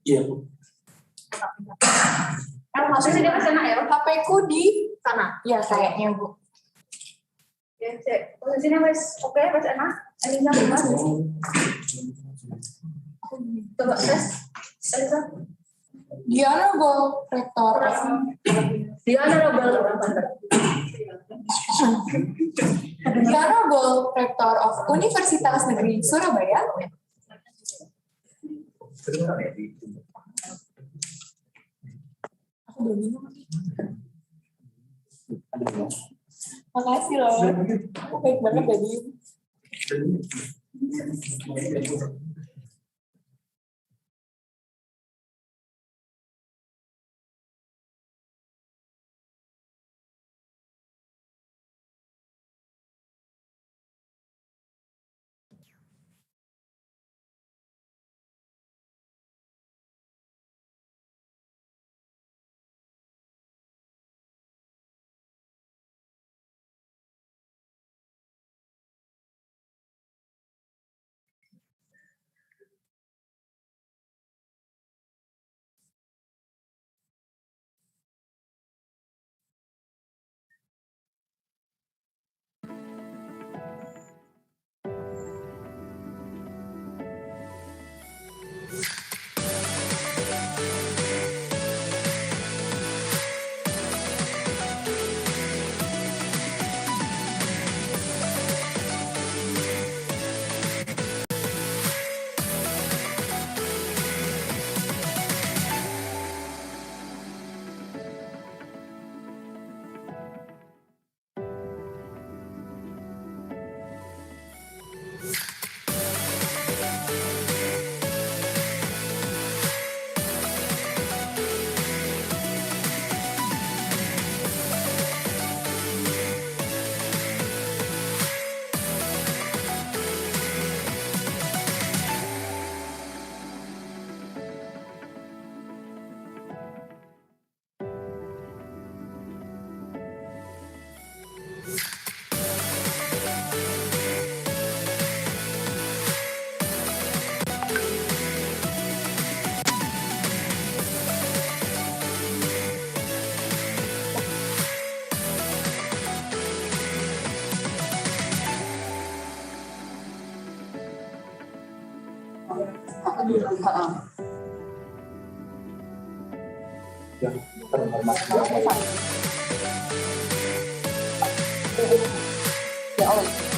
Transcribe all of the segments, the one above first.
Iya, Bu. Maksudnya dia ke sana ya? HP-ku di Sana. ya kayaknya Bu. Ya, cek. Posisinya wes oke, wes enak. Elisa, bebas. Coba tes. Elisa. The Honorable Rector of Dia honorable. The Honorable Rector of Universitas Negeri Surabaya. Aku belum minum. Makasih loh. Aku baik banget tadi. Ya, terhormat. Ya Allah.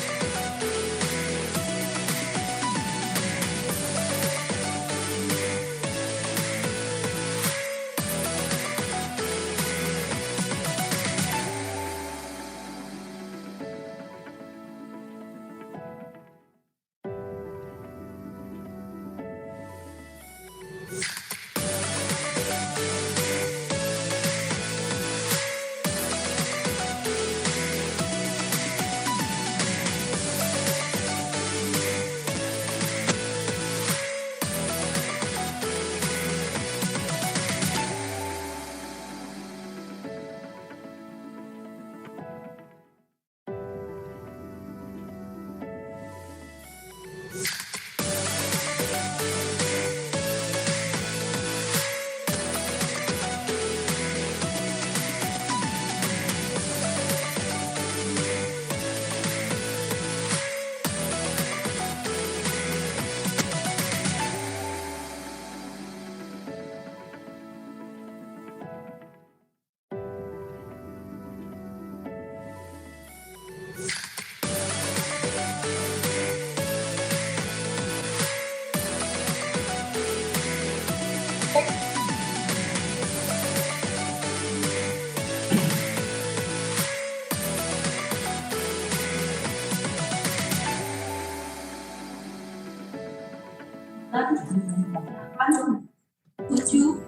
Tujuh,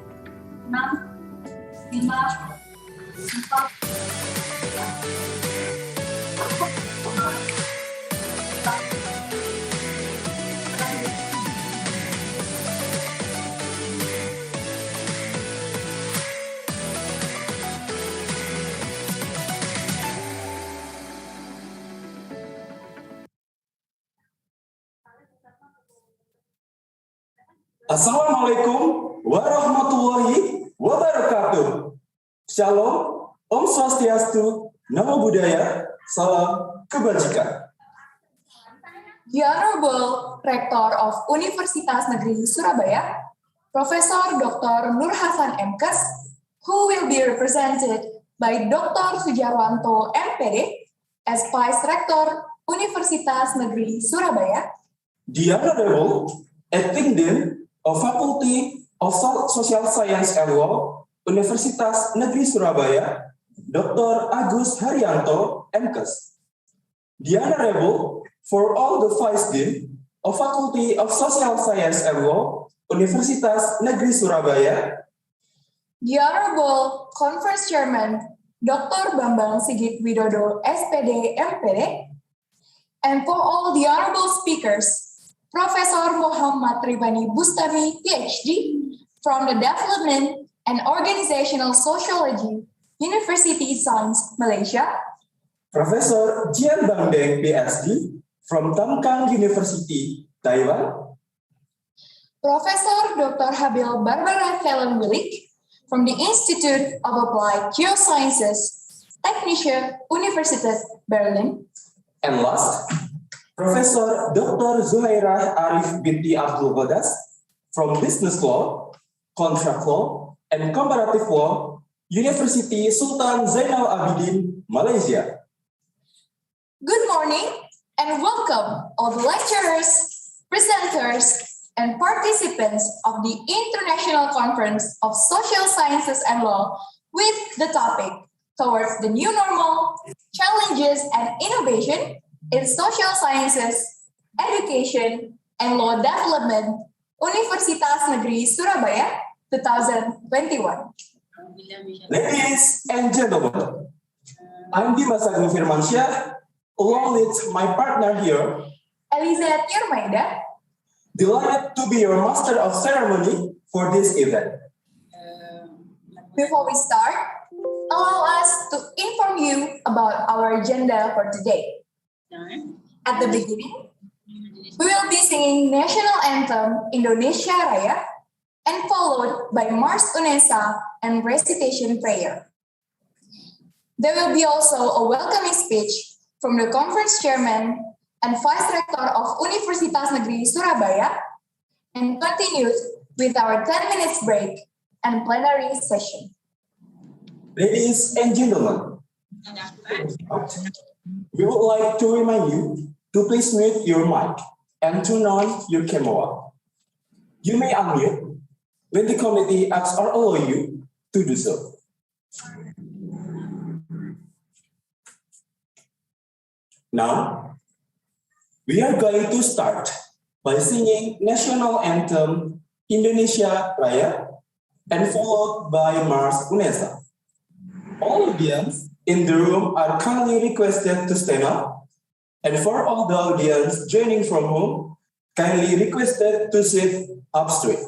enam, lima, empat. Assalamualaikum warahmatullahi wabarakatuh. Shalom, Om Swastiastu, Namo Buddhaya, Salam Kebajikan. The Honorable Rector of Universitas Negeri Surabaya, Profesor Dr. Nur Hasan MKes, who will be represented by Dr. Sujarwanto MPD as Vice Rector Universitas Negeri Surabaya. The Honorable Acting Dean of Faculty of Social Science and Law, Universitas Negeri Surabaya, Dr. Agus Haryanto MKes. The Honorable for all the Vice Dean of Faculty of Social Science and Law, Universitas Negeri Surabaya. The Honorable Conference Chairman Dr. Bambang Sigit Widodo SPD MPD, and for all the honorable speakers, Professor Muhammad Ribani Bustami PhD from the Development and Organizational Sociology, University Science, Malaysia, Professor Jian Bangdeng PhD from Tamkang University, Taiwan, Professor Dr. Habil Barbara Fallon Willig from the Institute of Applied Geosciences, Technische Universität Berlin, and last, Professor Dr. Zuhairah Arif binti Abdul Ghadas from Business Law, Contract Law, and Comparative Law, University Sultan Zainal Abidin, Malaysia. Good morning and welcome all the lecturers, presenters, and participants of the International Conference of Social Sciences and Law with the topic Towards the New Normal, Challenges and Innovation in Social Sciences, Education, and Law Development, Universitas Negeri Surabaya, 2021. Ladies and gentlemen, I'm Dimas Agung Firmansyah, along with my partner here, Eliza Tirmaida, delighted to be your master of ceremony for this event. Before we start, allow us to inform you about our agenda for today. At the beginning, we will be singing National Anthem Indonesia Raya and followed by Mars Unesa and recitation prayer. There will be also a welcoming speech from the conference chairman and Vice Rector of Universitas Negeri Surabaya, and continued with our 10 minutes break and plenary session. Ladies and gentlemen, we would like to remind you to please mute your mic and turn on your camera. You may unmute when the committee asks or allow you to do so. Now, we are going to start by singing National Anthem Indonesia Raya and followed by Mars Unesa. All audience in the room are kindly requested to stand up, and for all the audience joining from home, kindly requested to sit up straight.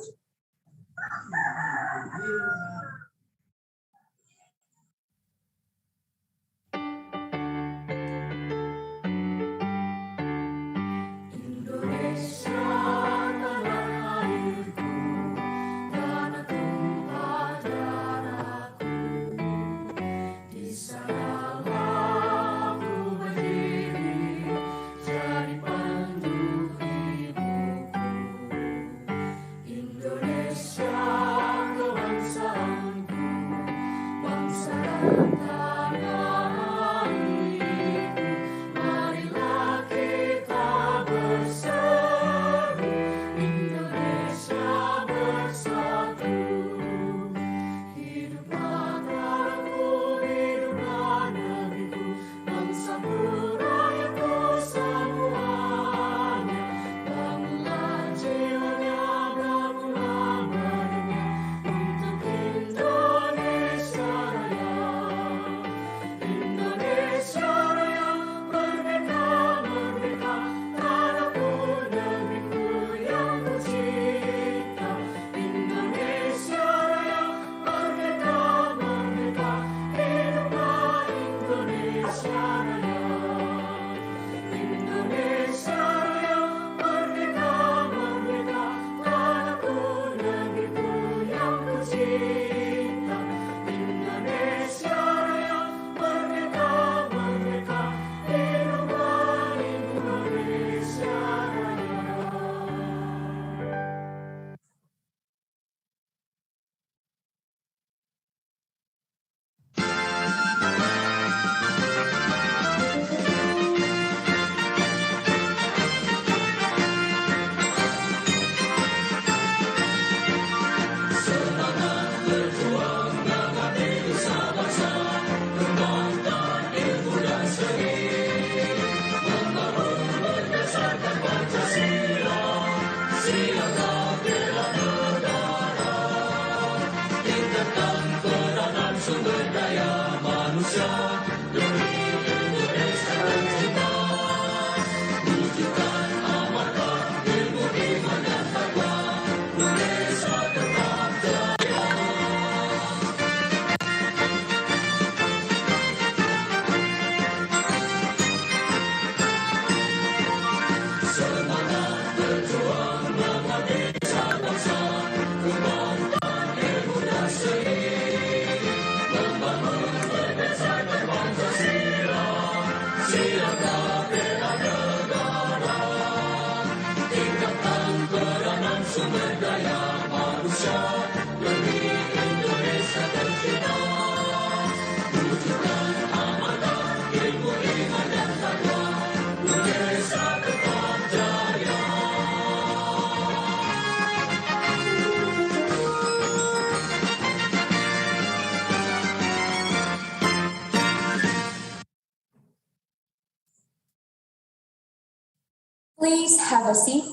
Please have a seat.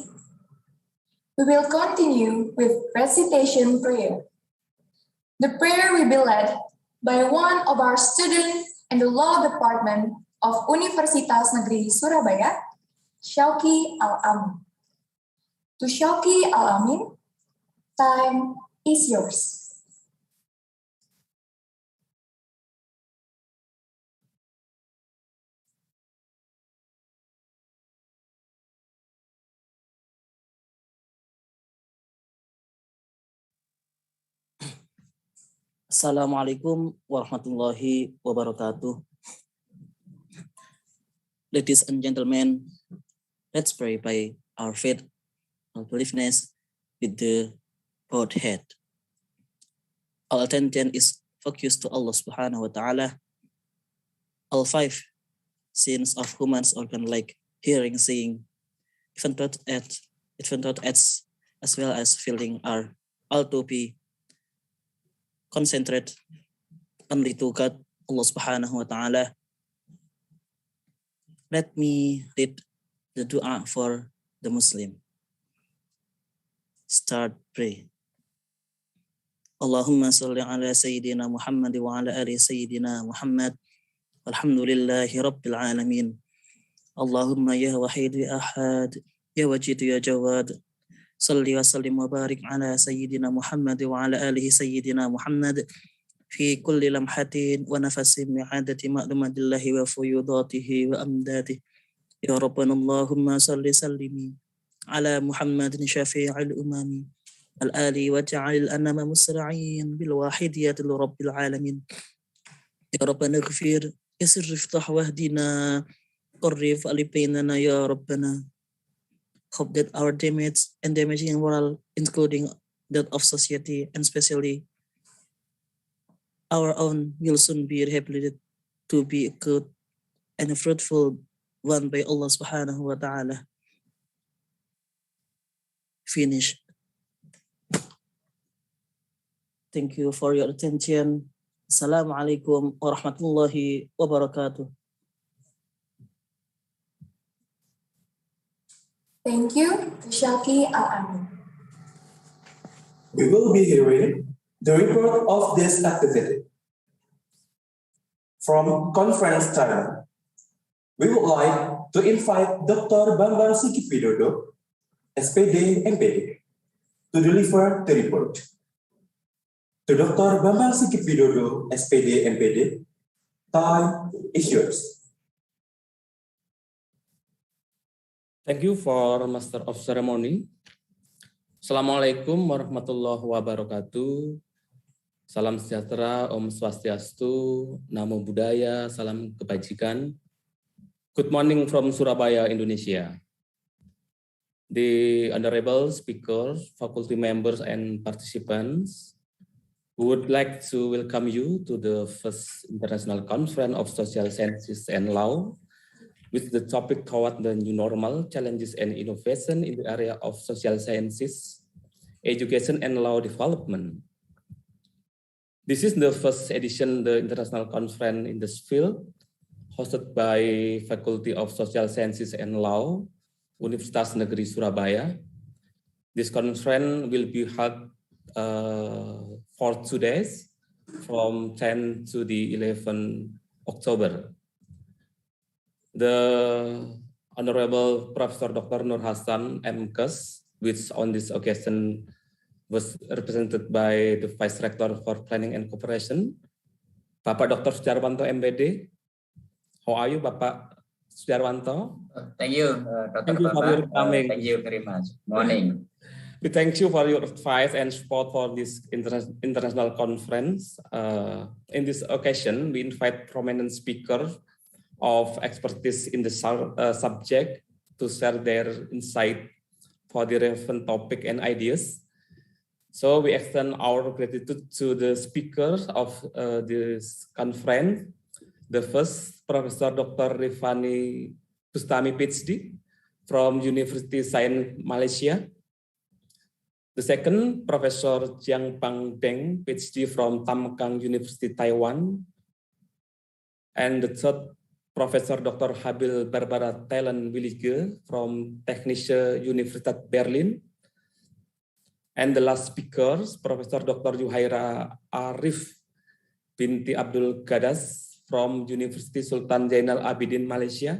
We will continue with recitation prayer. The prayer will be led by one of our students in the Law Department of Universitas Negeri Surabaya, Syauqi Al-Amin. To Syauqi Al-Amin, time is yours. Assalamualaikum warahmatullahi wabarakatuh. Ladies and gentlemen, let's pray by our faith, our beliefness with the bowed head. Our attention is focused to Allah subhanahu wa ta'ala. All five sins of humans organ like hearing, seeing, even thought acts, as well as feeling are all to be concentrate only to God, Allah subhanahu wa ta'ala. Let me read the dua for the Muslim. Start pray. Allahumma salli ala Sayyidina Muhammad wa ala ali Sayyidina Muhammad. Alhamdulillahi Rabbil Alamin. Allahumma ya wahid ya ahad, ya wajid ya jawad. Salli wa sallim wa barik ala Sayyidina Muhammad wa ala alihi Sayyidina Muhammad fi kulli lamhatin wa nafasin mi'adati ma'lumatillahi wa fuyudatihi wa amdatihi. Ya Rabbana Allahumma salli sallimi ala Muhammadin syafi'il umami al-ali wa ja'alil anama musra'in bil wahidiyatil Rabbil Alamin. Ya Rabbana ighfir yasir iftah wahdina qarrif alibainana ya Rabbana. Hope that our damage and damaging moral, including that of society and especially our own, will soon be rehabilitated to be a good and a fruitful one by Allah subhanahu wa ta'ala. Finish. Thank you for your attention. Assalamualaikum warahmatullahi wabarakatuh. Thank you to Syauqi Al-Amin. We will be hearing the report of this activity. From Conference Thailand, we would like to invite Dr. Bambang Sigit Widodo, SPD MPD, to deliver the report. To Dr. Bambang Sigit Widodo, SPD MPD, time is yours. Thank you for Master of Ceremony. Assalamualaikum warahmatullahi wabarakatuh. Salam sejahtera, Om Swastiastu, Namo Buddhaya, salam kebajikan. Good morning from Surabaya, Indonesia. The honorable speakers, faculty members, and participants, we would like to welcome you to the first International Conference of Social Sciences and Law, with the topic toward the new normal, challenges and innovation in the area of social sciences, education and law development. This is the first edition of the International Conference in this field, hosted by Faculty of Social Sciences and Law, Universitas Negeri Surabaya. This conference will be held for 2 days, from 10 to the 11 October. The Honorable Professor Dr. Nur Hasan, MKes, which on this occasion was represented by the Vice Rector for Planning and Cooperation, Bapak Dr. Sujarwanto, MPD. How are you, Bapak Sujarwanto? Thank you, Dr. Thank you for your coming. Thank you very much. Morning. We thank you for your advice and support for this international conference. In this occasion, we invite prominent speakers of expertise in the subject to share their insight for the relevant topic and ideas. So we extend our gratitude to the speakers of this conference. The first, Professor Dr. Rifani Bustami, PhD, from University Science Malaysia. The second, Professor Jiang Pang Deng, PhD from Tamkang University, Taiwan. And the third, Professor Dr. Habil Barbara Thailand Willige from Technische Universität Berlin. And the last speaker, Professor Dr. Yuhaira Arif binti Abdul Gadas from University Sultan Zainal Abidin, Malaysia.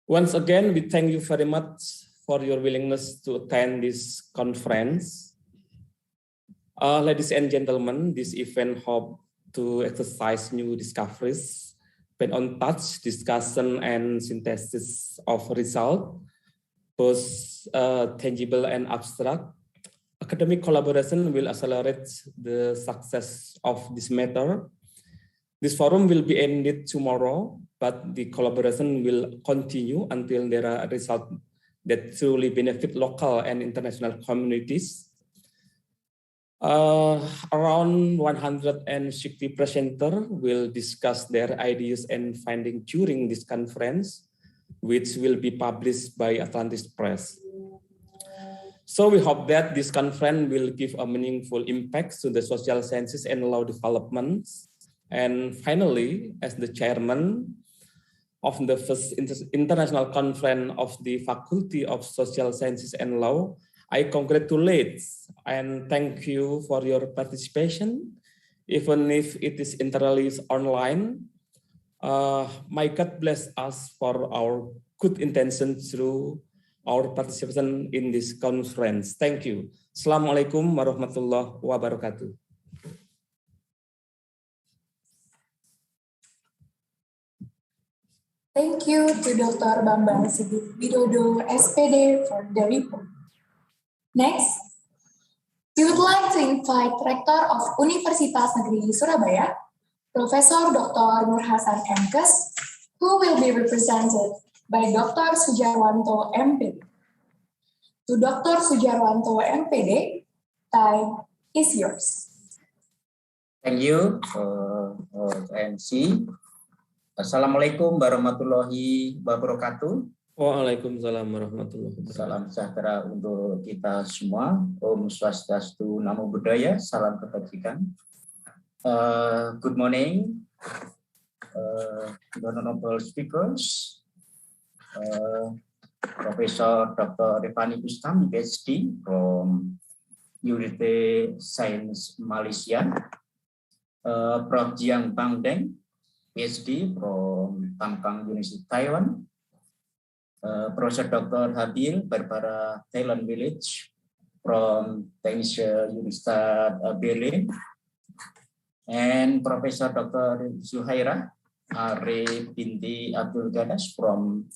Once again, we thank you very much for your willingness to attend this conference. Ladies and gentlemen, this event hopes to exercise new discoveries based on touch, discussion, and synthesis of results, both tangible and abstract. Academic collaboration will accelerate the success of this matter. This forum will be ended tomorrow, but the collaboration will continue until there are results that truly benefit local and international communities. Around 160 presenters will discuss their ideas and findings during this conference, which will be published by Atlantis Press. So we hope that this conference will give a meaningful impact to the social sciences and law developments. And finally, as the chairman of the first international conference of the Faculty of Social Sciences and Law, I congratulate and thank you for your participation, even if it is entirely online. May God bless us for our good intention through our participation in this conference. Thank you. Assalamualaikum warahmatullahi wabarakatuh. Thank you to Dr. Bambang Sigit Widodo, SPD, for the report. Next, we would like to invite Rector of Universitas Negeri Surabaya, Professor Dr. Nur Hasan, MKes, who will be represented by Dr. Sujarwanto, MPD. To Dr. Sujarwanto, MPD, time is yours. Thank you, MC. Assalamualaikum warahmatullahi wabarakatuh. Waalaikumsalam warahmatullahi wabarakatuh. Salam sejahtera untuk kita semua. Om Swastiastu, Namo Buddhaya, salam kebajikan. Good morning, honorable speakers, Professor Dr. Rifani Bustami, PhD from University Science Malaysia, Prof. Jiang Pang Deng, PhD from Tamkang University, Taiwan, Professor Dr. Habil Barbara Thailand Village from Technische Universität Berlin, and Professor Dr. Zuhaira Arif binti Abdul Gadas from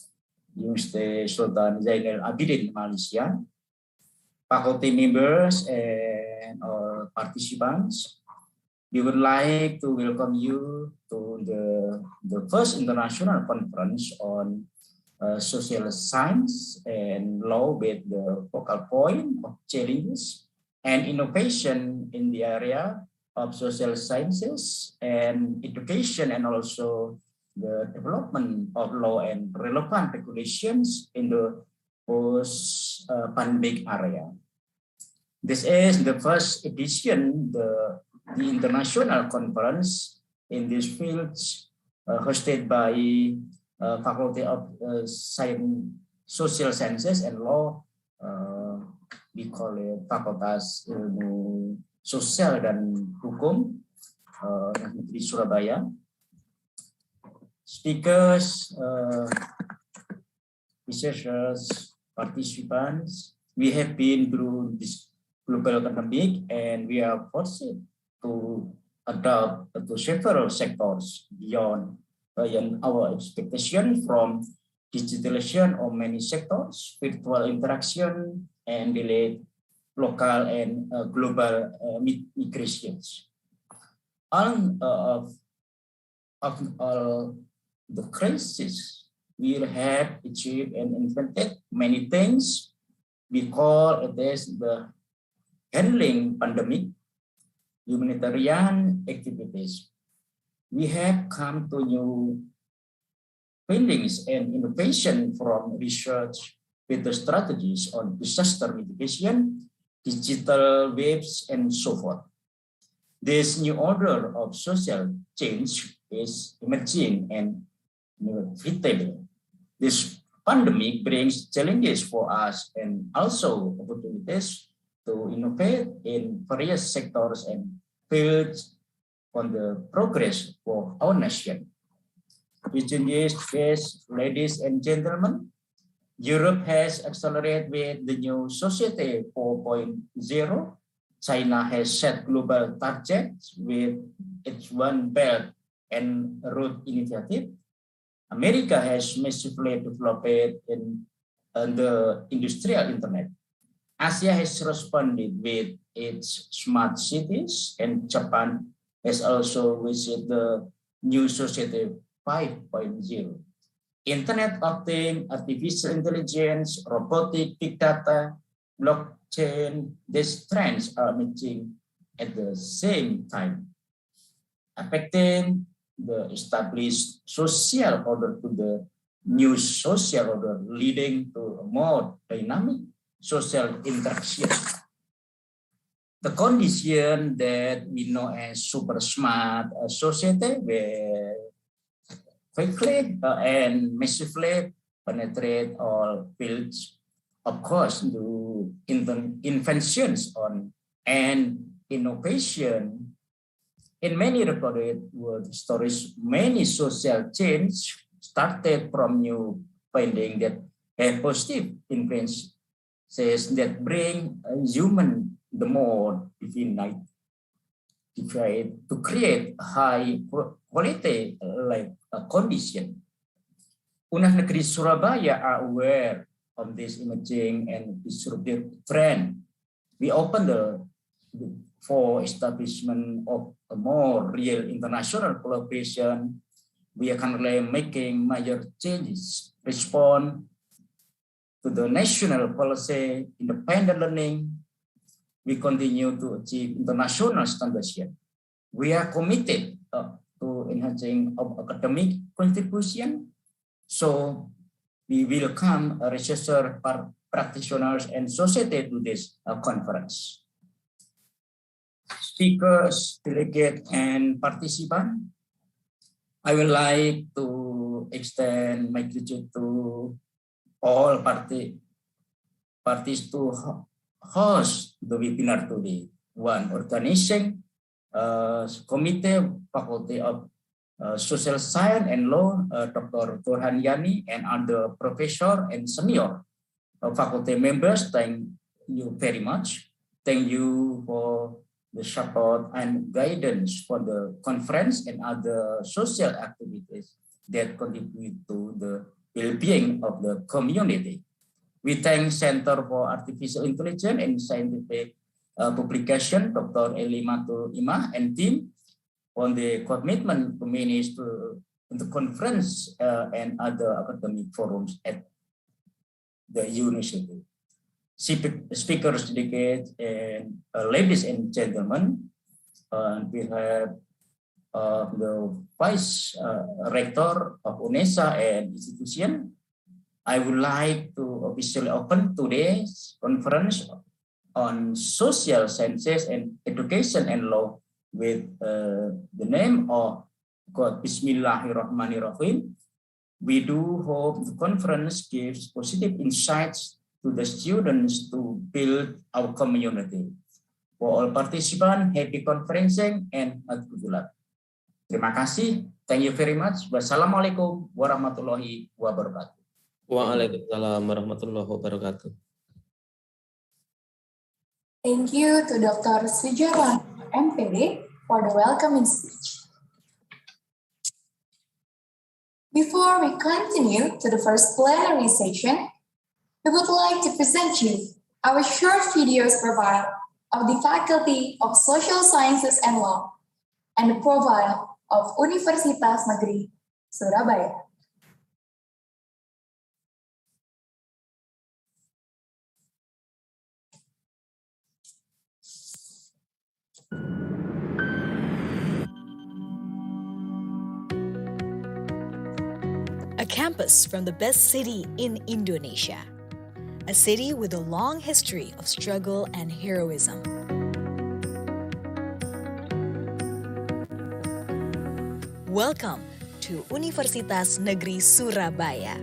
University Sultan Zainal Abidin, Malaysia, faculty members and all participants. We would like to welcome you to the first international conference on social science and law with the focal point of challenges and innovation in the area of social sciences and education, and also the development of law and relevant regulations in the post-pandemic area. This is the first edition, the international conference in this field hosted by Faculty of Science, Social Sciences and Law. We call it Fakultas Ilmu Sosial dan Hukum di Surabaya. speakers, researchers, participants. We have been through this global pandemic and we are forced to adapt to several sectors beyond our expectation, from digitalization of many sectors, virtual interaction, and delayed local and global migrations. All of the crisis, we have achieved and invented many things. We call it as the handling pandemic, humanitarian activities. We have come to new findings and innovation from research with the strategies on disaster mitigation, digital waves, and so forth. This new order of social change is emerging and inevitable. This pandemic brings challenges for us and also opportunities to innovate in various sectors and fields on the progress of our nation. Distinguished ladies and gentlemen, Europe has accelerated with the new Society 4.0. China has set global targets with its One Belt and Road initiative. America has massively developed in the industrial internet. Asia has responded with its smart cities, and Japan has also visited the new Society 5.0. Internet of Things, artificial intelligence, robotic, big data, blockchain, these trends are meeting at the same time, affecting the established social order to the new social order, leading to a more dynamic social interaction. The condition that we know as super smart society, where quickly and massively penetrate all fields, of course, do inventions on and innovation. In many recorded world stories, many social change started from new findings that have positive influences that bring human the more definite to create high quality life condition. Unah Negeri Surabaya are aware of this emerging and disruptive trend. We open for establishment of a more real international collaboration. We are currently making major changes, respond to the national policy, independent learning. We continue to achieve international standardization. We are committed to enhancing of academic contribution. So we welcome researchers, practitioners, and society to this conference. Speakers, delegates, and participants, I would like to extend my gratitude to all parties to host the webinar today. One, organizing committee, Faculty of Social Science and Law, Dr. Burhan Yani, and other professor and senior faculty members. Thank you very much. Thank you for the support and guidance for the conference and other social activities that contribute to the well-being of the community. We thank Center for Artificial Intelligence and Scientific Publication, Dr. Elimatul Imah and team, on the commitment to manage the conference and other academic forums at the university. Speakers, delegates, and ladies and gentlemen, we have the Vice Rector of UNESA and institution. I would like to officially open today's conference on social sciences and education and law with the name of God. Bismillahirrahmanirrahim. We do hope the conference gives positive insights to the students to build our community. For all participants, happy conferencing and good luck. Terima kasih. Thank you very much. Wassalamualaikum warahmatullahi wabarakatuh. Waalaikumsalam warahmatullahi wabarakatuh. Thank you to Dr. Sujawan, MPD, for the welcoming speech. Before we continue to the first plenary session, we would like to present you our short videos profile of the Faculty of Social Sciences and Law and the profile of Universitas Negeri Surabaya. A campus from the best city in Indonesia. A city with a long history of struggle and heroism. Welcome to Universitas Negeri Surabaya.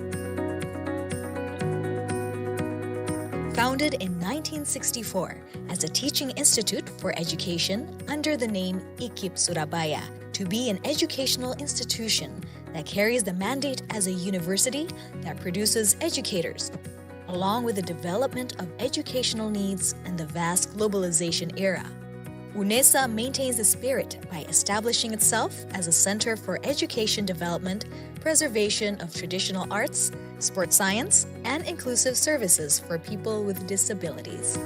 Founded in 1964 as a teaching institute for education under the name IKIP Surabaya, to be an educational institution that carries the mandate as a university that produces educators, along with the development of educational needs in the vast globalization era. UNESA maintains the spirit by establishing itself as a center for education development, preservation of traditional arts, sports science, and inclusive services for people with disabilities.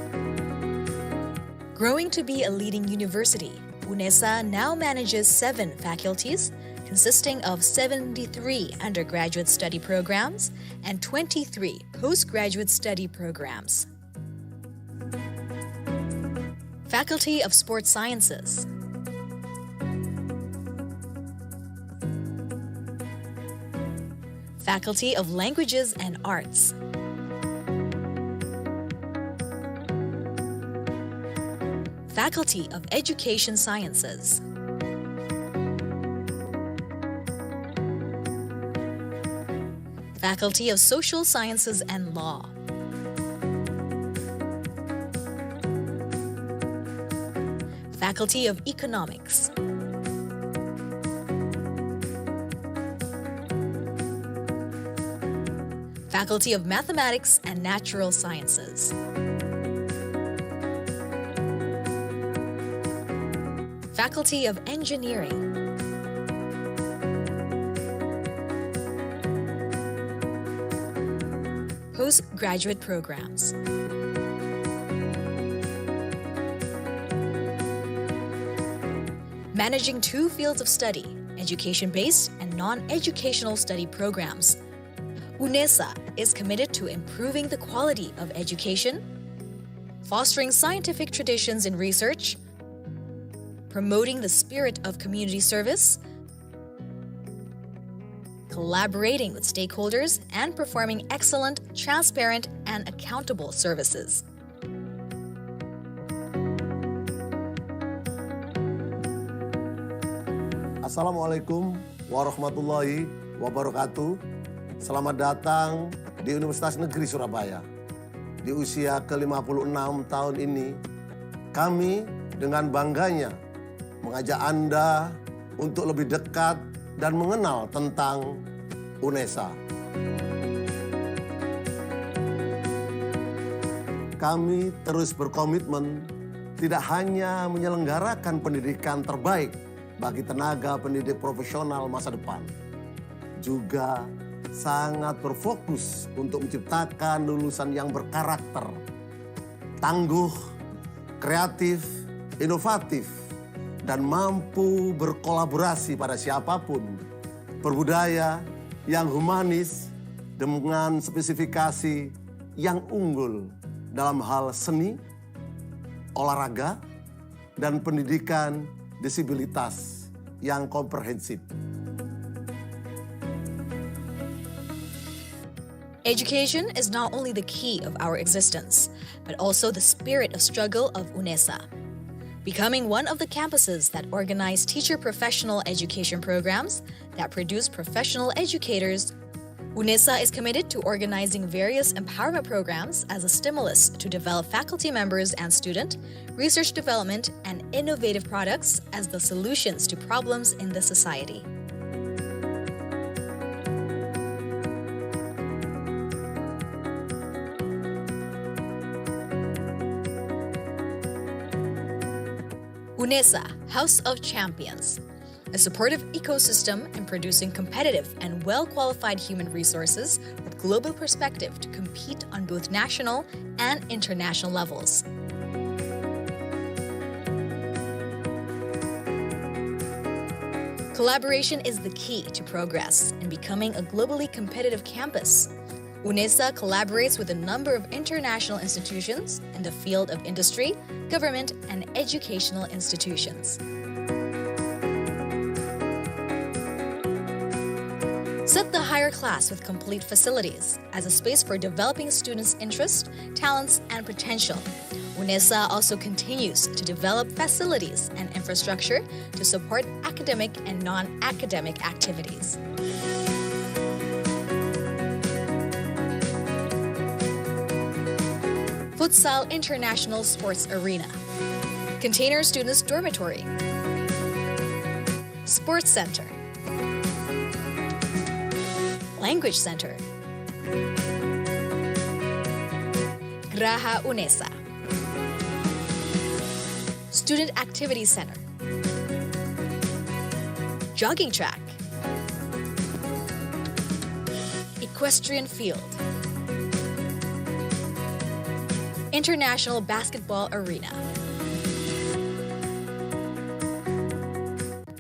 Growing to be a leading university, UNESA now manages 7 faculties, consisting of 73 undergraduate study programs and 23 postgraduate study programs. Faculty of Sports Sciences. Faculty of Languages and Arts. Faculty of Education Sciences. Faculty of Social Sciences and Law. Faculty of Economics. Faculty of Mathematics and Natural Sciences. Faculty of Engineering. Postgraduate programs. Managing 2 fields of study, education-based and non-educational study programs. UNESA is committed to improving the quality of education, fostering scientific traditions in research, promoting the spirit of community service, collaborating with stakeholders, and performing excellent, transparent, and accountable services. Assalamualaikum warahmatullahi wabarakatuh. Selamat datang di Universitas Negeri Surabaya. Di usia ke-56 tahun ini, kami dengan bangganya mengajak Anda untuk lebih dekat dan mengenal tentang UNESA. Kami terus berkomitmen tidak hanya menyelenggarakan pendidikan terbaik bagi tenaga pendidik profesional masa depan, juga sangat berfokus untuk menciptakan lulusan yang berkarakter, tangguh, kreatif, inovatif, dan mampu berkolaborasi pada siapapun, berbudaya yang humanis dengan spesifikasi yang unggul dalam hal seni, olahraga, dan pendidikan disabilitas yang komprehensif. Education is not only the key of our existence, but also the spirit of struggle of UNESA. Becoming one of the campuses that organize teacher professional education programs that produce professional educators, UNESA is committed to organizing various empowerment programs as a stimulus to develop faculty members and student, research development, and innovative products as the solutions to problems in the society. UNESA, House of Champions, a supportive ecosystem in producing competitive and well-qualified human resources with global perspective to compete on both national and international levels. Collaboration is the key to progress in becoming a globally competitive campus. UNESA collaborates with a number of international institutions in the field of industry, government, and educational institutions. Set the higher class with complete facilities as a space for developing students' interests, talents, and potential. UNESA also continues to develop facilities and infrastructure to support academic and non-academic activities. Futsal International Sports Arena, Container Students Dormitory, Sports Center, Language Center, Graha UNESA, Student Activity Center, Jogging Track, Equestrian Field, International Basketball Arena,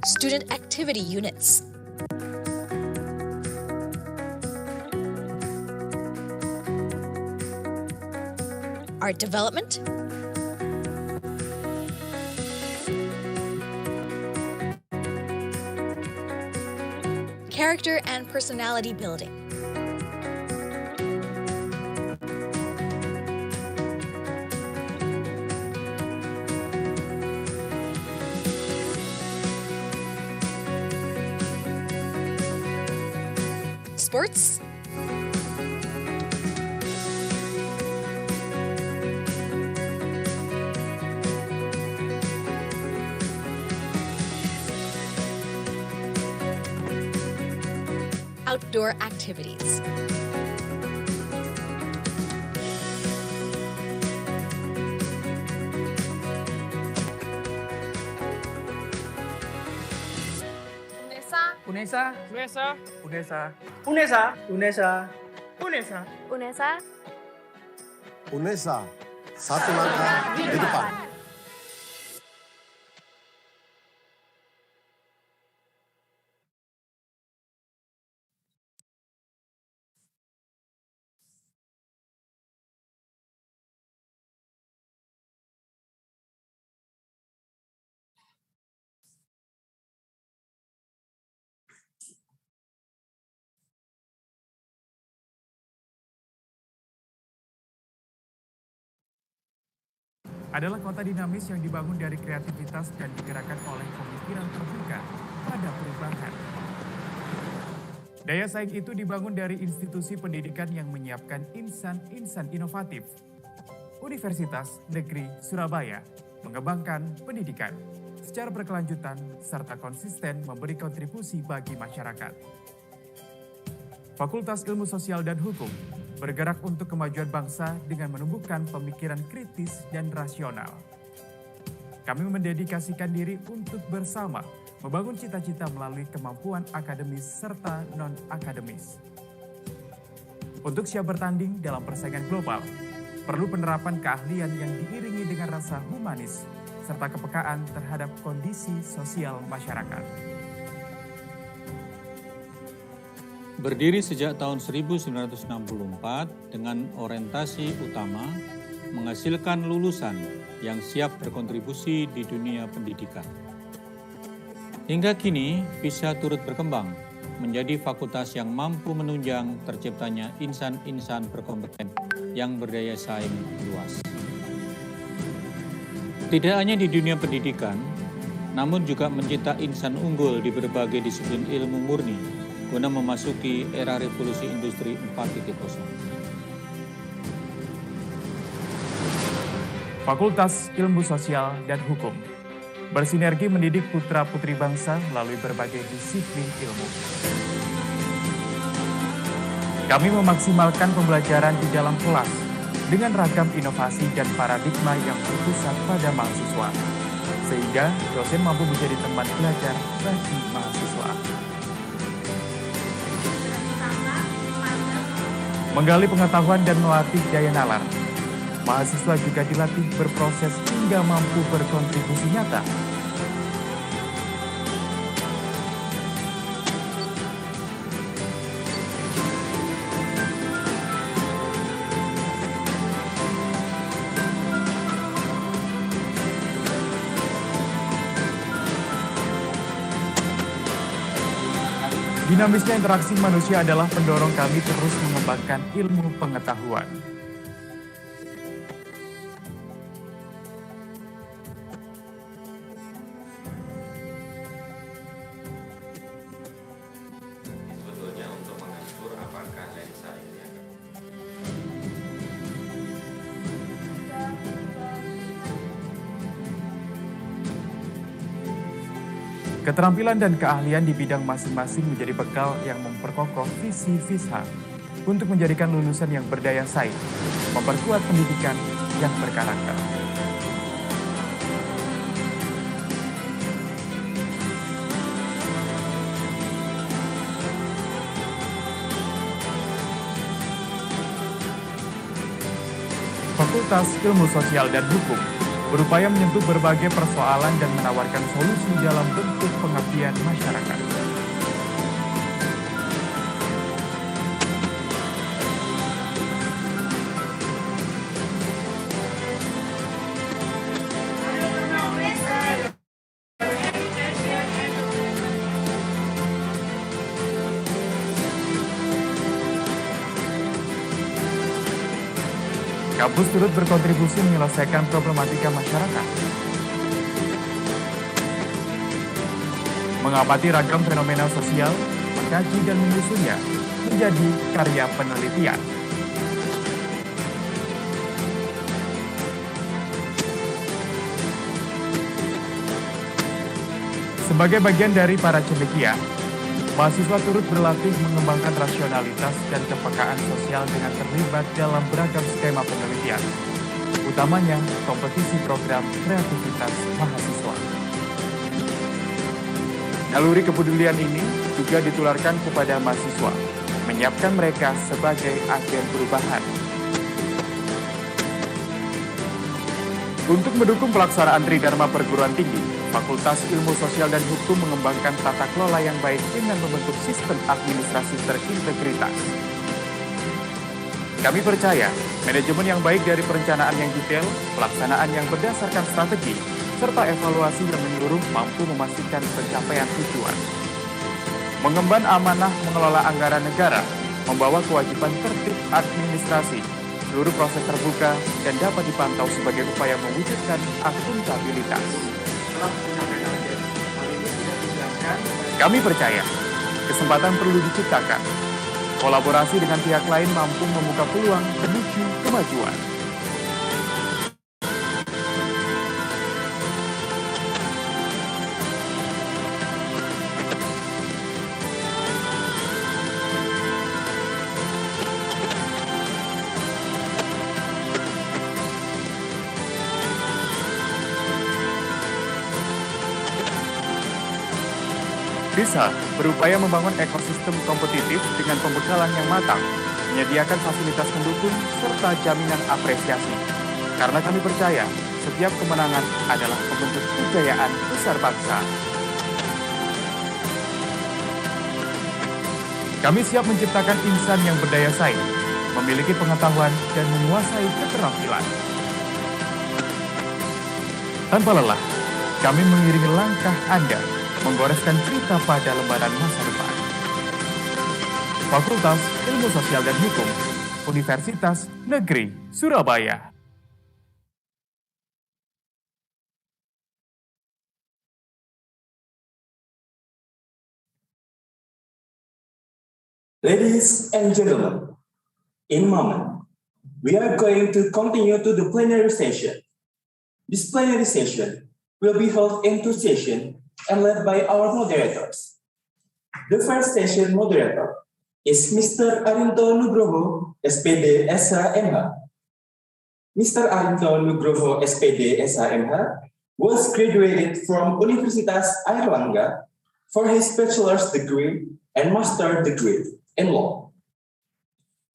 Student Activity Units, Art Development, Character and Personality Building, Sports, Outdoor activities. UNESA, UNESA, UNESA, UNESA, UNESA, UNESA, UNESA. UNESA, satu langkah di depan. adalah kota dinamis yang dibangun dari kreativitas dan digerakkan oleh pemikiran terbuka pada perubahan. Daya saing itu dibangun dari institusi pendidikan yang menyiapkan insan-insan inovatif. Universitas Negeri Surabaya mengembangkan pendidikan secara berkelanjutan serta konsisten memberi kontribusi bagi masyarakat. Fakultas Ilmu Sosial dan Hukum bergerak untuk kemajuan bangsa dengan menumbuhkan pemikiran kritis dan rasional. Kami mendedikasikan diri untuk bersama membangun cita-cita melalui kemampuan akademis serta non-akademis. Untuk siap bertanding dalam persaingan global, perlu penerapan keahlian yang diiringi dengan rasa humanis serta kepekaan terhadap kondisi sosial masyarakat. Berdiri sejak tahun 1964 dengan orientasi utama menghasilkan lulusan yang siap berkontribusi di dunia pendidikan. Hingga kini bisa turut berkembang menjadi fakultas yang mampu menunjang terciptanya insan-insan berkompeten yang berdaya saing luas. Tidak hanya di dunia pendidikan, namun juga mencetak insan unggul di berbagai disiplin ilmu murni, guna memasuki era revolusi industri 4.0. Fakultas Ilmu Sosial dan Hukum bersinergi mendidik putra-putri bangsa melalui berbagai disiplin ilmu. Kami memaksimalkan pembelajaran di dalam kelas dengan ragam inovasi dan paradigma yang berpusat pada mahasiswa, sehingga dosen mampu menjadi teman belajar bagi mahasiswa. Menggali pengetahuan dan melatih daya nalar, mahasiswa juga dilatih berproses hingga mampu berkontribusi nyata. Dinamisnya interaksi manusia adalah pendorong kami terus mengembangkan ilmu pengetahuan. Sebetulnya untuk mengatur apakah lensa ini akan Keterampilan dan keahlian di bidang masing-masing menjadi bekal yang memperkokoh visi FISHA untuk menjadikan lulusan yang berdaya saing, memperkuat pendidikan yang berkarakter. Fakultas Ilmu Sosial dan Hukum berupaya menyentuh berbagai persoalan dan menawarkan solusi dalam bentuk pengabdian masyarakat. Kampus turut berkontribusi menyelesaikan problematika masyarakat, mengamati ragam fenomena sosial, mengkaji dan menyusunnya menjadi karya penelitian. Sebagai bagian dari para cendekia, mahasiswa turut berlatih mengembangkan rasionalitas dan kepekaan sosial dengan terlibat dalam beragam skema penelitian, utamanya kompetisi program kreativitas mahasiswa. Naluri kepedulian ini juga ditularkan kepada mahasiswa, menyiapkan mereka sebagai agen perubahan. Untuk mendukung pelaksanaan Tridharma perguruan tinggi, Fakultas Ilmu Sosial dan Hukum mengembangkan tata kelola yang baik dengan membentuk sistem administrasi terintegritas. Kami percaya, manajemen yang baik dari perencanaan yang detail, pelaksanaan yang berdasarkan strategi, serta evaluasi yang menyeluruh mampu memastikan pencapaian tujuan. Mengemban amanah mengelola anggaran negara, membawa kewajiban tertib administrasi, seluruh proses terbuka dan dapat dipantau sebagai upaya mewujudkan akuntabilitas. Kami percaya, kesempatan perlu diciptakan. Kolaborasi dengan pihak lain mampu membuka peluang menuju kemajuan. FISHA berupaya membangun ekosistem kompetitif dengan pembekalan yang matang, menyediakan fasilitas pendukung, serta jaminan apresiasi. Karena kami percaya, setiap kemenangan adalah pembentuk kejayaan besar bangsa. Kami siap menciptakan insan yang berdaya saing, memiliki pengetahuan dan menguasai keterampilan. Tanpa lelah, kami mengiringi langkah Anda menggoreskan cerita pada lembaran masa depan. Fakultas Ilmu Sosial dan Hukum, Universitas Negeri Surabaya. Ladies and gentlemen, in a moment, we are going to continue to the plenary session. This plenary session will be held in two sessions and led by our moderators. The first session moderator is Mr. Arinto Nugroho, SPD SHMH. Mr. Arinto Nugroho, SPD SHMH, was graduated from Universitas Airlangga for his bachelor's degree and master's degree in law.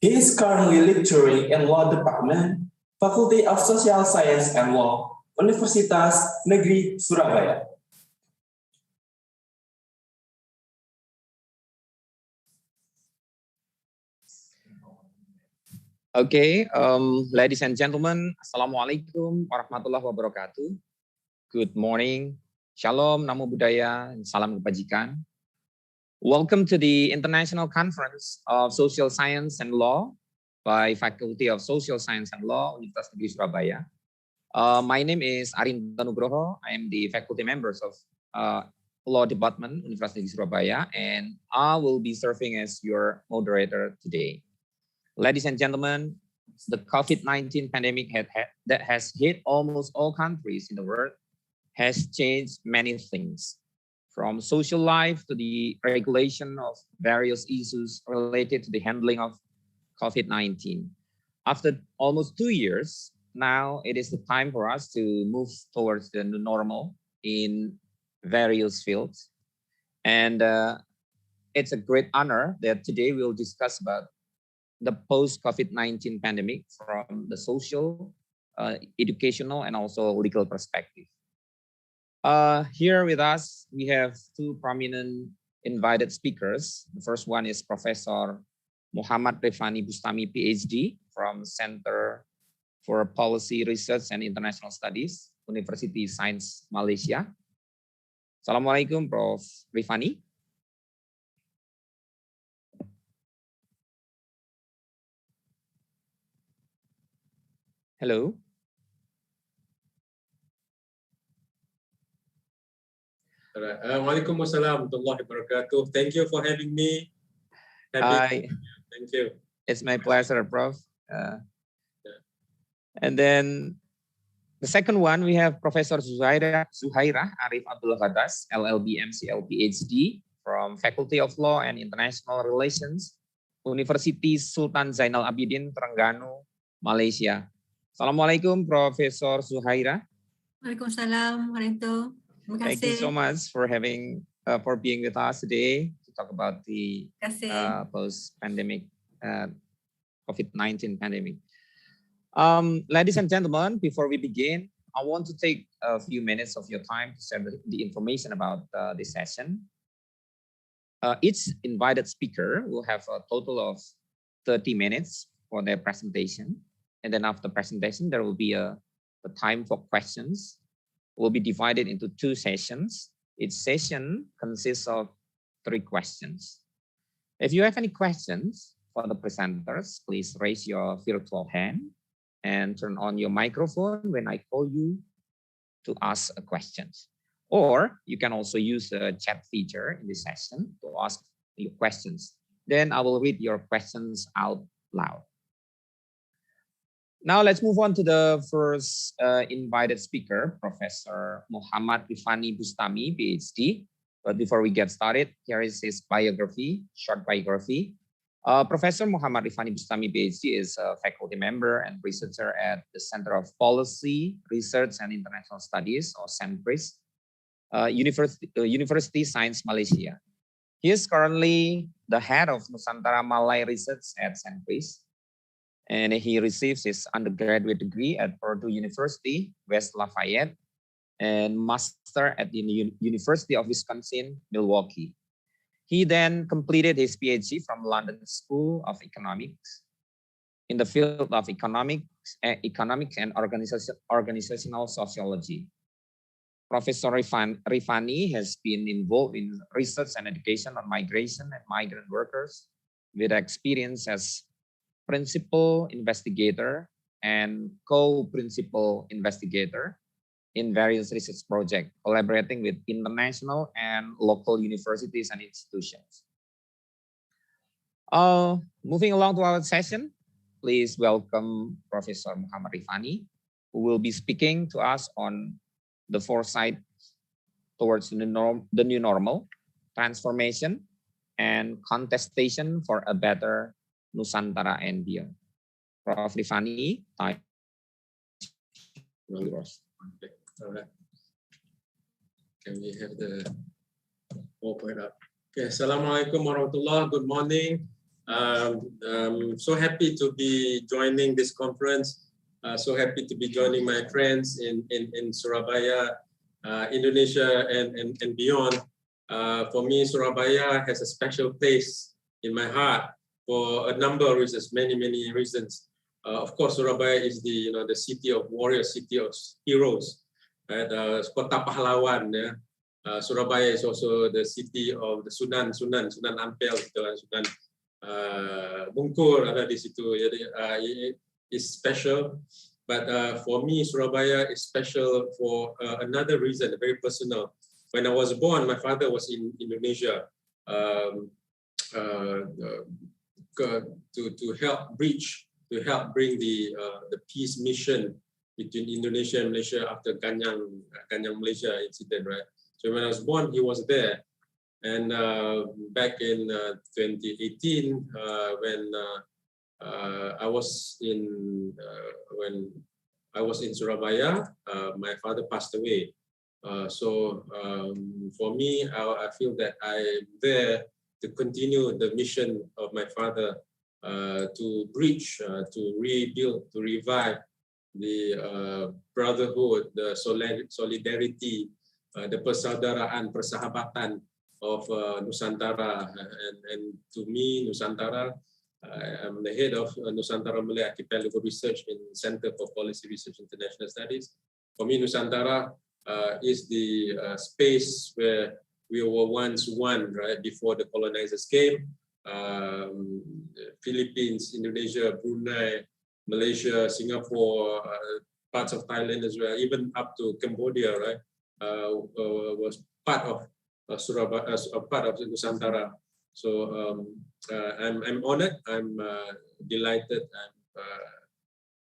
He is currently lecturing in Law Department, Faculty of Social Science and Law, Universitas Negeri Surabaya. Okay, ladies and gentlemen, Assalamualaikum warahmatullahi wabarakatuh. Good morning, Shalom, Namo Buddhaya, and Salam Kebajikan. Welcome to the International Conference of Social Science and Law by Faculty of Social Science and Law, Universitas Negeri Surabaya. My name is Arinto Nugroho. I am the faculty members of Law Department, Universitas Negeri Surabaya, and I will be serving as your moderator today. Ladies and gentlemen, the COVID-19 pandemic that has hit almost all countries in the world has changed many things, from social life to the regulation of various issues related to the handling of COVID-19. After almost 2 years, now it is the time for us to move towards the new normal in various fields. And it's a great honor that today we'll discuss about the post-COVID-19 pandemic from the social, educational, and also legal perspective. Here with us, we have two prominent invited speakers. The first one is Professor Muhammad Rifani Bustami, PhD, from Center for Policy Research and International Studies, University Science Malaysia. Assalamualaikum, Prof. Rifani. Hello. Waalaikumsalam warahmatullahi wabarakatuh. Thank you for having me. Thank you. It's my pleasure, Prof. And then the second one, we have Professor Zuhaira Arif Abdul Ghadas, LLB MCL PhD from Faculty of Law and International Relations, University Sultan Zainal Abidin, Terengganu, Malaysia. Assalamualaikum, Professor Zuhaira. Waalaikumsalam, Arinto. Thank you so much for being with us today to talk about the post-pandemic COVID-19 pandemic. Ladies and gentlemen, before we begin, I want to take a few minutes of your time to share the information about this session. Each invited speaker will have a total of 30 minutes for their presentation. And then after presentation, there will be a time for questions. Will be divided into two sessions. Each session consists of 3 questions. If you have any questions for the presenters, please raise your virtual hand and turn on your microphone when I call you to ask a question. Or you can also use the chat feature in this session to ask your questions. Then I will read your questions out loud. Now let's move on to the first invited speaker, Professor Muhammad Rifani Bustami, PhD. But before we get started, here is his biography, short biography. Professor Muhammad Rifani Bustami, PhD is a faculty member and researcher at the Center of Policy, Research and International Studies, or CENPRIS, University Science Malaysia. He is currently the head of Nusantara Malay Research at CENPRIS. And he receives his undergraduate degree at Purdue University, West Lafayette, and master at the University of Wisconsin, Milwaukee. He then completed his PhD from London School of Economics in the field of economics and organizational sociology. Professor Rifani has been involved in research and education on migration and migrant workers with experience as principal investigator and co-principal investigator in various research projects, collaborating with international and local universities and institutions. Moving along to our session, please welcome Professor Muhammad Rifani, who will be speaking to us on the foresight towards the new normal, transformation, and contestation for a better Nusantara and beyond. Prof. Rifani, time yours. All right. Can we have the PowerPoint up? Okay, Assalamualaikum warahmatullah. Good morning. I'm so happy to be joining this conference. So happy to be joining my friends in Surabaya, Indonesia, and beyond. For me, Surabaya has a special place in my heart for a number of reasons, many reasons. Of course, Surabaya is the city of warriors, city of heroes, right? Kota pahlawan. Yeah? Surabaya is also the city of the Sunan Ampel, Sunan Bungkur ada di situ. Jadi it's special. But for me, Surabaya is special for another reason, very personal. When I was born, my father was in Indonesia to help bring the peace mission between Indonesia and Malaysia after Ganyang Malaysia incident, right? So when I was born, he was there. And back in 2018, when I was in Surabaya, my father passed away. So for me, I feel that I'm there to continue the mission of my father, to bridge, to rebuild, to revive the brotherhood, the solidarity, the persaudaraan, persahabatan of Nusantara. And to me, Nusantara, I'm the head of Nusantara Malay Archipelago Research in Center for Policy Research International Studies. For me, Nusantara is the space where we were once one, right, before the colonizers came. Philippines, Indonesia, Brunei, Malaysia, Singapore, parts of Thailand as well, even up to Cambodia, right, was part of Surabaya, part of Nusantara. So I'm honored, I'm delighted,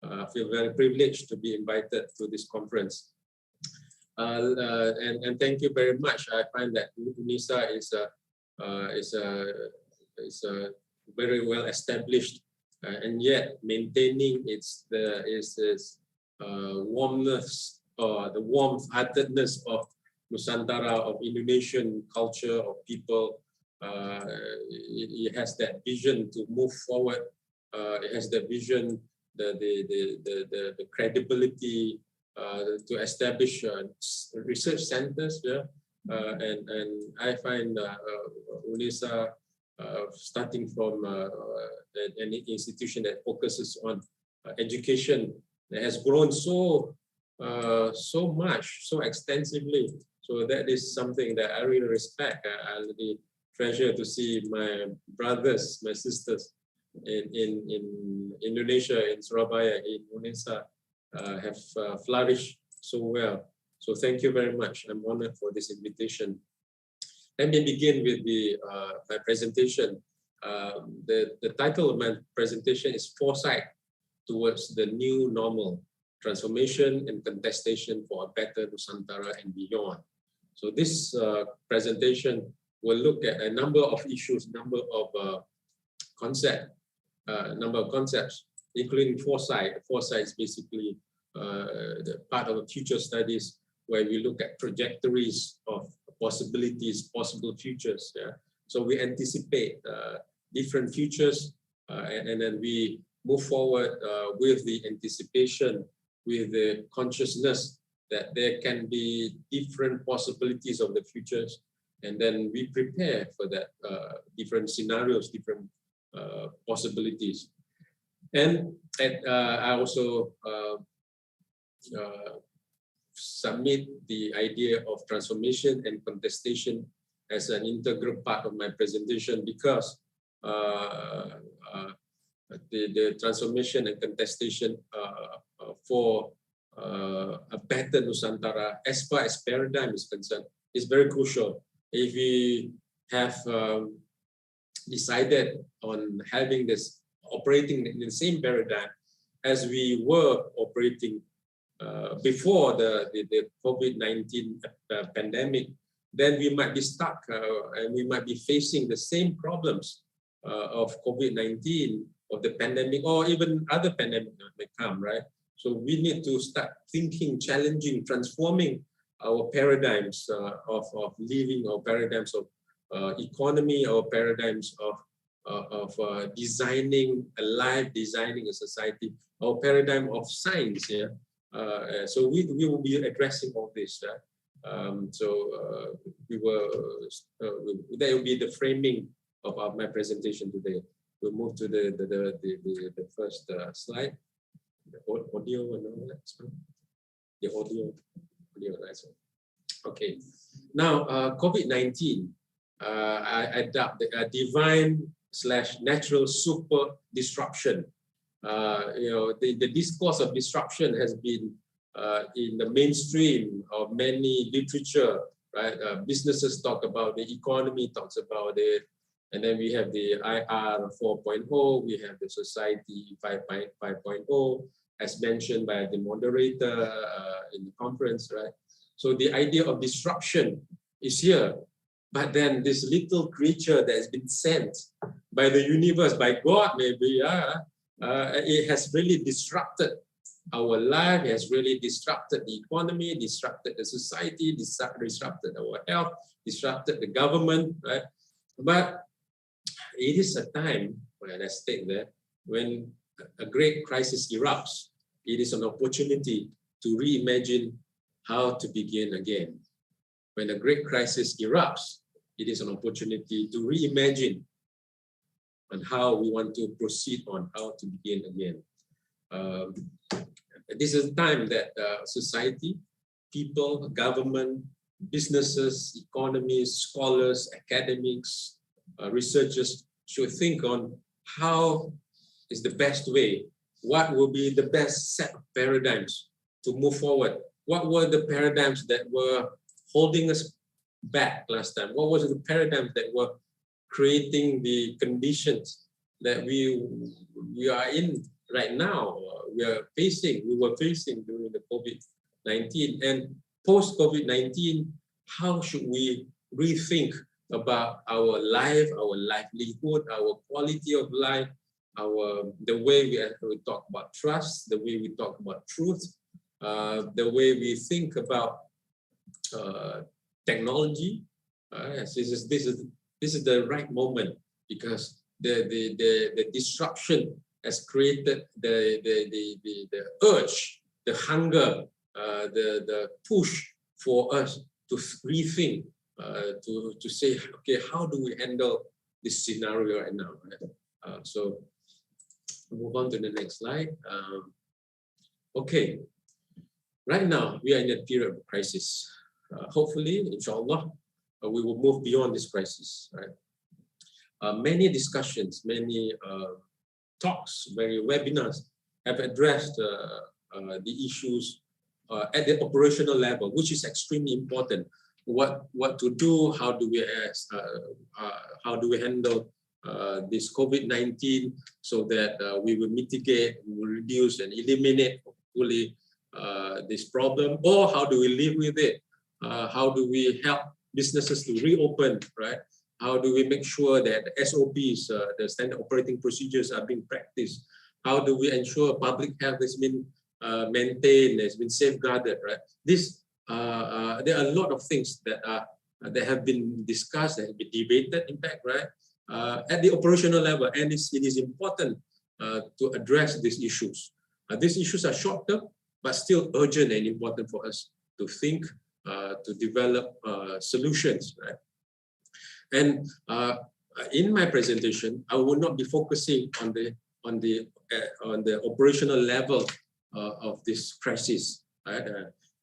I feel very privileged to be invited to this conference. And thank you very much. I find that UNISA is a very well established, and yet maintaining its warmness, the warm-heartedness of Nusantara, of Indonesian culture, of people. It has that vision to move forward. It has the vision, the credibility to establish research centers. Yeah, and I find UNISA, starting from an institution that focuses on education, that has grown so much, so extensively. So that is something that I really respect. I really treasure to see my brothers, my sisters in Indonesia, in Surabaya, in UNISA, have flourished so well. So thank you very much. I'm honored for this invitation. Let me begin with my presentation. The title of my presentation is Foresight Towards the New Normal, Transformation and Contestation for a Better Nusantara and Beyond. So this presentation will look at a number of issues, number of concepts, including foresight. Foresight is basically the part of the future studies where we look at trajectories of possibilities, possible futures. Yeah? So we anticipate different futures, and then we move forward with the anticipation, with the consciousness that there can be different possibilities of the futures, and then we prepare for that different scenarios, different possibilities. And I also submit the idea of transformation and contestation as an integral part of my presentation, because the transformation and contestation for a better Nusantara, as far as paradigm is concerned, is very crucial. If we have decided on having this operating in the same paradigm as we were operating before the COVID-19 pandemic, then we might be stuck and we might be facing the same problems of COVID-19, of the pandemic, or even other pandemics that may come, right? So we need to start thinking, challenging, transforming our paradigms of living, our paradigms of economy, our paradigms of designing a life, designing a society, our paradigm of science. Yeah. So we will be addressing all this. That will be the framing of my presentation today. We'll move to the first slide. The audio and all that. The audio, that's all. Okay. Now, COVID-19, I adopt a divine/natural super disruption. The discourse of disruption has been in the mainstream of many literature, right? Businesses talk about the economy, talks about it, and then we have the IR 4.0, we have the society 5.0, as mentioned by the moderator in the conference, right? So the idea of disruption is here, but then this little creature that has been sent by the universe, by God maybe, it has really disrupted our life, it has really disrupted the economy, disrupted the society, disrupted our health, disrupted the government, right? But it is a time, when I state that, when a great crisis erupts, it is an opportunity to reimagine how to begin again. When a great crisis erupts, it is an opportunity to reimagine on how we want to proceed on, how to begin again. This is a time that society, people, government, businesses, economies, scholars, academics, researchers should think on how is the best way, what will be the best set of paradigms to move forward. What were the paradigms that were holding us back last time? What was the paradigms that were creating the conditions that we are in right now? We were facing during the COVID-19, and post COVID-19, how should we rethink about our life, our livelihood, our quality of life, the way we talk about trust, the way we talk about truth, the way we think about technology. This is the right moment, because the disruption has created the urge, the hunger, the push for us to rethink, to say, okay, how do we handle this scenario right now? So move on to the next slide. Okay, right now we are in a period of crisis. Hopefully, inshallah, we will move beyond this crisis. Right? Many discussions, many talks, many webinars have addressed the issues at the operational level, which is extremely important. What to do? How do we handle this COVID-19 so that we will mitigate, we will reduce and eliminate hopefully this problem, or how do we live with it? How do we help businesses to reopen, right? How do we make sure that the SOPs, the standard operating procedures, are being practiced? How do we ensure public health has been maintained, has been safeguarded, right? There are a lot of things that have been discussed, that have been debated, in fact, right? At the operational level, and it is important to address these issues. These issues are short-term, but still urgent and important for us to think, to develop solutions, right? And in my presentation, I will not be focusing on the operational level of this crisis. Right?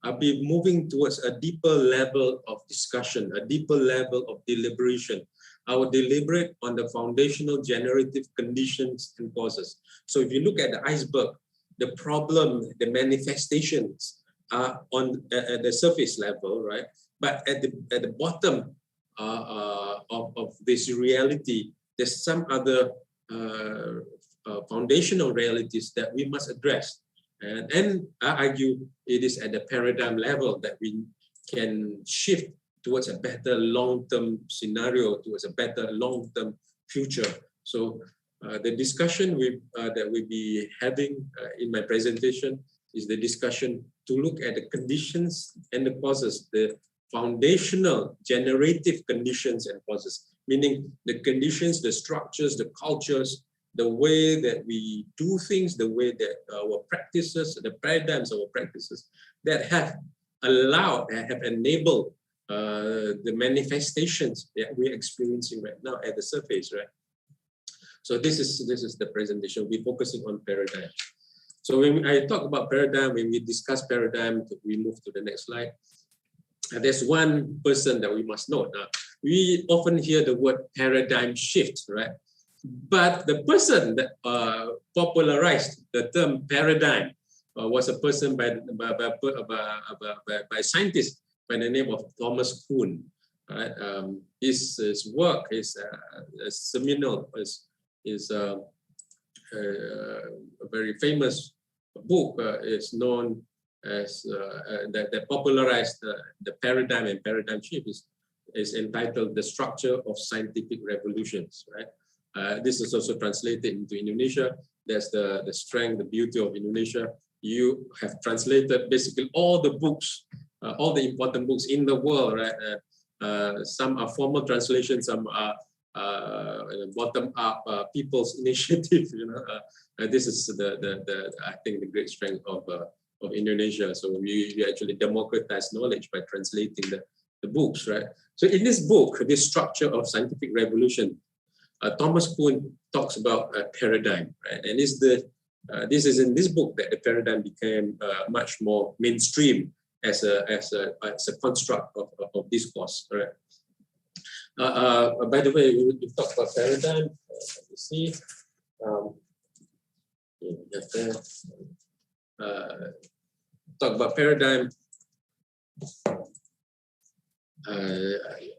I'll be moving towards a deeper level of discussion, a deeper level of deliberation. I will deliberate on the foundational generative conditions and causes. So if you look at the iceberg, the problem, the manifestations are at the surface level, right? But at the bottom of this reality, there's some other foundational realities that we must address. And I argue it is at the paradigm level that we can shift towards a better long-term scenario, towards a better long-term future. So the discussion that we'll be having in my presentation is the discussion to look at the conditions and the causes, the foundational generative conditions and causes, meaning the conditions, the structures, the cultures, the way that we do things, the way that our practices, the paradigms of our practices that have allowed, have enabled the manifestations that we're experiencing right now at the surface, right? So this is the presentation. We're focusing on paradigm. So when I talk about paradigm, when we discuss paradigm, we move to the next slide. There's one person that we must note. We often hear the word paradigm shift, right? But the person that popularized the term paradigm was a person by a scientist by the name of Thomas Kuhn. Right? His work is seminal, is a very famous book. Is known as that popularized the paradigm and paradigm shift. Is entitled "The Structure of Scientific Revolutions." Right. This is also translated into Indonesia. That's the strength, the beauty of Indonesia. You have translated basically all the books, all the important books in the world, right? Some are formal translations, some are bottom-up people's initiative. You know, this is I think the great strength of Indonesia. So we actually democratize knowledge by translating the books, right? So in this book, this Structure of Scientific Revolution, Thomas Kuhn talks about a paradigm, right? And this is in this book that the paradigm became much more mainstream as a construct of discourse, right? By the way, we talked about paradigm. You see, talk about paradigm.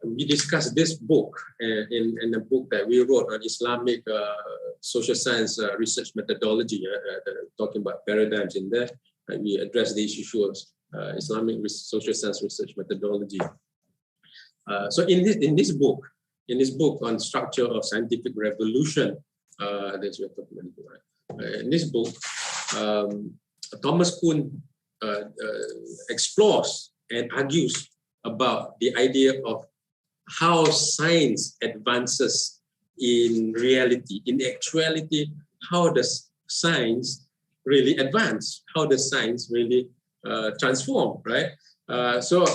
We discussed this book in the book that we wrote on Islamic social science research methodology, talking about paradigms in there. We address these issues, Islamic social science research methodology. So in this book on Structure of Scientific Revolution, that's what we're talking about. In this book, Thomas Kuhn explores and argues about the idea of how science advances in reality. In actuality, how does science really advance? How does science really transform, right? So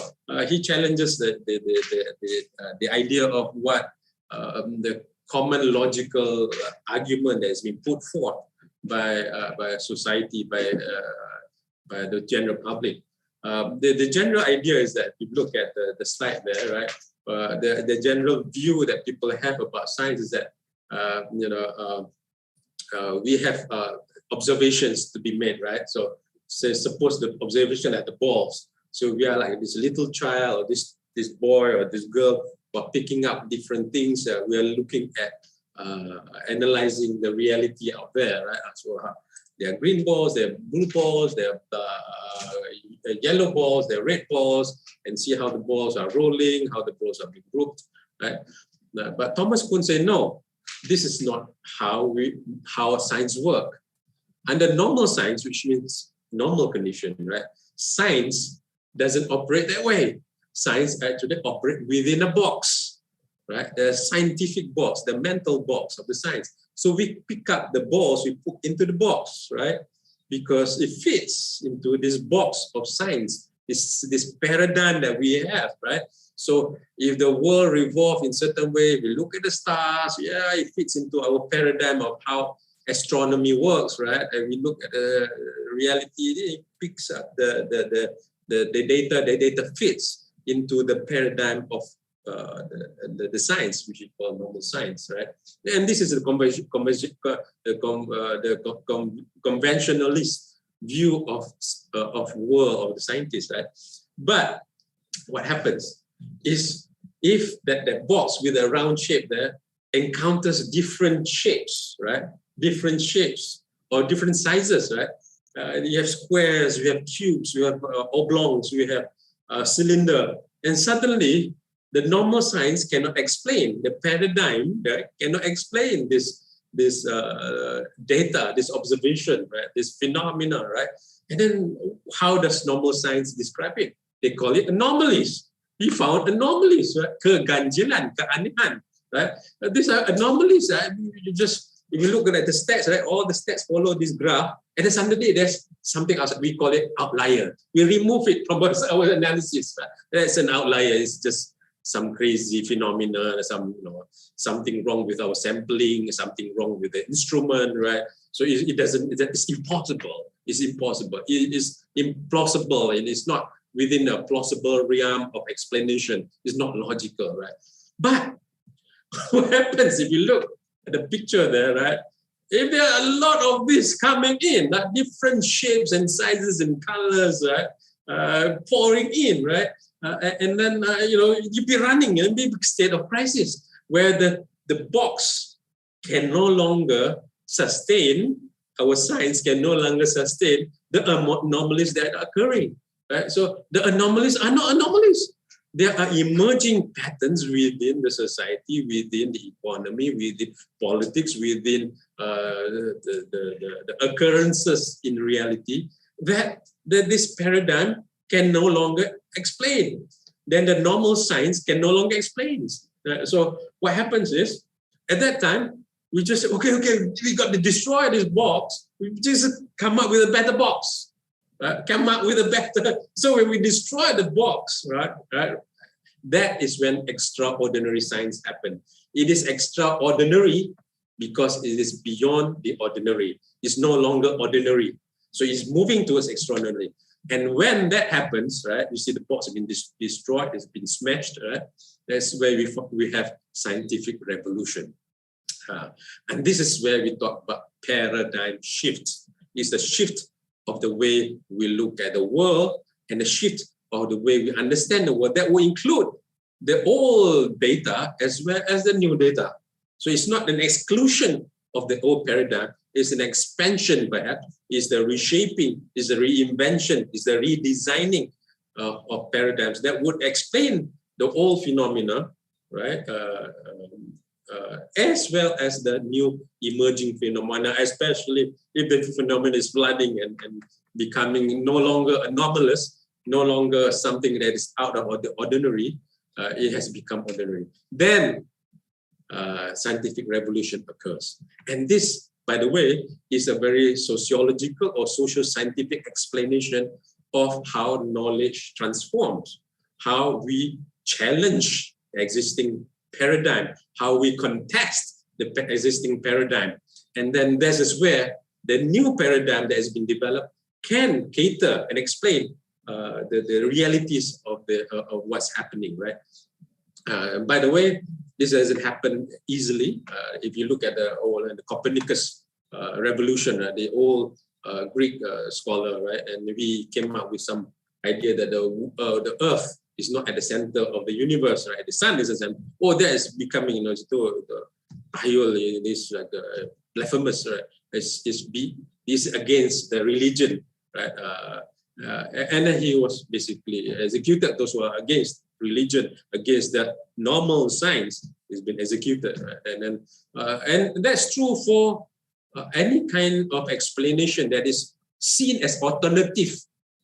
he challenges the idea of what the common logical argument that has been put forth by society, by the general public. The general idea is that if you look at the slide there, right? The general view that people have about science is that we have observations to be made, right? So suppose the observation at the balls. So we are like this little child, or this boy or this girl, who are picking up different things. We are looking at analyzing the reality out there, right? So there are green balls, there are blue balls, there are yellow balls, there are red balls, and see how the balls are rolling, how the balls are being grouped, right? But Thomas Kuhn said, no, this is not how science works. Under normal science, which means normal condition, right? Science doesn't operate that way. Science actually operates within a box, right? The scientific box, the mental box of the science. So we pick up the balls, we put into the box, right? Because it fits into this box of science, this paradigm that we have, right? So if the world revolves in a certain way, we look at the stars, yeah, it fits into our paradigm of how astronomy works, right? And we look at the reality, it picks up the data fits into the paradigm of the science, which we call normal science, right? And this is the conventionalist view of world of the scientists, right? But what happens is if that box with a round shape there, encounters different shapes, right? Different shapes or different sizes, right? You have squares, we have cubes, we have oblongs, we have cylinder, and suddenly the normal science cannot explain, the paradigm, right, cannot explain this data, this observation, right, this phenomena, right? And then how does normal science describe it? They call it anomalies. We found anomalies, right? Keganjilan, keanehan, right? These are anomalies. Right? If you look at the stats, right, all the stats follow this graph, and then suddenly there's something else. We call it outlier. We remove it from our analysis. Right? That's an outlier. It's just some crazy phenomena, something wrong with our sampling, something wrong with the instrument, right? So it's impossible. It's impossible. It is implausible, and it's not within a plausible realm of explanation. It's not logical, right? But what happens if you look at the picture there, right? If there are a lot of this coming in, like different shapes and sizes and colors, right, pouring in, right? And then you'd be running in a big state of crisis where the box can no longer sustain, our science can no longer sustain the anomalies that are occurring. Right? So the anomalies are not anomalies. There are emerging patterns within the society, within the economy, within politics, within the occurrences in reality that this paradigm can no longer explain. Then the normal science can no longer explain. So what happens is, at that time, we just say, okay, we got to destroy this box. We just come up with a better box. Come up with a better. So when we destroy the box, right, that is when extraordinary science happens. It is extraordinary because it is beyond the ordinary. It's no longer ordinary. So it's moving towards extraordinary. And when that happens, right, you see the box has been destroyed, it's been smashed, right? That's where we have scientific revolution. And this is where we talk about paradigm shift. It's the shift of the way we look at the world and the shift of the way we understand the world that will include the old data as well as the new data. So it's not an exclusion of the old paradigm, it's an expansion perhaps, it's the reshaping, it's the reinvention, it's the redesigning of paradigms that would explain the old phenomena, right? As well as the new emerging phenomena, especially if the phenomenon is flooding and becoming no longer anomalous, no longer something that is out of the ordinary, it has become ordinary. Then scientific revolution occurs. And this, by the way, is a very sociological or social scientific explanation of how knowledge transforms, how we challenge the existing paradigm, how we contest the existing paradigm. And then this is where the new paradigm that has been developed can cater and explain the realities of what's happening, right? By the way, this doesn't happen easily. If you look at the Copernicus revolution, the old Greek scholar, right? And we came up with some idea that the Earth is not at the center of the universe, right? The sun is the center. That is becoming, this like blasphemous, right? Is against the religion, right? And then he was basically executed. Those who are against religion, against the normal science, has been executed, right? And then, and that's true for any kind of explanation that is seen as alternative,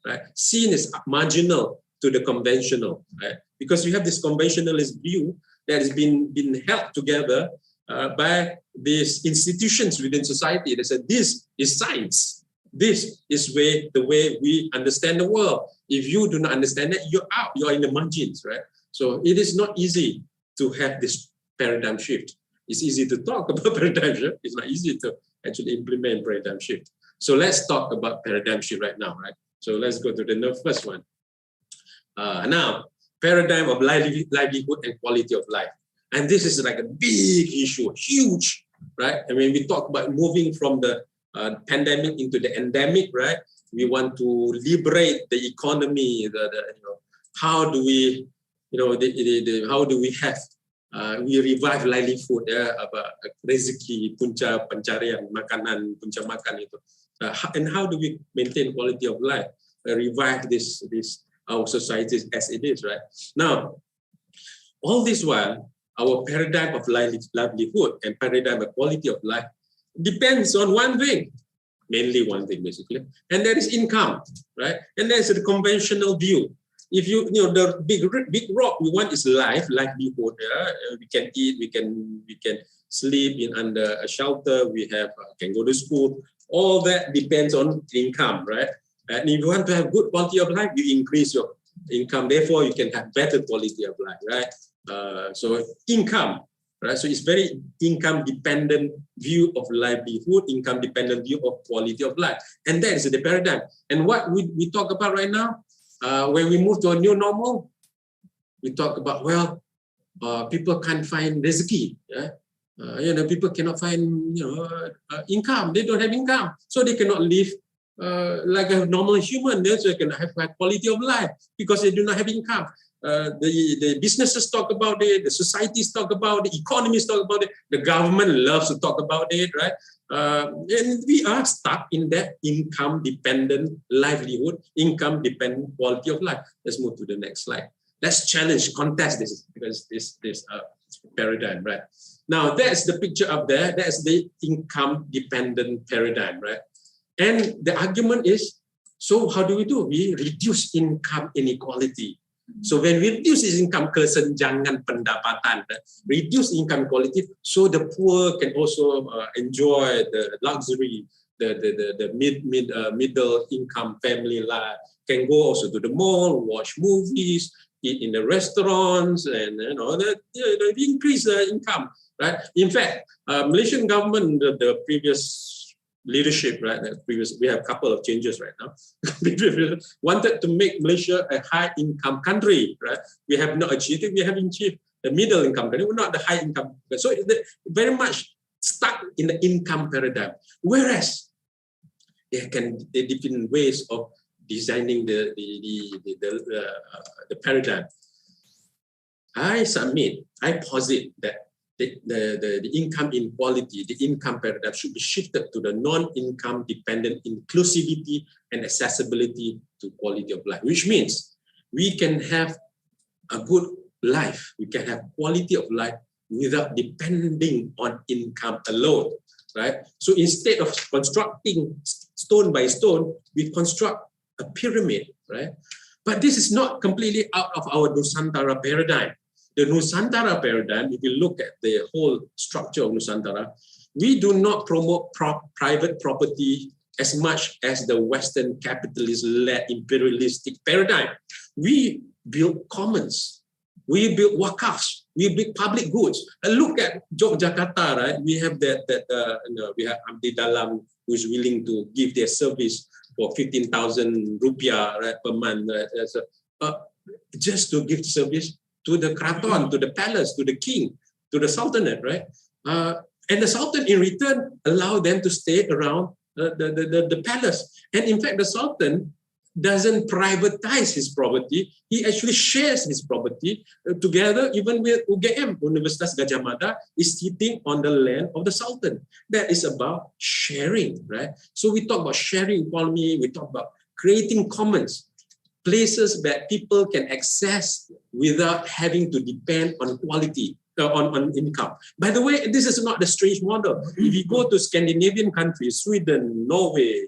right? Seen as marginal to the conventional, right? Because you have this conventionalist view that has been held together by these institutions within society. They said this is science. This is the way we understand the world. If you do not understand it, you're out. You're in the margins, right? So it is not easy to have this paradigm shift. It's easy to talk about paradigm shift. It's not easy to actually implement paradigm shift. So let's talk about paradigm shift right now, right? So let's go to the first one. Now, paradigm of livelihood and quality of life. And this is like a big issue, huge, right? I mean, we talk about moving from the pandemic into the endemic, right? We want to liberate the economy. How do we, how do we have we revive livelihood, rezeki, punca pencarian makanan, punca makan itu. And how do we maintain quality of life? Revive this our society as it is, right? Now, all this while, our paradigm of livelihood and paradigm of quality of life depends on one thing, mainly one thing basically, and that is income, right? And that's the conventional view. If you know the big rock we want is livelihood. We can eat, we can sleep in under a shelter. We can go to school. All that depends on income, right? And if you want to have good quality of life, you increase your income. Therefore, you can have better quality of life, right? So income, right? So it's very income dependent view of livelihood, income dependent view of quality of life, and that is the paradigm. And what we talk about right now. When we move to a new normal, we talk about, people can't find rezeki. People cannot find, income. They don't have income, so they cannot live like a normal human. They cannot have quality of life because they do not have income. The businesses talk about it, the societies talk about it, the economies talk about it, the government loves to talk about it, right? And we are stuck in that income-dependent livelihood, income-dependent quality of life. Let's move to the next slide. Let's contest this paradigm, right? Now, that's the picture up there. That's the income-dependent paradigm, right? And the argument is, so how do? We reduce income inequality. So when we reduce income, kesenjangan pendapatan, reduce income quality, so the poor can also enjoy the luxury, the middle income family life, can go also to the mall, watch movies, eat in the restaurants, and increase the income, right? In fact, Malaysian government, the previous leadership, right? We have a couple of changes right now. Wanted to make Malaysia a high income country, right? We have not achieved it. We haven't achieved the middle income country. We're not the high income. So very much stuck in the income paradigm. Whereas there are different ways of designing the paradigm. I posit that the income inequality, the income paradigm should be shifted to the non-income dependent inclusivity and accessibility to quality of life, which means we can have a good life, we can have quality of life without depending on income alone, right? So instead of constructing stone by stone, we construct a pyramid, right? But this is not completely out of our Nusantara paradigm. The Nusantara paradigm, if you look at the whole structure of Nusantara, we do not promote private property as much as the Western capitalist-led imperialistic paradigm. We build commons, we build wakafs, we build public goods. And look at Yogyakarta, right? We have we have Abdi Dalam who is willing to give their service for 15,000 rupiah, right, per month, right? Just to give service to the Kraton, to the palace, to the king, to the sultanate, right? And the sultan in return allow them to stay around the palace. And in fact, the sultan doesn't privatize his property. He actually shares his property together, even with UGM, Universitas Gajah Mada, is sitting on the land of the sultan. That is about sharing, right? So we talk about sharing economy, we talk about creating commons, places that people can access without having to depend on quality, on income. By the way, this is not the strange model. If you go to Scandinavian countries, Sweden, Norway,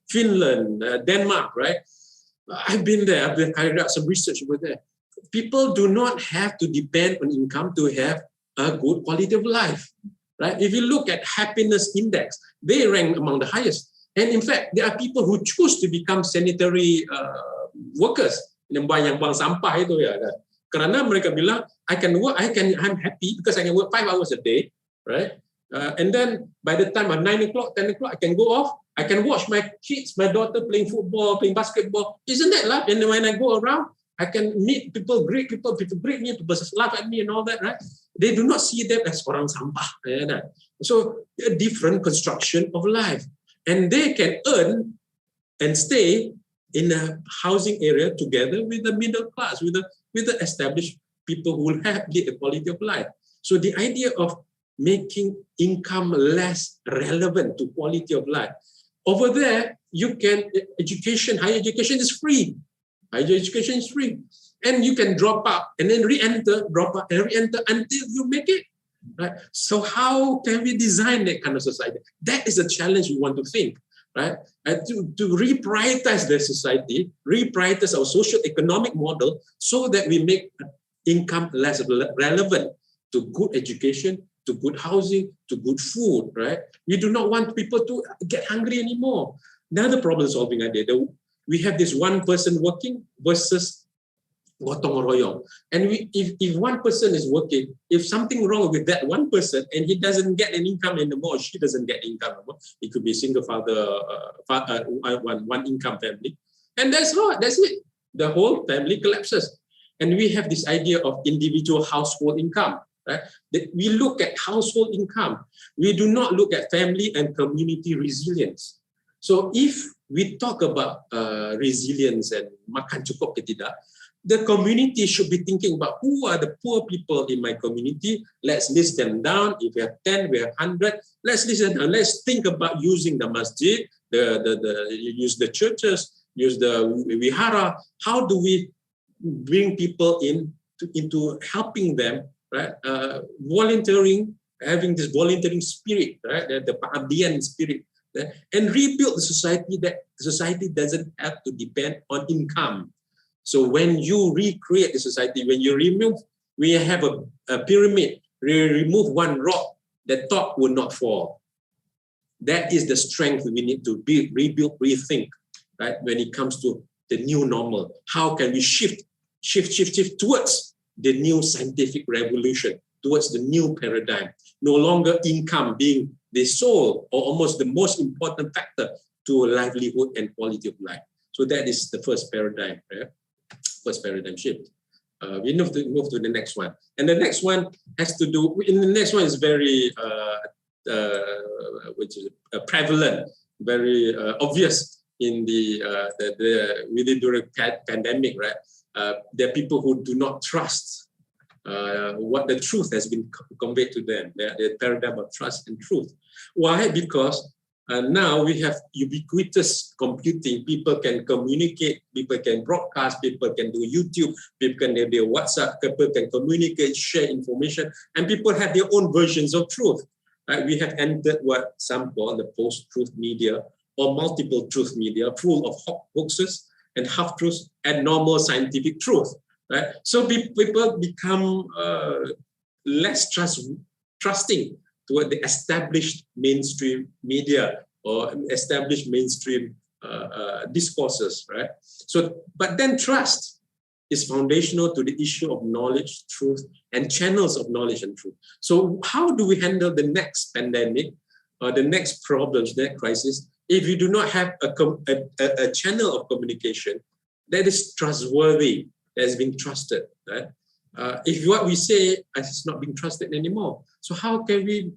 Finland, Denmark, right? I've been there, I've carried out some research over there. People do not have to depend on income to have a good quality of life, right? If you look at happiness index, they rank among the highest. And in fact, there are people who choose to become sanitary workers, yang buang sampah itu ya kan. Karena mereka bilang, I'm happy because I can work 5 hours a day, right? And then by the time at 9 o'clock, 10 o'clock, I can go off. I can watch my kids, my daughter playing football, playing basketball. Isn't that life? And when I go around, I can meet people, greet people greet me, people laugh at me and all that, right? They do not see them as orang sampah. So a different construction of life. And they can earn and stay in a housing area together with the middle class, with the established people who will have the quality of life. So the idea of making income less relevant to quality of life. Over there, you can, higher education is free. Higher education is free. And you can drop out and then re-enter, drop out and re-enter until you make it. Right? So how can we design that kind of society? That is a challenge we want to think. Right? To reprioritize the society, reprioritize our social economic model so that we make income less relevant to good education, to good housing, to good food, right? We do not want people to get hungry anymore. Another problem solving idea, we have this one person working versus gotong royong. And if one person is working, if something wrong with that one person and he doesn't get an income anymore, she doesn't get income anymore, it could be a single father, one income family. And that's it. The whole family collapses. And we have this idea of individual household income. Right? We look at household income. We do not look at family and community resilience. So if we talk about resilience and makan cukup ke tidak, the community should be thinking about who are the poor people in my community. Let's list them down. If we have 10, we have 100. Let's list them down. Let's think about using the masjid, use the churches, use the vihara. How do we bring people into helping them? Right, volunteering, having this volunteering spirit, right, the pengabdian spirit, right? And rebuild the society that the society doesn't have to depend on income. So when you recreate the society, when you have a pyramid, remove one rock, the top will not fall. That is the strength we need to rebuild, rethink, right? When it comes to the new normal, how can we shift towards the new scientific revolution, towards the new paradigm? No longer income being the sole or almost the most important factor to livelihood and quality of life. So that is the first paradigm, right? First paradigm shift. We move to the next one. And the next one has to do, the next one is very which is prevalent, very obvious in within during pandemic, right? There are people who do not trust what the truth has been conveyed to them, the paradigm of trust and truth. Why? Because now we have ubiquitous computing. People can communicate, people can broadcast, people can do YouTube, people can do WhatsApp, people can communicate, share information, and people have their own versions of truth. Right? We have entered what some call the post-truth media or multiple truth media, full of hoaxes and half-truths and normal scientific truth, right? So people become less trusting toward the established mainstream media or established mainstream discourses, right? So, but then trust is foundational to the issue of knowledge, truth, and channels of knowledge and truth. So how do we handle the next pandemic or the next problems, the next crisis, if you do not have a channel of communication that is trustworthy, that has been trusted, right? If what we say is not being trusted anymore, so how can we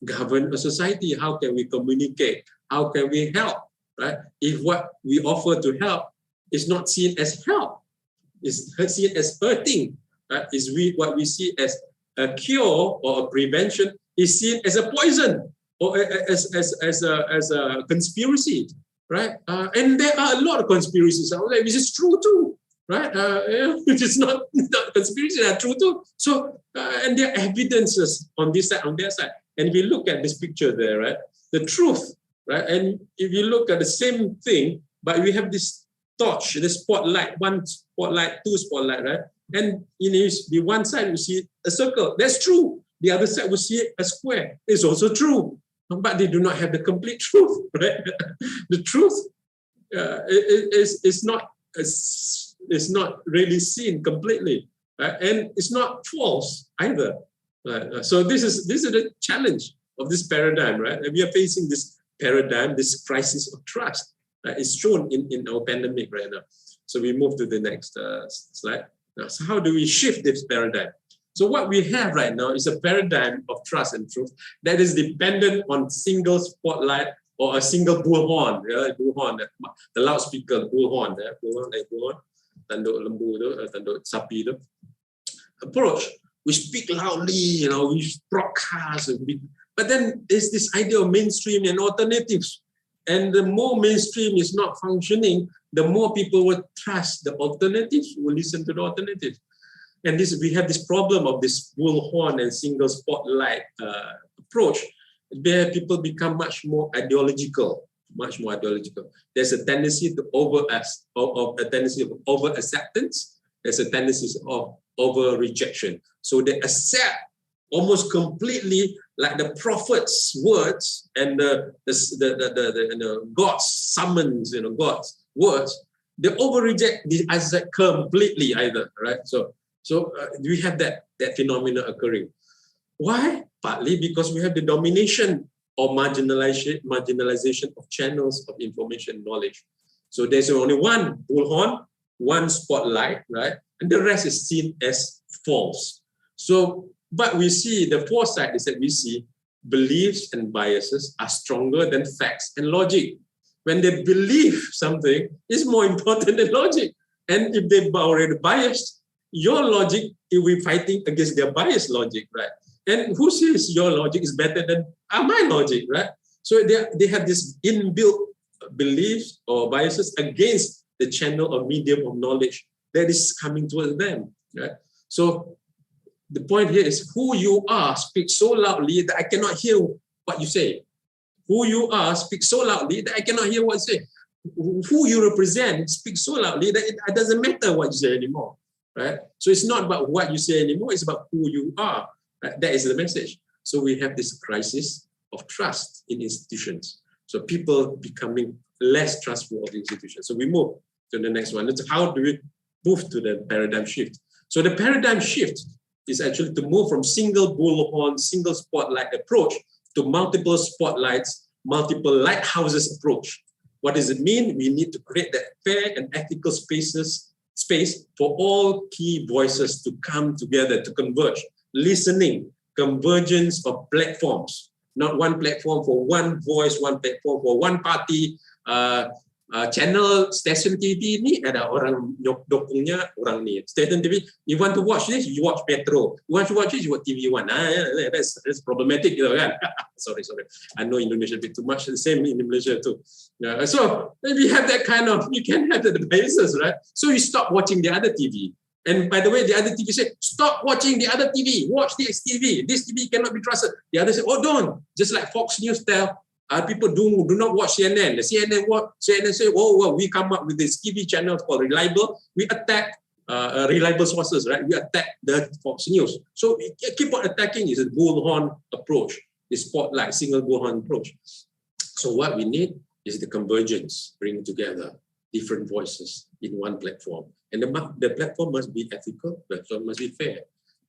govern a society? How can we communicate? How can we help, right? If what we offer to help is not seen as help, is seen as hurting, right? What we see as a cure or a prevention is seen as a poison or as a conspiracy, right? And there are a lot of conspiracies out there, which is true too, right? Which is not conspiracy, they are true too. So, and there are evidences on this side, on their side. And if you look at this picture there, right, the truth, right? And if you look at the same thing, but we have this torch, the spotlight, one spotlight, two spotlight, right? And the one side you see a circle, that's true. The other side will see a square, it's also true. But they do not have the complete truth, right? The truth is not really seen completely, right? And it's not false either. Right? So this is the challenge of this paradigm, right? And we are facing this paradigm, this crisis of trust. Right? It's shown in our pandemic right now. So we move to the next slide. Now, so how do we shift this paradigm? So what we have right now is a paradigm of trust and truth that is dependent on single spotlight or a single bullhorn, bullhorn, the loudspeaker, bullhorn, bullhorn, tanduk lembu tu, tanduk sapi tu. approach. We speak loudly, we broadcast, but then there's this idea of mainstream and alternatives. And the more mainstream is not functioning, the more people will trust the alternatives, will listen to the alternatives. And we have this problem of this bullhorn and single spotlight approach, where people become much more ideological. There's a tendency to over acceptance. There's a tendency of over rejection. So they accept almost completely, like the prophet's words and the God's summons, God's words. They over reject the accept completely either, right? So we have that phenomenon occurring. Why? Partly because we have the domination or marginalization of channels of information knowledge. So there's only one bullhorn, one spotlight, right? And the rest is seen as false. So, but we see the foresight is that we see beliefs and biases are stronger than facts and logic. When they believe something is more important than logic. And if they're already biased, your logic, you'll be fighting against their biased logic, right? And who says your logic is better than my logic, right? So they have this inbuilt beliefs or biases against the channel or medium of knowledge that is coming towards them, right? So the point here is who you are speaks so loudly that I cannot hear what you say. Who you are speaks so loudly that I cannot hear what you say. Who you represent speaks so loudly that it doesn't matter what you say anymore, right? So it's not about what you say anymore, it's about who you are. Right? That is the message. So we have this crisis of trust in institutions. So people becoming less trustful of institutions. So we move to the next one. It's how do we move to the paradigm shift? So the paradigm shift is actually to move from single bullhorn, single spotlight approach to multiple spotlights, multiple lighthouses approach. What does it mean? We need to create that fair and ethical space for all key voices to come together, to converge. Listening, convergence of platforms, not one platform for one voice, one platform for one party. Channel station TV ni ada orang dukungnya orang ni. Station TV, you want to watch this, you watch Metro. You want to watch this, you watch TV One. That's problematic, kan? Sorry. I know Indonesia a bit too much. The same in Malaysia too. So we have that kind of, you can have the basis, right? So you stop watching the other TV. And by the way, the other TV said, stop watching the other TV. Watch this TV. This TV cannot be trusted. The other said, oh, don't. Just like Fox News tell. People do not watch CNN. The CNN say, oh, well, we come up with this TV channel called Reliable. We attack reliable sources, right? We attack the Fox News. So we keep on attacking is a bullhorn approach, the spotlight, single bullhorn approach. So what we need is the convergence, bringing together different voices in one platform. And the platform must be ethical, the platform must be fair.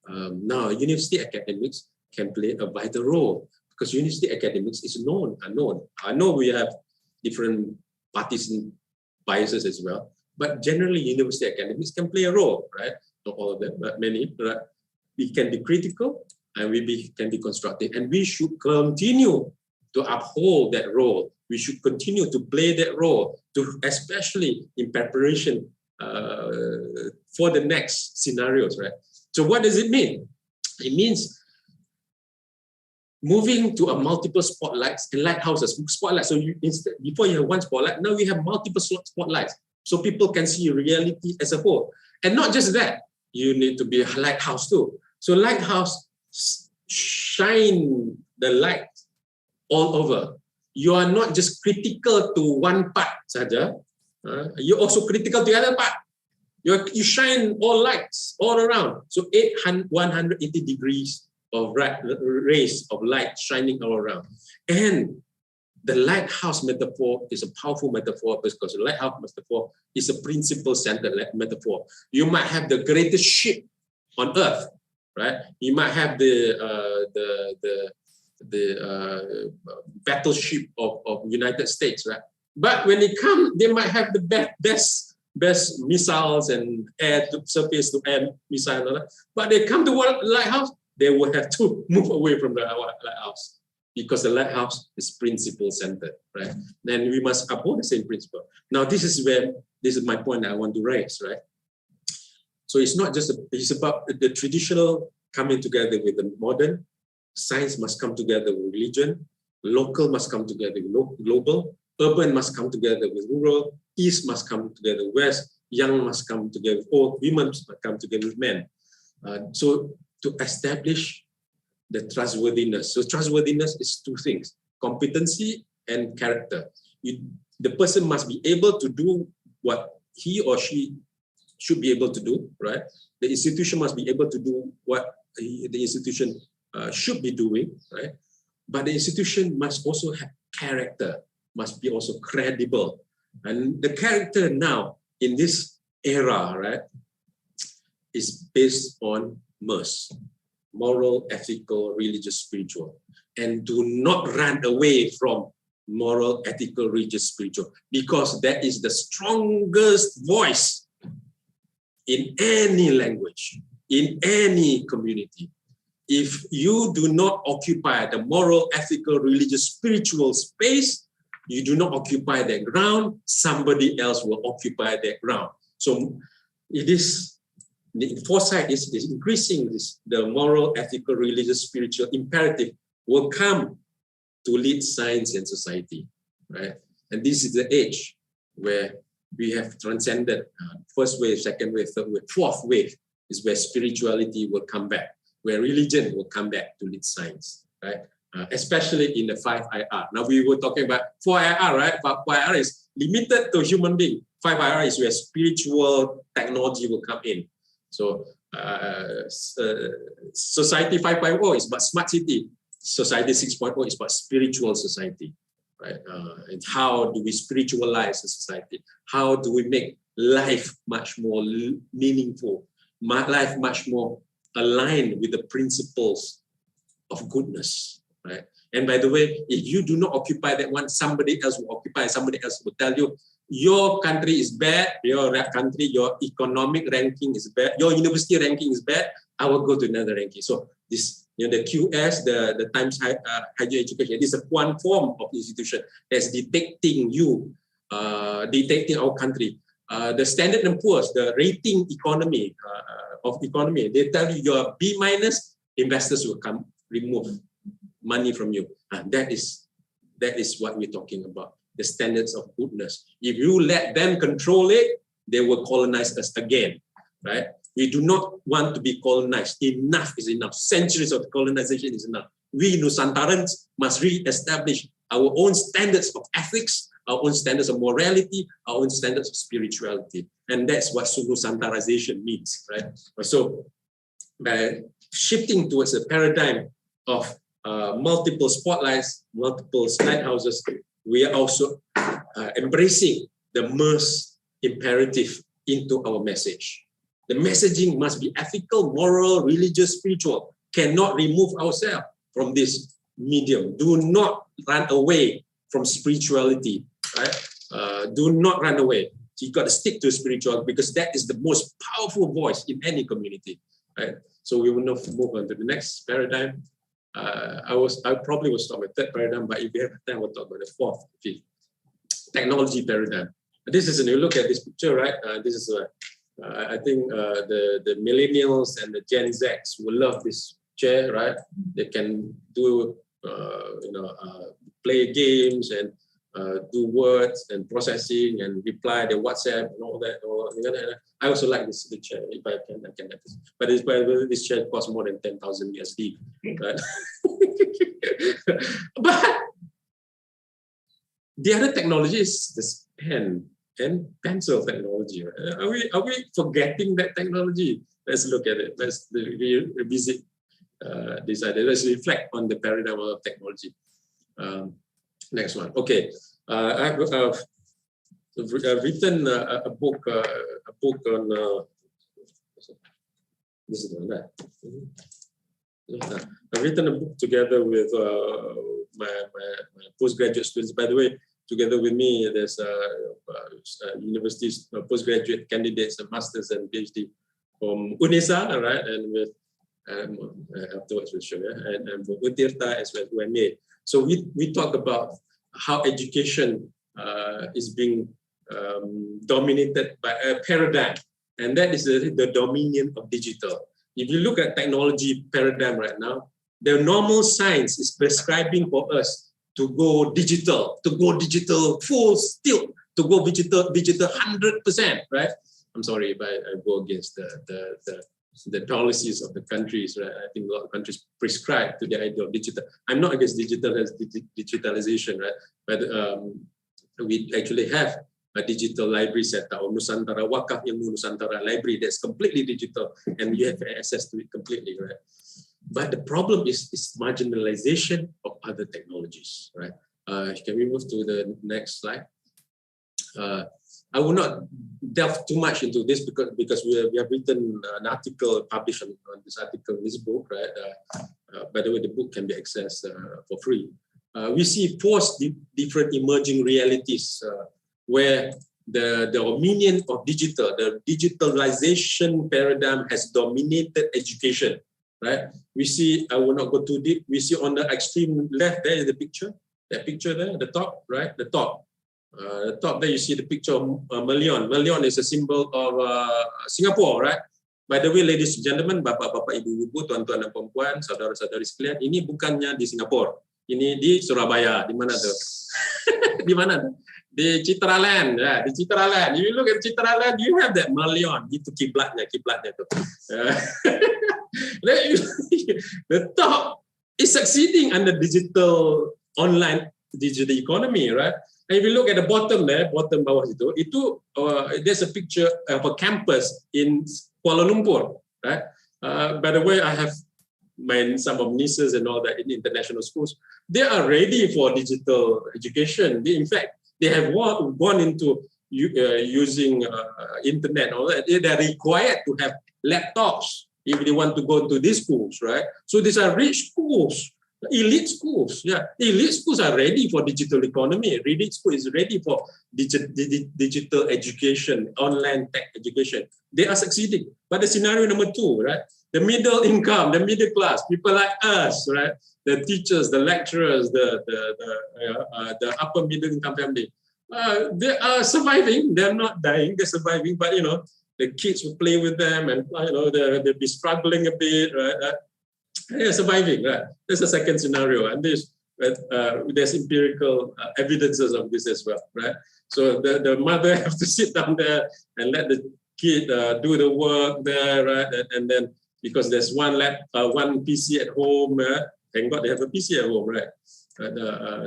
Now, university academics can play a vital role. Because university academics is unknown. I know we have different partisan biases as well, but generally university academics can play a role, right? Not all of them, but many, right? We can be critical and can be constructive, and we should continue to uphold that role. We should continue to play that role, especially in preparation for the next scenarios, right? So what does it mean? It means moving to a multiple spotlights and lighthouses. Spotlights. So before you have one spotlight, now we have multiple spotlights. So people can see reality as a whole. And not just that, you need to be a lighthouse too. So lighthouse shine the light all over. You are not just critical to one part saja. You're also critical to the other part. You shine all lights all around. So 180 degrees of rays of light shining all around. And the lighthouse metaphor is a powerful metaphor because the lighthouse metaphor is a principle-centered metaphor. You might have the greatest ship on earth, right? You might have the battleship of United States, right? But when they come, they might have the best missiles and surface to air missile, but they come to lighthouse, they will have to move away from the lighthouse because the lighthouse is principle-centered, right? Then we must uphold the same principle. Now, this is my point that I want to raise, right? So it's not just, it's about the traditional coming together with the modern. Science must come together with religion. Local must come together with global. Urban must come together with rural. East must come together with West. Young must come together with old. Women must come together with men. So to establish the trustworthiness. So trustworthiness is two things: competency and character. The person must be able to do what he or she should be able to do, right? The institution must be able to do what the institution should be doing, right? But the institution must also have character, must be also credible. And the character now in this era, right, is based on MERS, moral, ethical, religious, spiritual. And do not run away from moral, ethical, religious, spiritual, because that is the strongest voice in any language, in any community. If you do not occupy the moral, ethical, religious, spiritual space, you do not occupy that ground, somebody else will occupy that ground. So it is, the foresight is increasing this, the moral, ethical, religious, spiritual imperative will come to lead science and society, right? And this is the age where we have transcended first wave, second wave, third wave, fourth wave is where spirituality will come back, where religion will come back to lead science, right? Especially in the 5IR. Now we were talking about 4IR, right? 4IR is limited to human being. 5IR is where spiritual technology will come in. So society 5.0 is about smart city. Society 6.0 is about spiritual society, right? And how do we spiritualize the society? How do we make life much more meaningful, life much more aligned with the principles of goodness, right? And by the way, if you do not occupy that one, somebody else will occupy, somebody else will tell you, your country is bad, your country, your economic ranking is bad, your university ranking is bad, I will go to another ranking. So this, the QS, the Times Higher Education, this is one form of institution that's detecting you, detecting our country. The Standard & Poor's, the rating economy of economy, they tell you you're B-, investors will come remove money from you. And that is what we're talking about, the standards of goodness. If you let them control it, they will colonize us again, right? We do not want to be colonized. Enough is enough. Centuries of colonization is enough. We Nusantarans must re-establish our own standards of ethics, our own standards of morality, our own standards of spirituality. And that's what Nusantarization means, right? So by shifting towards a paradigm of multiple spotlights, multiple lighthouses, we are also embracing the MERS imperative into our message. The messaging must be ethical, moral, religious, spiritual. Cannot remove ourselves from this medium. Do not run away from spirituality, right? Do not run away. You got to stick to spirituality because that is the most powerful voice in any community, right? So we will now move on to the next paradigm. I probably will stop at third paradigm, but if we have time, we'll talk about the fourth, fifth. Technology paradigm. This is, you look at this picture, right? This is I think the millennials and the Gen Zs will love this chair, right? They can do, play games and do words and processing and reply the WhatsApp and all that. I also like this chair. If I can have this. But this chair costs more than 10,000 USD, right? But the other technology is this pen and pencil technology. Are we forgetting that technology? Let's look at it. Let's revisit this idea. Let's reflect on the paradigm of technology. Next one. Okay, I've written a book on this is the one. I've written a book together with my postgraduate students. By the way, together with me, there's universities, postgraduate candidates, masters and PhD from UNESA, right? And with afterwards we'll show you, and from UTIRTA as well as UMA. So we talk about how education is being dominated by a paradigm And that is the dominion of digital. If you look at technology paradigm right now, the normal science is prescribing for us to go digital full tilt, to go digital 100%, right? I'm sorry if I go against the policies of the countries, right? I think a lot of countries prescribe to the idea of digital. I'm not against digital as digitalization, right? But we actually have a digital library set up, or Nusantara Wakaf Ilmu Nusantara library that's completely digital, and you have access to it completely, right? But the problem is marginalization of other technologies, right? Can we move to the next slide? I will not delve too much into this because we have written an article, published on this article in this book, right? By the way, the book can be accessed for free. We see four different emerging realities where the dominion of digital, the digitalization paradigm has dominated education, right? We see, I will not go too deep, we see on the extreme left there is the picture, that picture there, the top, right? The top there you see the picture of Melion. Melion is a symbol of Singapore, right? By the way, ladies and gentlemen, bapak-bapak, ibu-ibu, tuan-tuan dan perempuan, saudara-saudari sekalian, ini bukannya di Singapura, ini di Surabaya. Di mana tuh? Di mana tuh? Di Citraland, ya, di Citraland. If you look at Citraland, you have that Melion. Itu kiblatnya tuh. The top is succeeding under online digital economy, right? And if you look at the bottom there, bottom bawah itu there's a picture of a campus in Kuala Lumpur, right? By the way, I have some of nieces and all that in international schools. They are ready for digital education. In fact, they have gone into using internet. All that. They are required to have laptops if they want to go to these schools, right? So these are rich schools. Elite schools, yeah. Elite schools are ready for digital economy. Elite school is ready for digital education, online tech education. They are succeeding. But the scenario number two, right? The middle income, the middle class, people like us, right? The teachers, the lecturers, the upper middle income family, they are surviving. They're not dying. They're surviving. But the kids will play with them, and they'll be struggling a bit, right? They're surviving, right? That's the second scenario, and there's empirical evidences of this as well, right? So the mother has to sit down there and let the kid do the work there, right? And then because there's one PC at home, thank God they have a PC at home, right?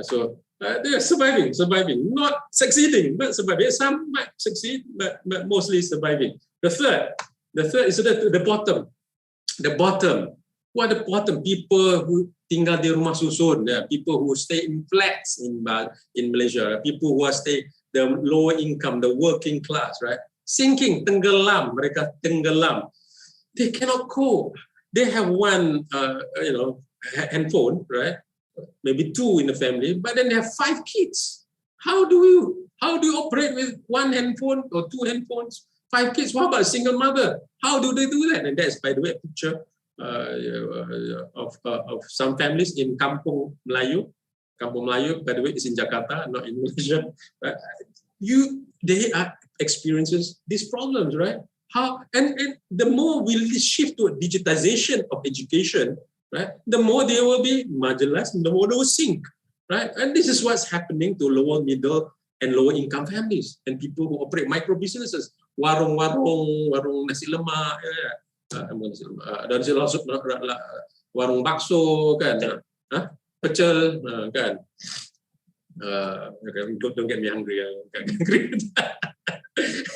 So they're surviving, not succeeding, but surviving. Some might succeed, but mostly surviving. The third is the bottom. The bottom. What the bottom? People who tinggal di rumah susun, people who stay in flats in Malaysia, people who stay the lower income, the working class, right? Sinking, tenggelam, mereka tenggelam. They cannot cope. They have one, handphone, right? Maybe two in the family, but then they have 5 kids. How do you operate with one handphone or 2 handphones, 5 kids? What about a single mother? How do they do that? And that's, by the way, a picture of some families in Kampung Melayu. Kampung Melayu, by the way, is in Jakarta, not in Malaysia. Right? They are experiences these problems, right? And the more we shift to digitization of education, right, the more they will be marginalized, and the more they will sink, right? And this is what's happening to lower middle and lower income families and people who operate micro businesses, warung nasi lemak, dan warung bakso kan, pecel kan, don't get me hungry,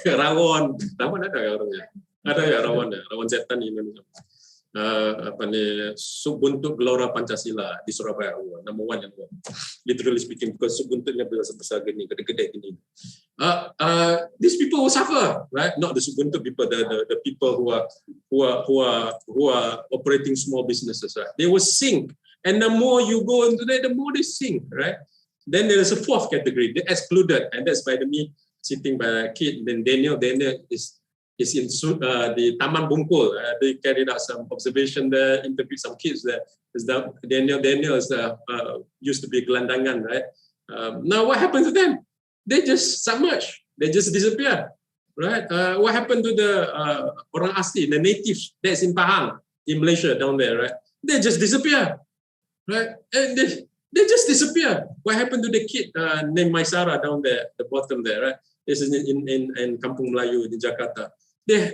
rawon ada ya orangnya, ada ya rawon setan ini, sup buntut Gelora Pancasila di Surabaya, number 1 yang literally speaking, because sup buntutnya besar gini, gede-gede gini. These people will suffer, right? Not the sup buntut people, the people who are operating small businesses, right? They will sink, and the more you go into that, the more they sink, right? Then there is a 4th category, the excluded, and that's by me sitting by a kid. Then Daniel is in the Taman Bungkul. They carried out some observation there, interviewed some kids there. Daniel is used to be gelandangan, right? Now what happened to them? They just submerge. They just disappear. right? What happened to the orang asli, the natives that's in Pahang, in Malaysia down there, right? They just disappear, right? And they just disappear. What happened to the kid named Maisara down there, the bottom there, right? This is in Kampung Melayu in Jakarta.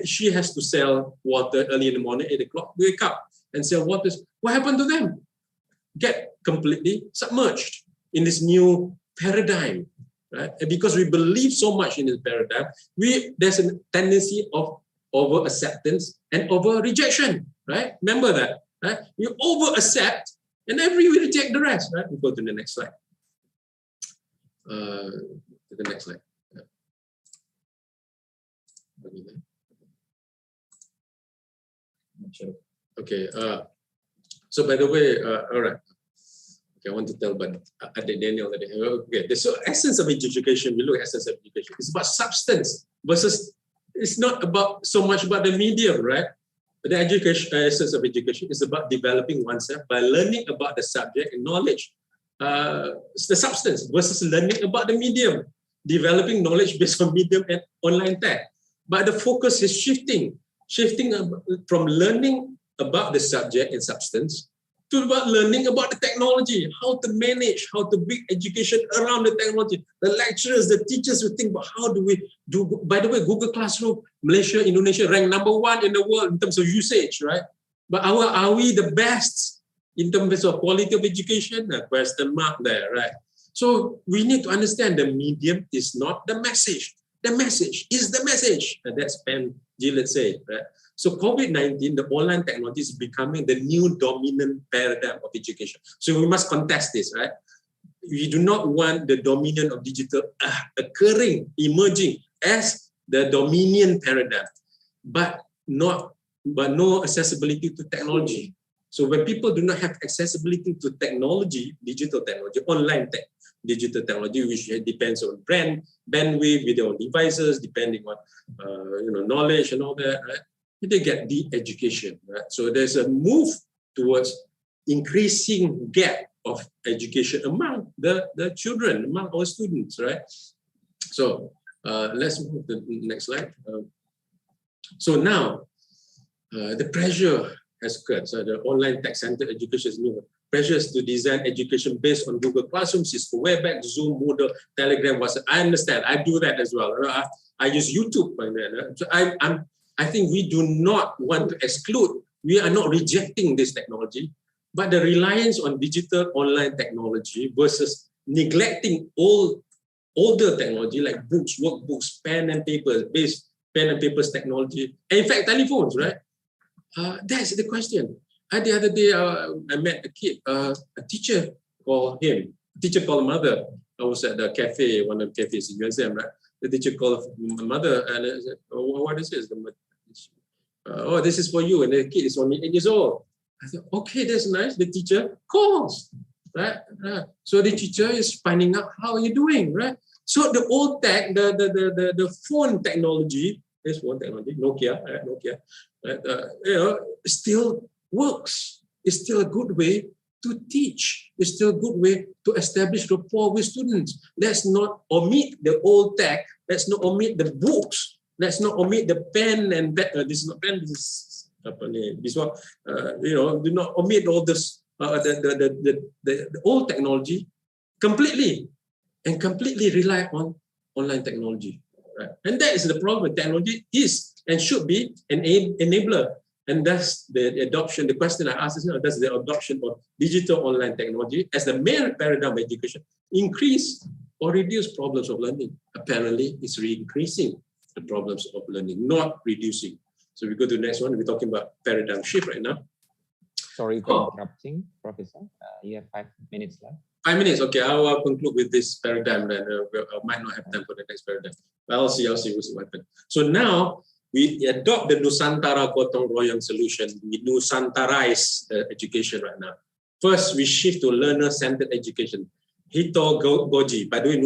She has to sell water early in the morning, 8 o'clock, wake up and sell water. What happened to them? Get completely submerged in this new paradigm, right? And because we believe so much in this paradigm, there's a tendency of over acceptance and over rejection, right? Remember that, right? You over accept and then we reject the rest, right? We go to the next slide. To the next slide. Okay. So by the way, all right. Okay, I want to tell about Daniel. Okay, so essence of education. We look at essence of education. It's about substance versus. It's not about so much about the medium, right? But the education essence of education is about developing oneself by learning about the subject and knowledge. It's the substance versus learning about the medium, developing knowledge based on medium and online tech. But the focus is shifting from learning about the subject and substance to about learning about the technology, how to manage, how to build education around the technology. The lecturers, the teachers will think about how do we do. By the way, Google Classroom, Malaysia, Indonesia ranked #1 in the world in terms of usage, right? But are we the best in terms of quality of education? A question mark there, right? So we need to understand the medium is not the message. The message is the message. And that's Penn Gillett say, right? So COVID-19, the online technology is becoming the new dominant paradigm of education. So we must contest this, right? We do not want the dominant of digital emerging as the dominant paradigm, but no accessibility to technology. So when people do not have accessibility to technology, digital technology, online tech, digital technology, which depends on bandwidth, video devices, depending on knowledge and all that, right? They get de-education, right? So there's a move towards increasing gap of education among the children, among our students, right? So let's move to the next slide. So now the pressure has occurred. So the online tech-centered education is moving. Pressures to design education based on Google Classroom, Cisco Webex, Zoom, Moodle, Telegram, WhatsApp. I understand. I do that as well. I use YouTube. So I think we do not want to exclude. We are not rejecting this technology, but the reliance on digital online technology versus neglecting older technology like books, workbooks, pen and papers technology, and in fact, telephones, right? That's the question. The other day, I met a kid, a teacher called mother. I was at the cafe, one of the cafes in USM, right? The teacher called my mother and I said, oh, what is this? Oh, this is for you. And the kid is only 8 years old. I said, okay, that's nice. The teacher calls, right? So the teacher is finding out how are you doing, right? So the old tech, the phone technology, this phone technology, Nokia, right? Still works. It's still a good way to teach. It's still a good way to establish rapport with students. Let's not omit the old tech. Let's not omit the books. Let's not omit the pen and this is not pen. This one. Do not omit all this the old technology completely and completely rely on online technology. Right? And that is the problem. Technology is and should be an enabler. And that's the adoption. The question I asked is, does the adoption of digital online technology as the main paradigm of education increase or reduce problems of learning? Apparently, it's increasing the problems of learning, not reducing. So we go to the next one. We're talking about paradigm shift right now. Sorry for interrupting, Professor. You have 5 minutes left. 5 minutes. Okay, I will conclude with this paradigm. Then I might not have time for the next paradigm. But I'll see. We'll see what happens. So now, we adopt the Nusantara Gotong Royong solution. We Nusantarize education right now. First, we shift to learner-centered education. Hito Goji. By the way,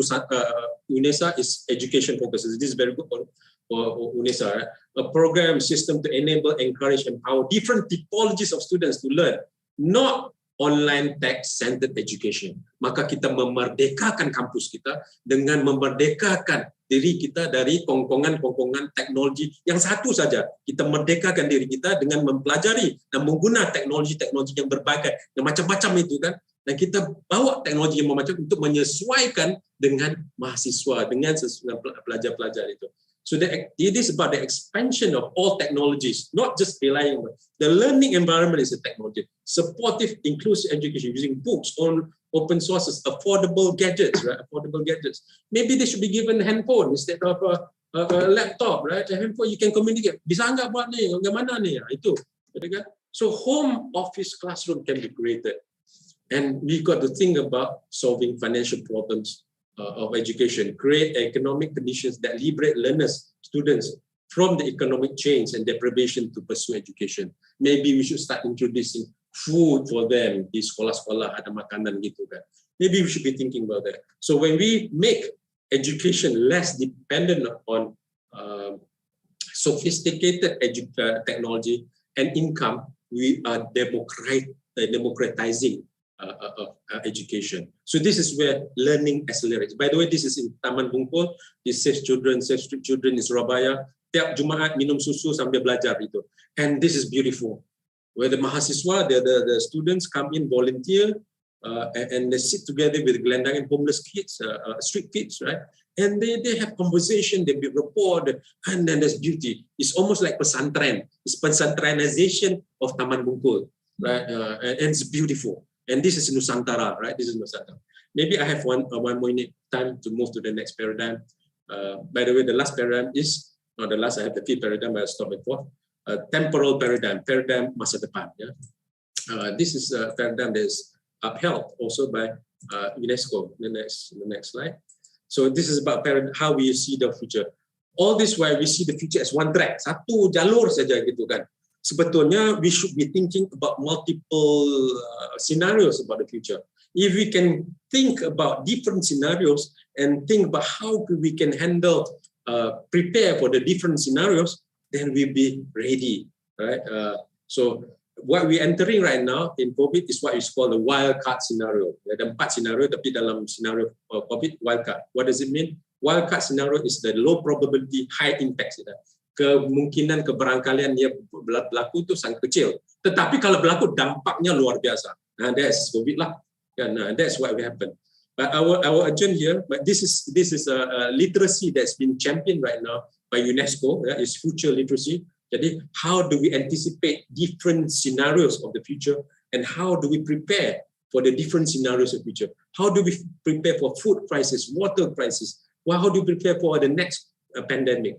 UNESA is education focused. This is very good for UNESA. Right? A program system to enable, encourage, empower different typologies of students to learn. Not online tech-centered education. Maka kita memerdekakan kampus kita dengan memerdekakan diri kita dari kongkongan teknologi yang satu saja. Kita merdekakan diri kita dengan mempelajari dan menggunakan teknologi yang berbagai, yang macam-macam itu kan. Dan kita bawa teknologi yang macam untuk menyesuaikan dengan mahasiswa, dengan pelajar-pelajar itu. So it is about the expansion of all technologies, not just relying on the learning environment is a technology. Supportive, inclusive education using books on open sources, affordable gadgets, right? Affordable gadgets. Maybe they should be given a handphone instead of a laptop, right? A handphone you can communicate. Bisa nggak buat ni? Bagaimana ni? Itu. So home office classroom can be created. And we got to think about solving financial problems of education, create economic conditions that liberate learners, students from the economic chains and deprivation to pursue education. Maybe we should start introducing food for them di sekolah-sekolah ada makanan gitu kan. Maybe we should be thinking about that. So when we make education less dependent on sophisticated technology and income, we are democratizing education. So this is where learning accelerates. By the way, this is in Taman Bungkul. This safe children in Surabaya. Tiap Jumaat minum susu sambil belajar itu. And this is beautiful. Where the mahasiswa, the students come in, volunteer, and they sit together with Gelandangan homeless kids, street kids, right? And they have conversation, they build rapport, and then there's beauty. It's almost like pesantren. It's pesantrenization of Taman Bungkul, right? And it's beautiful. And this is Nusantara, right? This is Nusantara. Maybe I have one more minute time to move to the next paradigm. By the way, the last paradigm is, not the last, I have the fifth paradigm, but I'll stop at fourth. Temporal paradigm masa depan. Yeah? This is a paradigm that is upheld also by UNESCO. The next slide. So this is about how we see the future. All this while we see the future as one track, satu jalur saja gitu kan. Sebetulnya we should be thinking about multiple scenarios about the future. If we can think about different scenarios and think about how we can handle, prepare for the different scenarios, then we'll be ready, right? So what we're entering right now in COVID is what is called the wild card scenario. Ada 4 scenario, tapi dalam scenario COVID, wild card. What does it mean? Wild card scenario is the low probability, high impact. Kemungkinan keberangkalian dia berlaku itu sangat kecil. Tetapi kalau berlaku dampaknya luar biasa. Nah, that's COVID lah. And that's what will happen. But our agenda here, but this is a literacy that's been championed right now by UNESCO. Is future literacy. Jadi, how do we anticipate different scenarios of the future, and how do we prepare for the different scenarios of the future? How do we prepare for food crisis, water crisis? Well, how do we prepare for the next pandemic?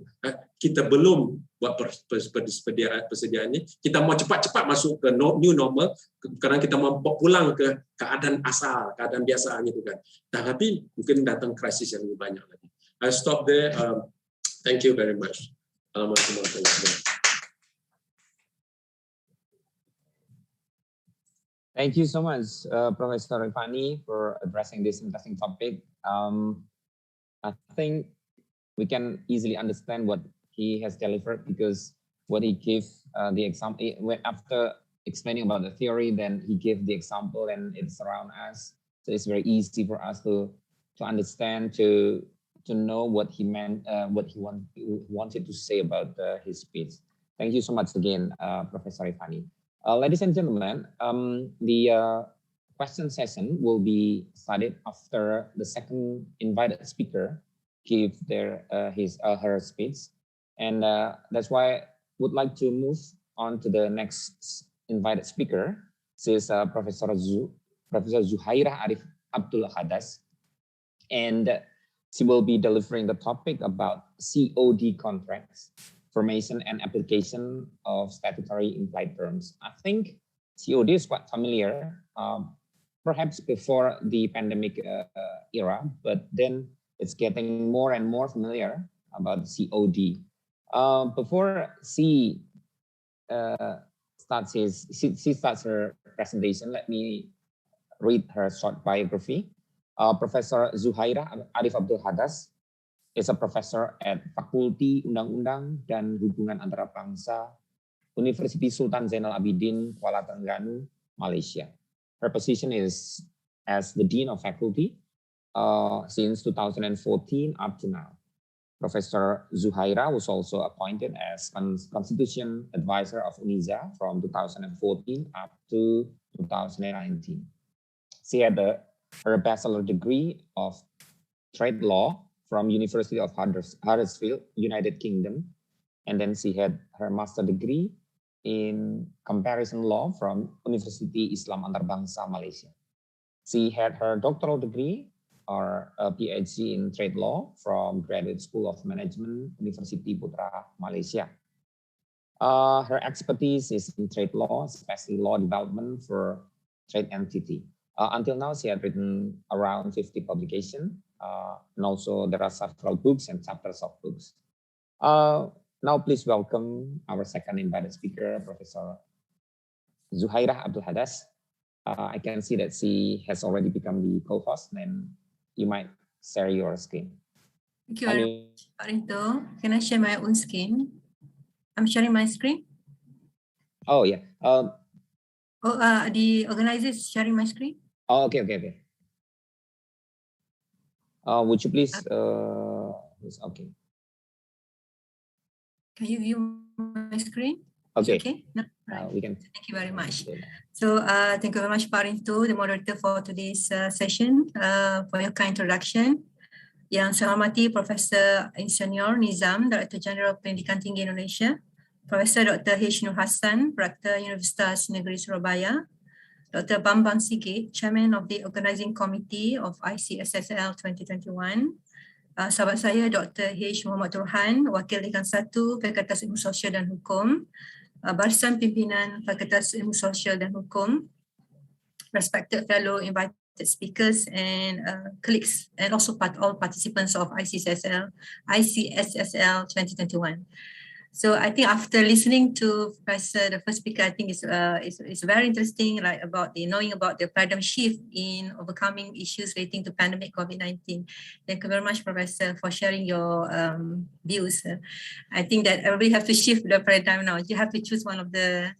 Kita belum buat persediaan ini. Kita mau cepat-cepat masuk ke new normal, karena kita mau pulang ke keadaan asal, keadaan biasa gitu kan. Tapi mungkin datang krisis yang lebih banyak lagi. I stop there. Thank you very much. Thank you so much, Professor Rifani, for addressing this interesting topic. I think we can easily understand what he has delivered, because what he gave the example, after explaining about the theory, then he gave the example and it's around us. So it's very easy for us to understand, to know what he meant, what he wanted to say about his speech. Thank you so much again, Professor Rifani. Ladies and gentlemen, the question session will be started after the second invited speaker give her speech. And that's why I would like to move on to the next invited speaker. This is Professor Zuhairah Arif Abdul Hadas. And she will be delivering the topic about COD contracts, formation and application of statutory implied terms. I think COD is quite familiar, perhaps before the pandemic era, but then it's getting more and more familiar about COD. Before she starts her presentation, let me read her short biography. Professor Zuhairah Arif Abdul Hadas is a professor at Fakulti Undang-Undang dan Hubungan Antarabangsa, University Sultan Zainal Abidin, Kuala Terengganu, Malaysia. Her position is as the Dean of Faculty since 2014 up to now. Professor Zuhaira was also appointed as Constitution Advisor of UNISA from 2014 up to 2019. She had her bachelor degree of trade law from University of Huddersfield, United Kingdom, and then she had her master degree in comparison law from University Islam Antarbangsa, Malaysia. She had her doctoral degree or a PhD in trade law from Graduate School of Management, University Putra, Malaysia. Her expertise is in trade law, especially law development for trade entity. Until now, she had written around 50 publications, and also there are several books and chapters of books. Now, please welcome our second invited speaker, Professor Zuhaira Abdul Hadas. I can see that she has already become the co-host, and you might share your screen. Thank you very much, Pak Rinto. Can I share my own screen? I'm sharing my screen. Oh, yeah. The organizer is sharing my screen. Oh, okay. Would you please, okay. Can you view my screen? Okay. Okay. No, right. We can. Thank you very much. So thank you very much, Pak Rinto, the moderator for today's session, for your kind introduction. Yang saya hormati Profesor Insinyur Nizam, Director General Pendidikan Tinggi Indonesia, Profesor Dr. H. Nur Hassan, Rektor Universitas Negeri Surabaya, Dr. Bambang Sigit, Chairman of the Organizing Committee of ICSSL 2021, sahabat saya Dr. H. Muhammad Turhan, Wakil Dekan 1 Fakultas Ilmu Sosial dan Hukum, Barisan Pimpinan Fakultas Ilmu Sosial dan Hukum, respected fellow invited speakers and colleagues, and also all participants of ICSSL 2021. So I think after listening to Professor, the first speaker, I think is very interesting, like about knowing about the paradigm shift in overcoming issues relating to pandemic COVID-19. Thank you very much, Professor, for sharing your views. I think that everybody have to shift the paradigm now. You have to choose one of the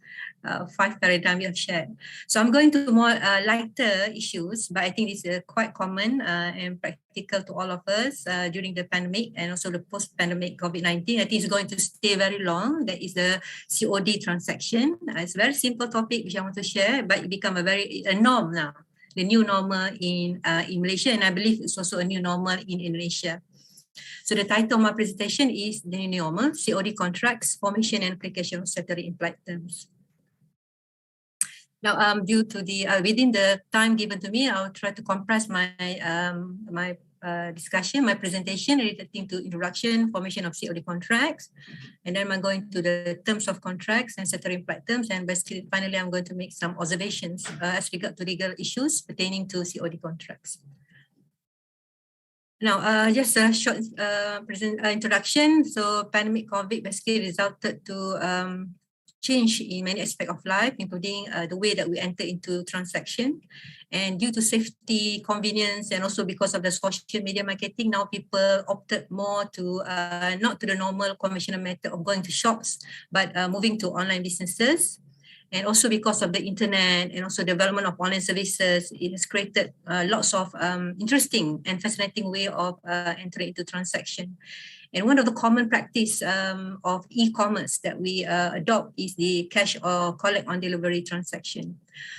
5 paradigms you have shared. So I'm going to more lighter issues, but I think it's quite common and practical to all of us during the pandemic and also the post-pandemic COVID-19. I think it's going to stay very long. That is the COD transaction. It's a very simple topic which I want to share, but it become a norm now, the new normal in Malaysia, and I believe it's also a new normal in Indonesia. So the title of my presentation is The New Normal, COD Contracts, Formation and Application of Statutory Implied Terms. Now, due to the within the time given to me, I'll try to compress my discussion, my presentation relating to introduction, formation of COD contracts, and then I'm going to the terms of contracts and statutory implied terms, and basically finally I'm going to make some observations as regard to legal issues pertaining to COD contracts. Now, just a short introduction. So, pandemic COVID basically resulted to change in many aspects of life, including the way that we enter into transaction. And due to safety, convenience, and also because of the social media marketing, now people opted more to not to the normal conventional method of going to shops, but moving to online businesses. And also because of the internet and also development of online services, it has created lots of interesting and fascinating way of entering into transaction. And one of the common practice of e-commerce that we adopt is the cash or collect on delivery transaction.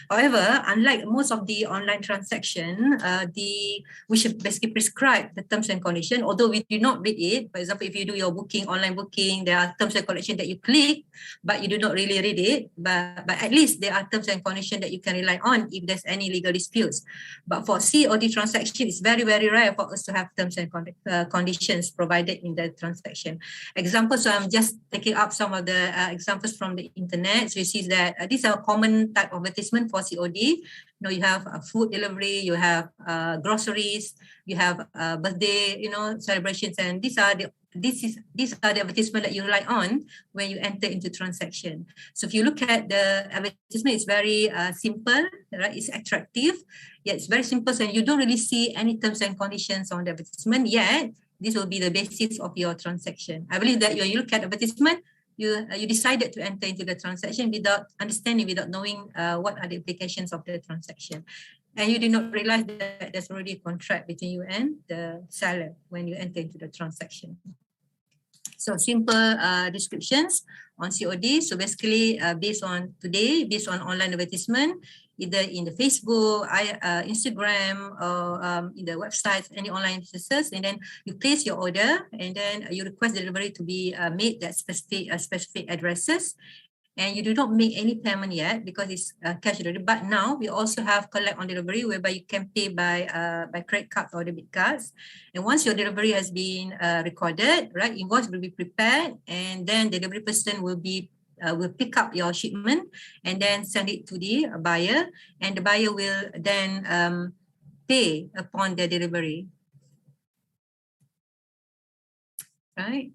However, unlike most of the online transaction, we should basically prescribe the terms and conditions, although we do not read it. For example, if you do your booking, online booking, there are terms and conditions that you click, but you do not really read it. But at least there are terms and conditions that you can rely on if there's any legal disputes. But for COD transaction, it's very, very rare for us to have terms and conditions provided in the transaction. Examples, so I'm just taking up some of the examples from the internet. So you see that these are common type of advertisement for COD. You know, you have food delivery, you have groceries, you have birthday, celebrations, and these are the advertisement that you rely on when you enter into transaction. So if you look at the advertisement, it's very simple, right? It's attractive. Yeah, it's very simple, and you don't really see any terms and conditions on the advertisement yet. This will be the basis of your transaction. I believe that when you look at advertisement, you decided to enter into the transaction without understanding, without knowing what are the implications of the transaction. And you did not realize that there's already a contract between you and the seller when you enter into the transaction. So simple descriptions on COD. So basically based on online advertisement, either in the Facebook, Instagram, or in the websites, any online businesses, and then you place your order, and then you request delivery to be made at specific addresses. And you do not make any payment yet because it's cash delivery. But now we also have collect on delivery, whereby you can pay by credit card or debit cards. And once your delivery has been recorded, right, invoice will be prepared, and then the delivery person will pick up your shipment and then send it to the buyer, and the buyer will then pay upon the delivery. Right.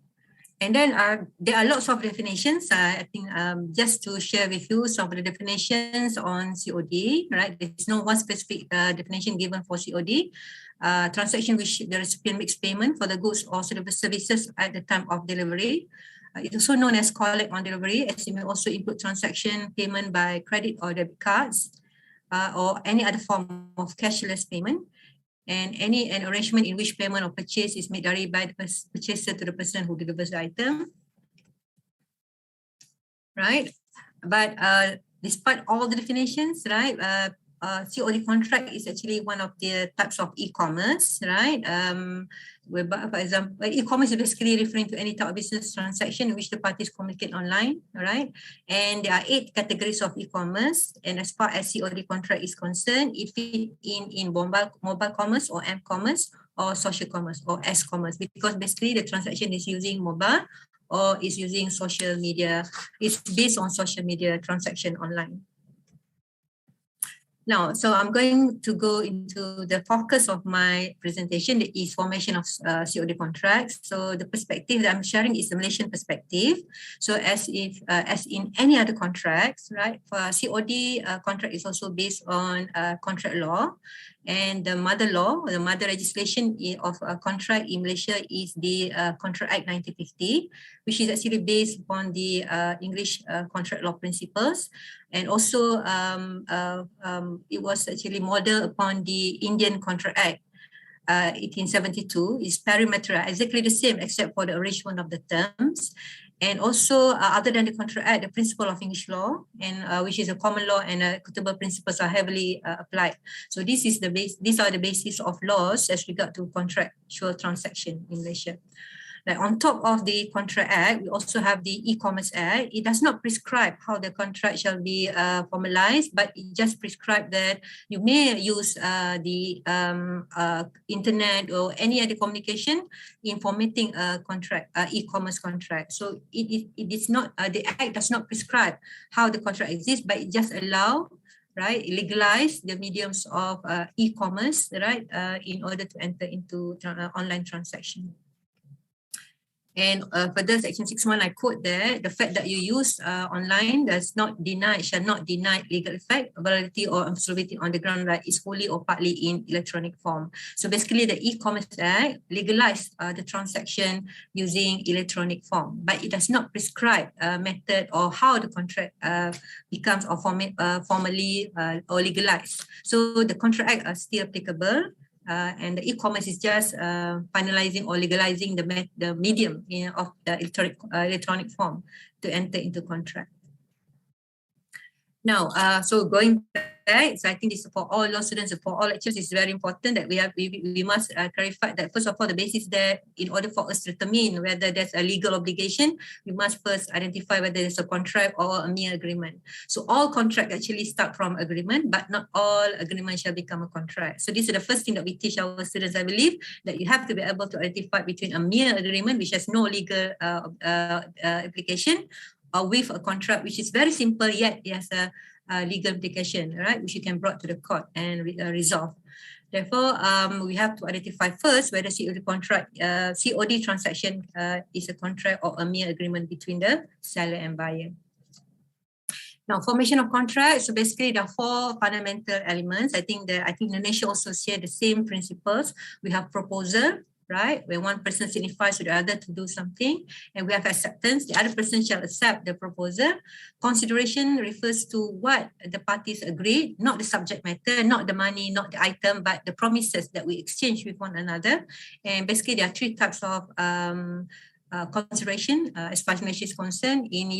And then there are lots of definitions. I think just to share with you some of the definitions on COD, right? There's no one specific definition given for COD. Transaction which the recipient makes payment for the goods or services at the time of delivery. It's also known as collect on delivery, as it may also include transaction payment by credit or debit cards or any other form of cashless payment. And an arrangement in which payment or purchase is made directly by the purchaser to the person who delivers the item. Right? But despite all the definitions, right, COD contract is actually one of the types of e-commerce, right? Whereby, for example, e-commerce is basically referring to any type of business transaction in which the parties communicate online, right? And there are 8 categories of e-commerce, and as far as COD contract is concerned, it fits in mobile commerce or m-commerce or social commerce or s-commerce, because basically the transaction is using mobile or is using social media. It's based on social media transaction online. Now, so I'm going to go into the focus of my presentation, that is formation of COD contracts. So the perspective that I'm sharing is the Malaysian perspective. So as in any other contracts, right, for COD contract is also based on contract law. And the mother law, the mother legislation of a contract in Malaysia is the Contract Act 1950, which is actually based upon the English contract law principles. And also it was actually modeled upon the Indian Contract Act 1872. It's parameter exactly the same except for the arrangement of the terms. And also, other than the Contract Act, the principle of English law, and which is a common law and equitable principles, are heavily applied. So this is these are the basis of laws as regard to contractual transaction in Malaysia. Like on top of the Contract Act, we also have the E-Commerce Act. It does not prescribe how the contract shall be formalized, but it just prescribes that you may use the internet or any other communication in formatting a contract, e-commerce contract. So it is not, the Act does not prescribe how the contract exists, but it just allow, right, legalize the mediums of e-commerce, right, in order to enter into online transaction. And further, Section 6.1, I quote there, the fact that you use online shall not deny legal effect, validity, or absolutity on the ground right is wholly or partly in electronic form. So basically, the E-Commerce Act legalized the transaction using electronic form, but it does not prescribe a method or how the contract becomes or formally or legalized. So the Contract Act are still applicable. And the e-commerce is just finalizing or legalizing the medium of the electronic form to enter into contract. Now, so going back, so I think this for all law students, for all lecturers, it's very important that we must clarify that first of all, the basis that in order for us to determine whether there's a legal obligation, we must first identify whether there's a contract or a mere agreement. So all contract actually start from agreement, but not all agreement shall become a contract. So this is the first thing that we teach our students, I believe, that you have to be able to identify between a mere agreement, which has no legal application, or with a contract which is very simple yet it has a legal implication, right, which you can brought to the court and resolve. Therefore, we have to identify first whether COD transaction is a contract or a mere agreement between the seller and buyer. Now, formation of contract. So basically, there are 4 fundamental elements. I think Indonesia also share the same principles. We have proposal, right? When one person signifies to the other to do something and we have acceptance, the other person shall accept the proposal. Consideration refers to what the parties agreed, not the subject matter, not the money, not the item, but the promises that we exchange with one another. And basically there are three types of consideration as far as Malaysia is concerned. In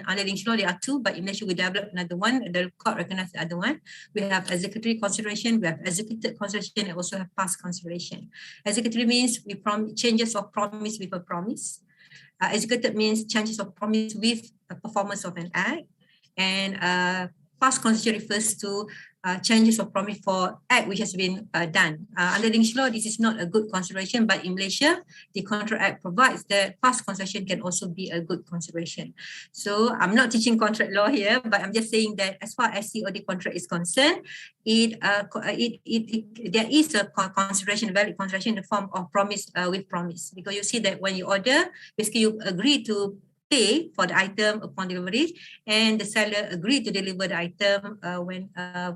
under English law, there are two, but in Malaysia we developed another one. The court recognized the other one. We have executory consideration, we have executed consideration, and also have past consideration. Executory means we changes of promise with a promise. Executed means changes of promise with a performance of an act. And past consideration refers to changes of promise for act which has been done. Under English law, this is not a good consideration, but in Malaysia, the Contract Act provides that past consideration can also be a good consideration. So I'm not teaching contract law here, but I'm just saying that as far as COD contract is concerned, there is a consideration, a valid consideration in the form of promise with promise. Because you see that when you order, basically you agree to pay for the item upon delivery, and the seller agreed to deliver the item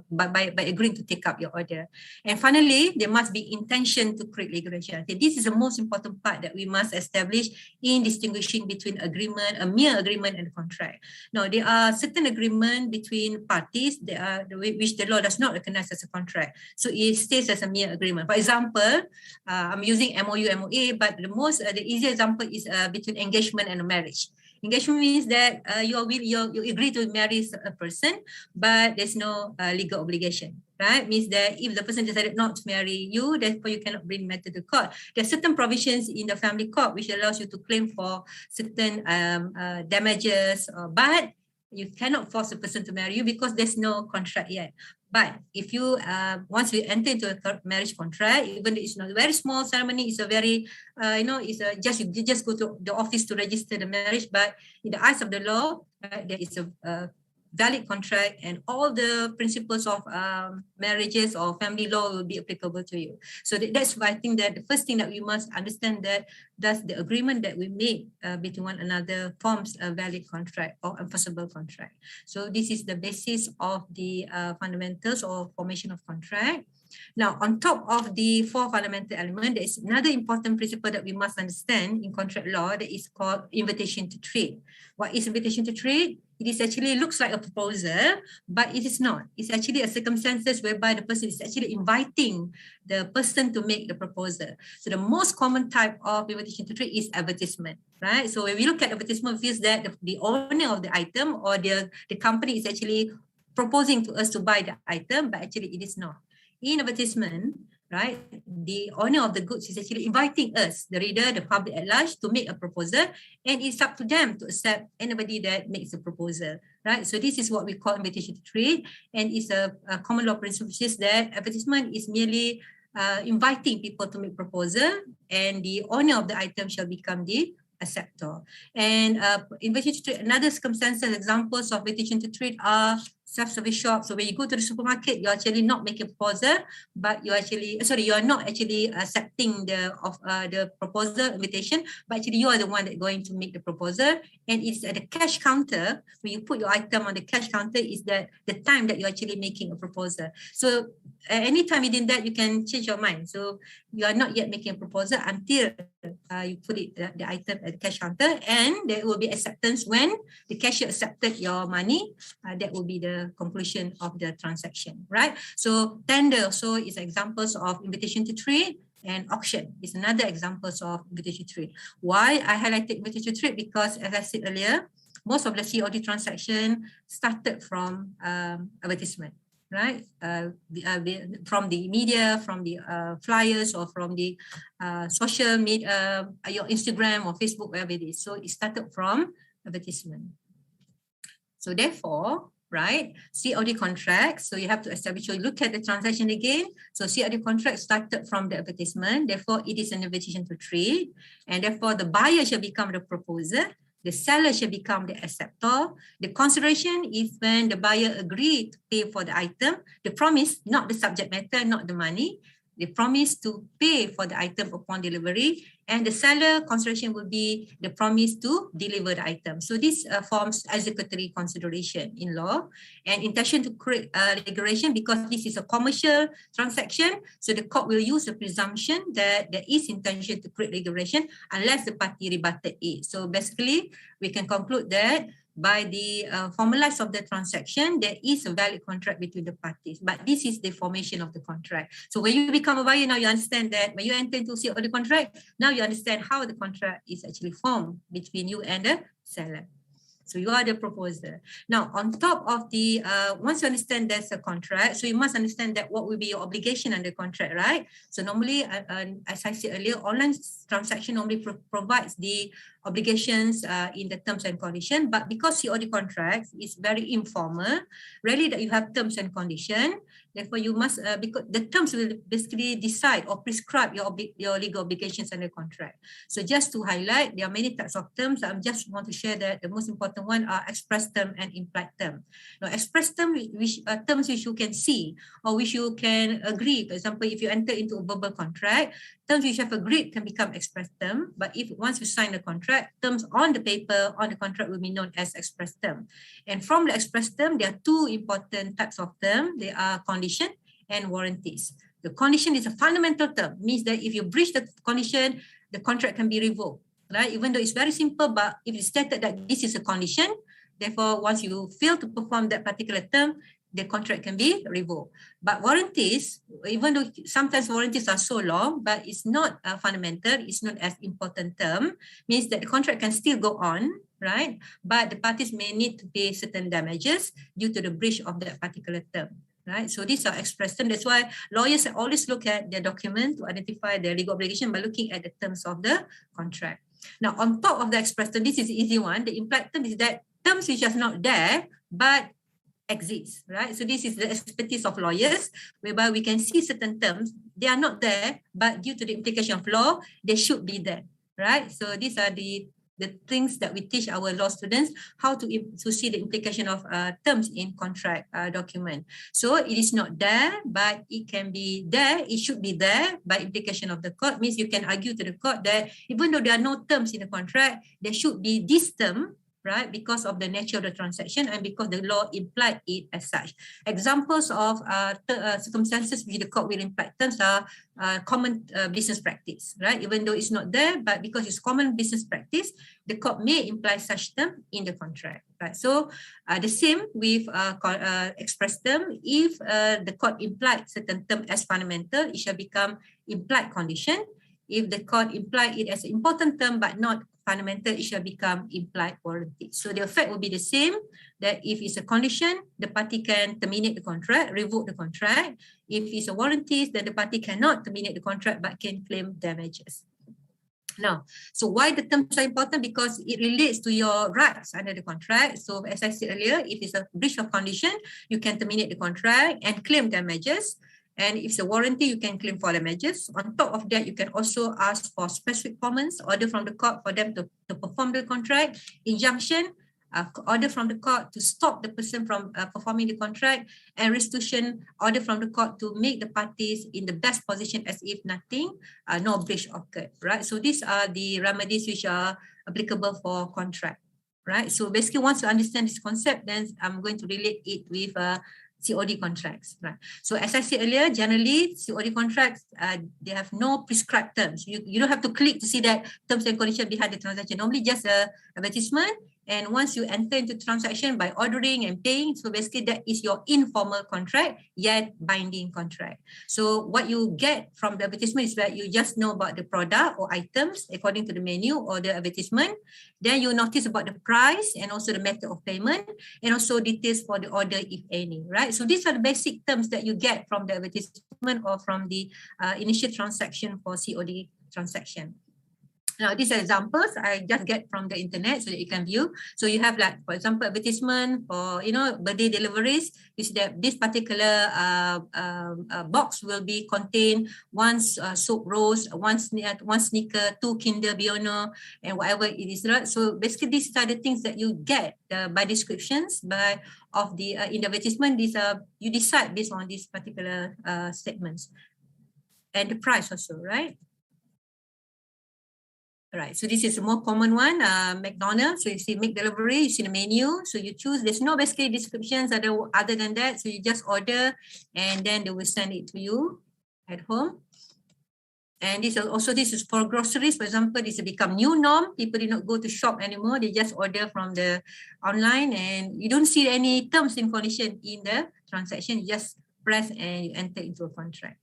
by agreeing to take up your order. And finally, there must be intention to create legal rationality. This is the most important part that we must establish in distinguishing between agreement, a mere agreement, and a contract. Now, there are certain agreement between parties that which the law does not recognize as a contract. So it stays as a mere agreement. For example, I'm using MOU, MOA, but the easier example is between engagement and a marriage. Engagement means that you agree to marry a person, but there's no legal obligation, right? Means that if the person decided not to marry you, therefore you cannot bring matter to court. There are certain provisions in the family court which allows you to claim for certain damages, but you cannot force a person to marry you because there's no contract yet. But if you once you enter into a marriage contract, even though it's not a very small ceremony, it's a very you just go to the office to register the marriage. But in the eyes of the law, there is a valid contract, and all the principles of marriages or family law will be applicable to you. So that's why I think that the first thing that we must understand that does the agreement that we make between one another forms a valid contract or enforceable contract. So this is the basis of the fundamentals or formation of contract. Now, on top of the four fundamental elements, there is another important principle that we must understand in contract law that is called invitation to trade. What is invitation to trade? It is actually looks like a proposal, but it is not. It's actually a circumstances whereby the person is actually inviting the person to make the proposal. So the most common type of invitation to trade is advertisement, right? So when we look at advertisement, it feels that the owner of the item or the company is actually proposing to us to buy the item, but actually it is not. In advertisement, right, the owner of the goods is actually inviting us, the reader, the public at large, to make a proposal, and it's up to them to accept anybody that makes a proposal, right? So this is what we call invitation to trade, and it's a common law principle, which is that advertisement is merely inviting people to make proposal, and the owner of the item shall become the acceptor. And invitation to trade, another circumstances, examples of invitation to trade are self-service shop. So when you go to the supermarket, you're actually not making a proposal, but you actually, you are not actually accepting the proposal invitation, but actually you are the one that going to make the proposal. And it's at the cash counter, when you put your item on the cash counter, is that the time that you're actually making a proposal. So anytime within that, you can change your mind. So you are not yet making a proposal until you put the item at the cash counter, and there will be acceptance when the cashier accepted your money. That will be the conclusion of the transaction, right? So tender also is examples of invitation to trade, and auction is another examples of invitation to trade. Why I highlighted invitation to trade? Because as I said earlier, most of the COD transaction started from advertisement, right? From the media, from the flyers, or from the social media, your Instagram or Facebook, wherever it is. So it started from advertisement. So therefore, right, COD contract, so you have to establish, so you look at the transaction again. So COD contract started from the advertisement, therefore it is an invitation to trade, and therefore the buyer shall become the proposer, the seller shall become the acceptor. The consideration is when the buyer agreed to pay for the item, the promise, not the subject matter, not the money. they promise to pay for the item upon delivery, and the seller consideration will be the promise to deliver the item. So this forms executory consideration in law, and intention to create regulation, because this is a commercial transaction. So the court will use the presumption that there is intention to create regulation unless the party rebutted it. So basically, we can conclude that by the formalize of the transaction, there is a valid contract between the parties. But this is the formation of the contract. So when you become a buyer, now you understand that when you enter into COD contract, now you understand how the contract is actually formed between you and the seller. So you are the proposer. Now, on top of the, once you understand there's a contract, so you must understand that what will be your obligation under contract, right? So normally, as I said earlier, online transaction normally provides the obligations in the terms and condition, but because COD contracts is very informal, rarely that you have terms and condition. Therefore, you must, because the terms will basically decide or prescribe your legal obligations under contract. So just to highlight, there are many types of terms. I just want to share that the most important one are express term and implied term. Now, express term, which terms which you can see or which you can agree. For example, if you enter into a verbal contract, terms which you have agreed can become express term. But if once you sign the contract, terms on the paper on the contract will be known as express term. And from the express term, there are two important types of term. They are condition and warranties. The condition is a fundamental term, means that if you breach the condition, the contract can be revoked, right? Even though it's very simple, but if it's stated that this is a condition, therefore, once you fail to perform that particular term, the contract can be revoked. But warranties, even though sometimes warranties are so long, but it's not fundamental, it's not as important term, means that the contract can still go on, right? But the parties may need to pay certain damages due to the breach of that particular term, right? So these are express terms. That's why lawyers always look at their document to identify their legal obligation by looking at the terms of the contract. Now, on top of the express term, this is the easy one. The implied term is that terms which are not there, but exists, right? So this is the expertise of lawyers, whereby we can see certain terms, they are not there, but due to the implication of law, they should be there, right? So these are the things that we teach our law students, how to see the implication of terms in contract document. So it is not there, but it can be there, it should be there by implication of the court, means you can argue to the court that even though there are no terms in the contract, there should be this term, right, because of the nature of the transaction and because the law implied it as such. Examples of circumstances which the court will imply terms are common business practice, right? Even though it's not there, but because it's common business practice, the court may imply such term in the contract, right? So the same with express term. If the court implied certain term as fundamental, it shall become implied condition. If the court implied it as an important term but not fundamental, it shall become implied warranty. So the effect will be the same, that if it's a condition, the party can terminate the contract, revoke the contract. If it's a warranty, then the party cannot terminate the contract but can claim damages. Now, so why the terms are important? Because it relates to your rights under the contract. So as I said earlier, if it's a breach of condition, you can terminate the contract and claim damages. And if it's a warranty, you can claim for damages. On top of that, you can also ask for specific comments, order from the court for them to perform the contract, injunction, order from the court to stop the person from performing the contract, and restitution, order from the court to make the parties in the best position as if nothing, no breach occurred, right? So these are the remedies which are applicable for contract, right? So basically, once you understand this concept, then I'm going to relate it with COD contracts, right? So as I said earlier, generally COD contracts, they have no prescribed terms. You don't have to click to see that terms and conditions behind the transaction. Normally just a advertisement. And once you enter into transaction by ordering and paying, so basically that is your informal contract, yet binding contract. So what you get from the advertisement is that you just know about the product or items according to the menu or the advertisement. Then you notice about the price and also the method of payment and also details for the order, if any, right? So these are the basic terms that you get from the advertisement or from the initial transaction for COD transaction. Now, these are examples I just get from the internet so that you can view. So you have, like, for example, advertisement for, birthday deliveries, is that this particular box will be contain one soap rose, one sneaker, 2 Kinder Bueno, and whatever it is, right? So basically, these are the things that you get by descriptions, of the in the advertisement. These are, you decide based on these particular statements. and the price also, right? Right, so this is a more common one, McDonald's. So you see make delivery, you see the menu, so you choose. There's no basically descriptions other than that. So you just order and then they will send it to you at home. And this is for groceries. For example, this has become new norm. People do not go to shop anymore. They just order from the online and you don't see any terms and conditions in the transaction. You just press and you enter into a contract.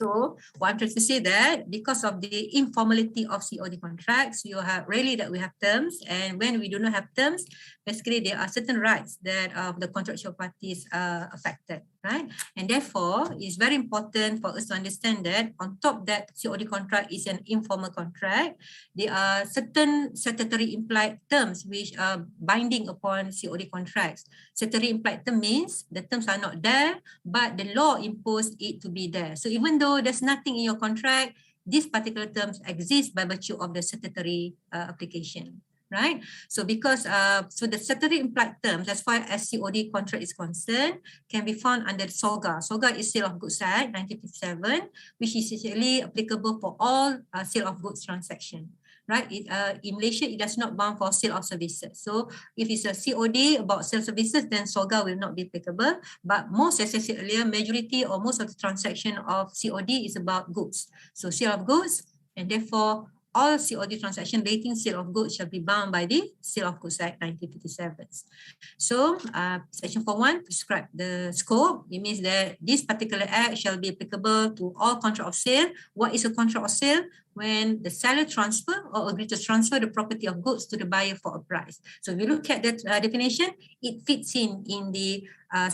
So what I'm trying to say that because of the informality of COD contracts, you have really that we have terms, and when we do not have terms, basically there are certain rights that the contractual parties are affected, right? And therefore, it's very important for us to understand that on top that COD contract is an informal contract, there are certain statutory implied terms which are binding upon COD contracts. Statutory implied term means the terms are not there, but the law imposed it to be there. So even though there's nothing in your contract, these particular terms exist by virtue of the statutory application, right? So because so the statutory implied terms as far as COD contract is concerned can be found under SOGA. SOGA is Sale of Goods Act 1957, which is essentially applicable for all sale of goods transaction. Right, in Malaysia, it does not bound for sale of services. So if it's a COD about sale services, then SOGA will not be applicable. But most, as I said earlier, majority or most of the transaction of COD is about goods. So sale of goods, and therefore all COD transaction relating sale of goods shall be bound by the Sale of Goods Act 1957. So Section 4.1 prescribe the scope. It means that this particular act shall be applicable to all contract of sale. What is a contract of sale? When the seller transfer or agree to transfer the property of goods to the buyer for a price. So if you look at that definition, it fits in the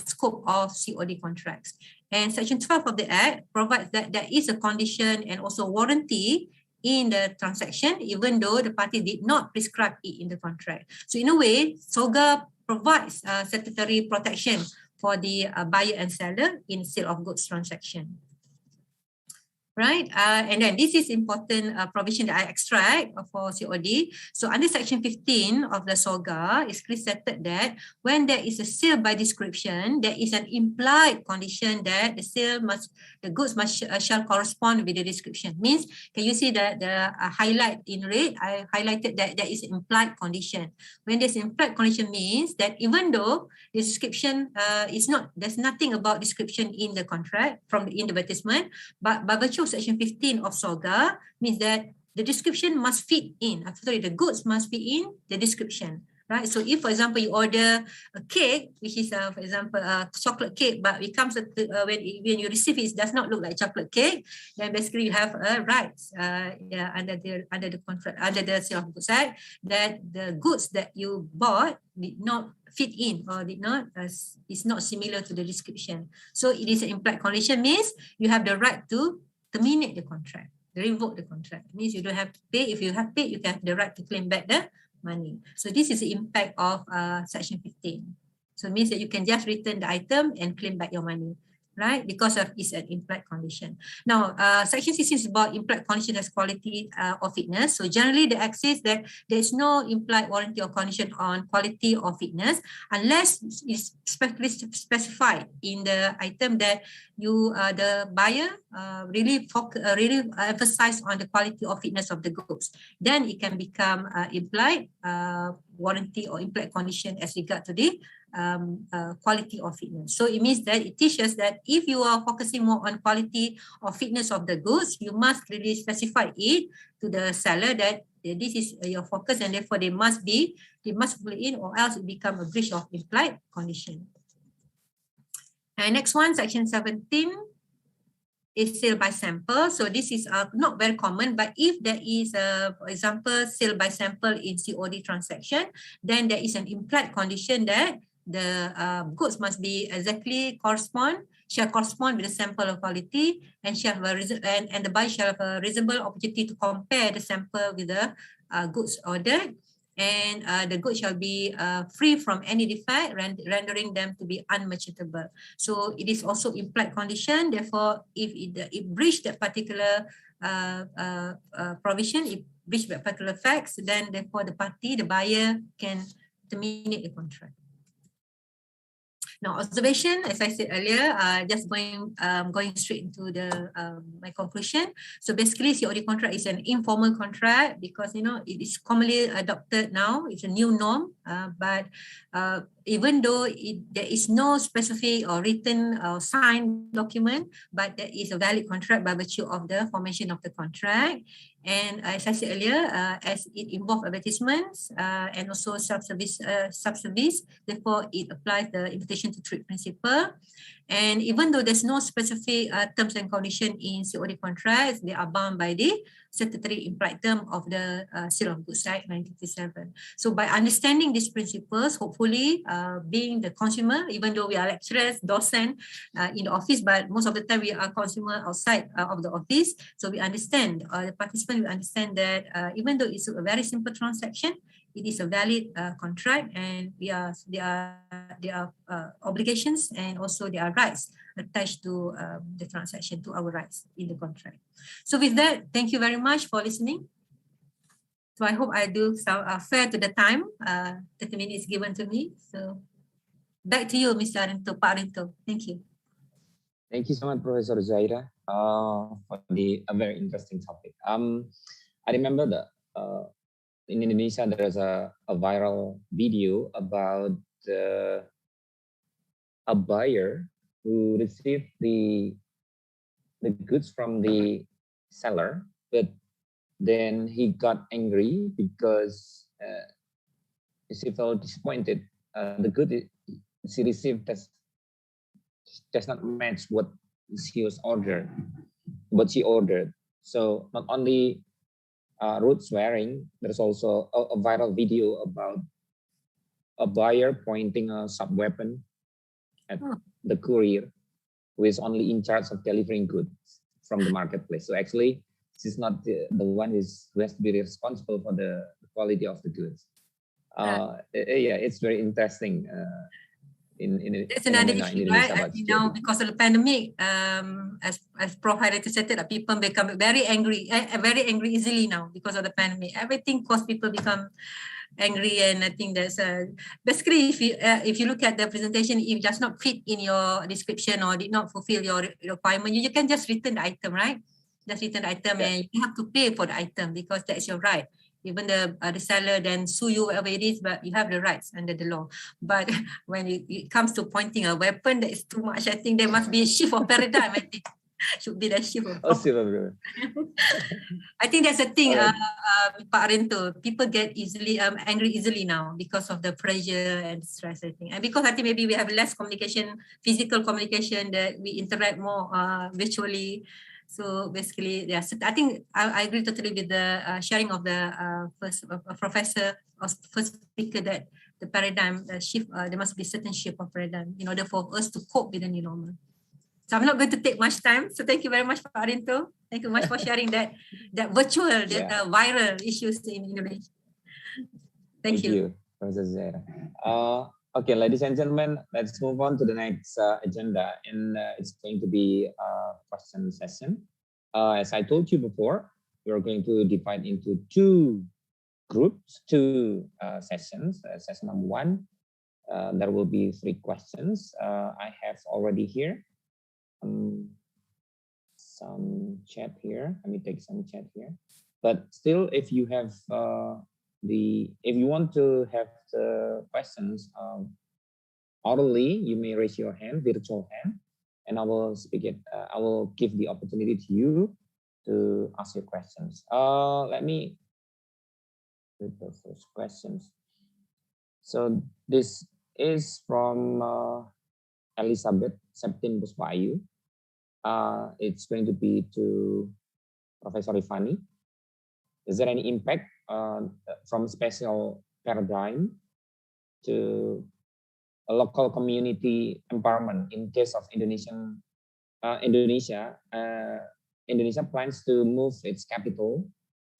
scope of COD contracts. And Section 12 of the Act provides that there is a condition and also warranty in the transaction, even though the party did not prescribe it in the contract. So in a way, SOGA provides statutory protection for the buyer and seller in sale of goods transaction. Right, and then this is important provision that I extract for COD. So under Section 15 of the SOGA, it's clearly stated that when there is a sale by description, there is an implied condition that the goods shall correspond with the description. Means, can you see that the highlight in red? I highlighted that there is an implied condition. When there's implied condition means that even though the description there's nothing about description in the contract in the advertisement, but by virtue of Section 15 of SOGA means that the description must fit in. The goods must be in the description, right? So if, for example, you order a cake, which is, for example, a chocolate cake, but it comes when you receive it does not look like chocolate cake, then basically you have rights under the contract, under the Sale of Goods Act, that the goods that you bought did not fit in or is not similar to the description. So it is an implied condition, means you have the right to terminate the contract, revoke the contract. It means you don't have to pay. If you have paid, you have the right to claim back the money. So this is the impact of Section 15. So it means that you can just return the item and claim back your money, right? Because of it's an implied condition. Now, Section 16 is about implied condition as quality or fitness. So generally, the Act says that there is no implied warranty or condition on quality or fitness unless it's specified in the item that the buyer really emphasize on the quality or fitness of the goods. Then it can become implied warranty or implied condition as regard to the quality or fitness. So it means that it teaches that if you are focusing more on quality or fitness of the goods, you must really specify it to the seller that this is your focus, and therefore they must put it in, or else it become a breach of implied condition. And next one, Section 17 is sale by sample. So this is not very common, but if there is for example, sale by sample in COD transaction, then there is an implied condition that the goods must be shall correspond with the sample of quality, and the buyer shall have a reasonable opportunity to compare the sample with the goods ordered, and the goods shall be free from any defect, rendering them to be unmerchantable. So it is also implied condition. Therefore, if it breached that particular provision, it breached that particular facts, then therefore the buyer can terminate the contract. Now, observation, as I said earlier, just going straight into the my conclusion. So basically, COD contract is an informal contract because it is commonly adopted now. It's a new norm, but even though there is no specific or written or signed document, but there is a valid contract by virtue of the formation of the contract. And as I said earlier, as it involves advertisements and also self-service, therefore it applies the invitation to trade principle. And even though there's no specific terms and conditions in COD contracts, they are bound by the statutory implied term of the Sale of Goods Act 1957. So by understanding these principles, hopefully being the consumer, even though we are lecturers, docent in the office, but most of the time we are consumer outside of the office. So we understand, the participant will understand that even though it's a very simple transaction, it is a valid contract, and there are obligations and also there are rights attached to the transaction, to our rights in the contract. So with that, thank you very much for listening. So I hope I do some fair to the time, 30 minutes given to me. So back to you, Mr. Arinto, Pak Arinto. Thank you. Thank you so much, Professor Zaira, for a very interesting topic. I remember that in Indonesia, there's a viral video about a buyer who received the goods from the seller, but then he got angry because he felt disappointed. The good she received does not match what she ordered. So not only rude swearing, there's also a viral video about a buyer pointing a sub-weapon at the courier who is only in charge of delivering goods from the marketplace. So actually, she's not the one who has to be responsible for the quality of the goods. Yeah, it's very interesting. That's another issue, right? Because of the pandemic, as Prof highlighted, that people become very angry easily now because of the pandemic. Everything causes people become angry, and I think that's basically if you look at the presentation, if it does not fit in your description or did not fulfill your requirement, you can just return the item, right? Just return the item, and you have to pay for the item because that's your right. Even the seller then sue you, whatever it is, but you have the rights under the law. But when it comes to pointing a weapon, that is too much. I think there must be a shift of paradigm. I think should be the shift of I think that's the thing, Pak Arinto. People get angry easily now because of the pressure and stress, I think. And because I think maybe we have less communication, physical communication, that we interact more virtually. So basically, yes, I think I agree totally with the sharing of the first professor or first speaker that the paradigm shift, there must be certain shift of paradigm in order for us to cope with the new normal. So I'm not going to take much time. So thank you very much, Pak Arinto. Thank you much for sharing that virtual, viral issues in Indonesia. Thank you. Professor Zaira. Okay, ladies and gentlemen, let's move on to the next agenda, and it's going to be a question session. As I told you before, we're going to divide into two groups, two sessions. Session number one, there will be 3 questions. I have already here some chat here. Let me take some chat here. But still, if you have if you want to have the questions orally, you may raise your hand, virtual hand, and I will speak it. I will give the opportunity to you to ask your questions. Let me read the first questions. So this is from Elizabeth Septin Buspayu. It's going to be to Professor Rifani. Is there any impact from special paradigm to a local community empowerment in case of Indonesia plans to move its capital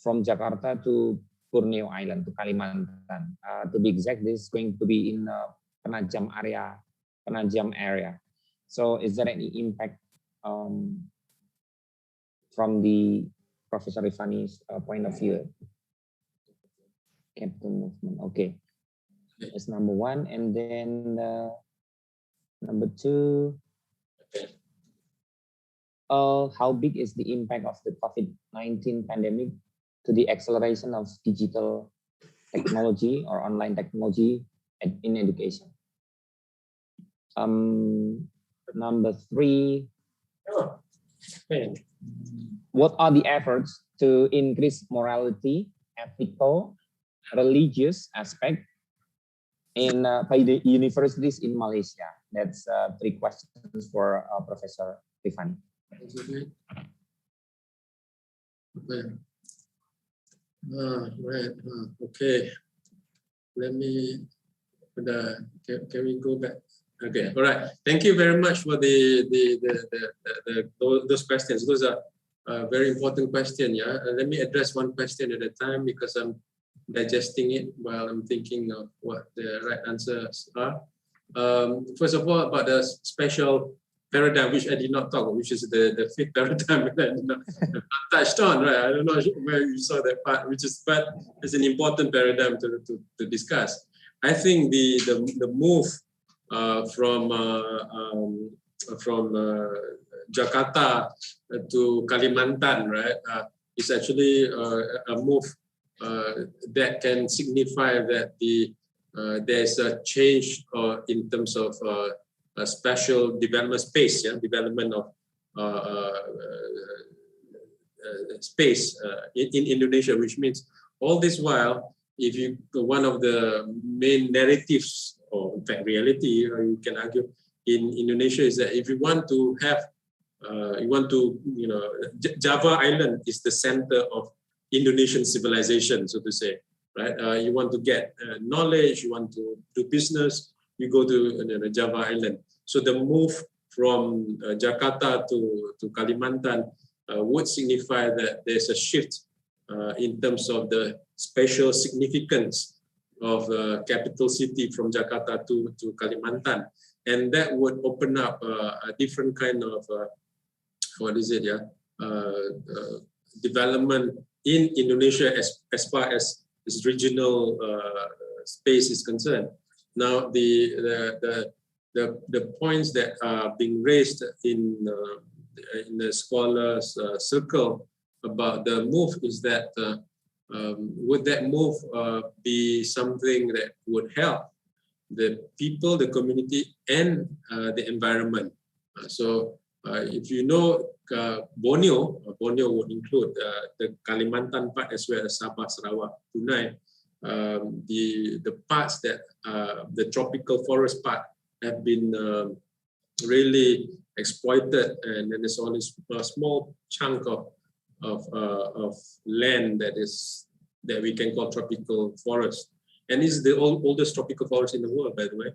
from Jakarta to Borneo Island, to Kalimantan. To be exact, this is going to be in Penajam area. So is there any impact from the Professor Rifani's point of view? Capital movement. Okay, that's number one. And then Number 2, how big is the impact of the COVID-19 pandemic to the acceleration of digital technology or online technology in education? Number 3, what are the efforts to increase morality, ethical, religious aspect by the universities in Malaysia? That's 3 questions for Professor Tiffany. Okay. Let me. Can we go back? Okay. All right. Thank you very much for those questions. Those are very important questions. Yeah. Let me address one question at a time because I'm digesting it while I'm thinking of what the right answers are. First of all, about the special paradigm, which I did not talk about, which is the 5th paradigm that I did not touched on, right? I don't know where you saw that part, but it's an important paradigm to discuss. I think the move from Jakarta to Kalimantan, right, is actually a move that can signify that there's a change in terms of a special development space, development of space in Indonesia, which means all this while, one of the main narratives, or in fact reality, you can argue, in Indonesia is that if you want to have, Java Island is the center of Indonesian civilization, so to say, right? You want to get knowledge, you want to do business, you go to Java Island. So the move from Jakarta to Kalimantan would signify that there's a shift in terms of the spatial significance of capital city from Jakarta to Kalimantan. And that would open up a different kind of, development in Indonesia as far as its regional space is concerned. Now, the points that are being raised in the scholars' circle about the move is that would that move be something that would help the people, the community, and the environment? So if you know Borneo would include the Kalimantan part as well as Sabah, Sarawak, Brunei. The parts that the tropical forest part have been really exploited, and then there's only a small chunk of land that we can call tropical forest, and this is the oldest tropical forest in the world, by the way.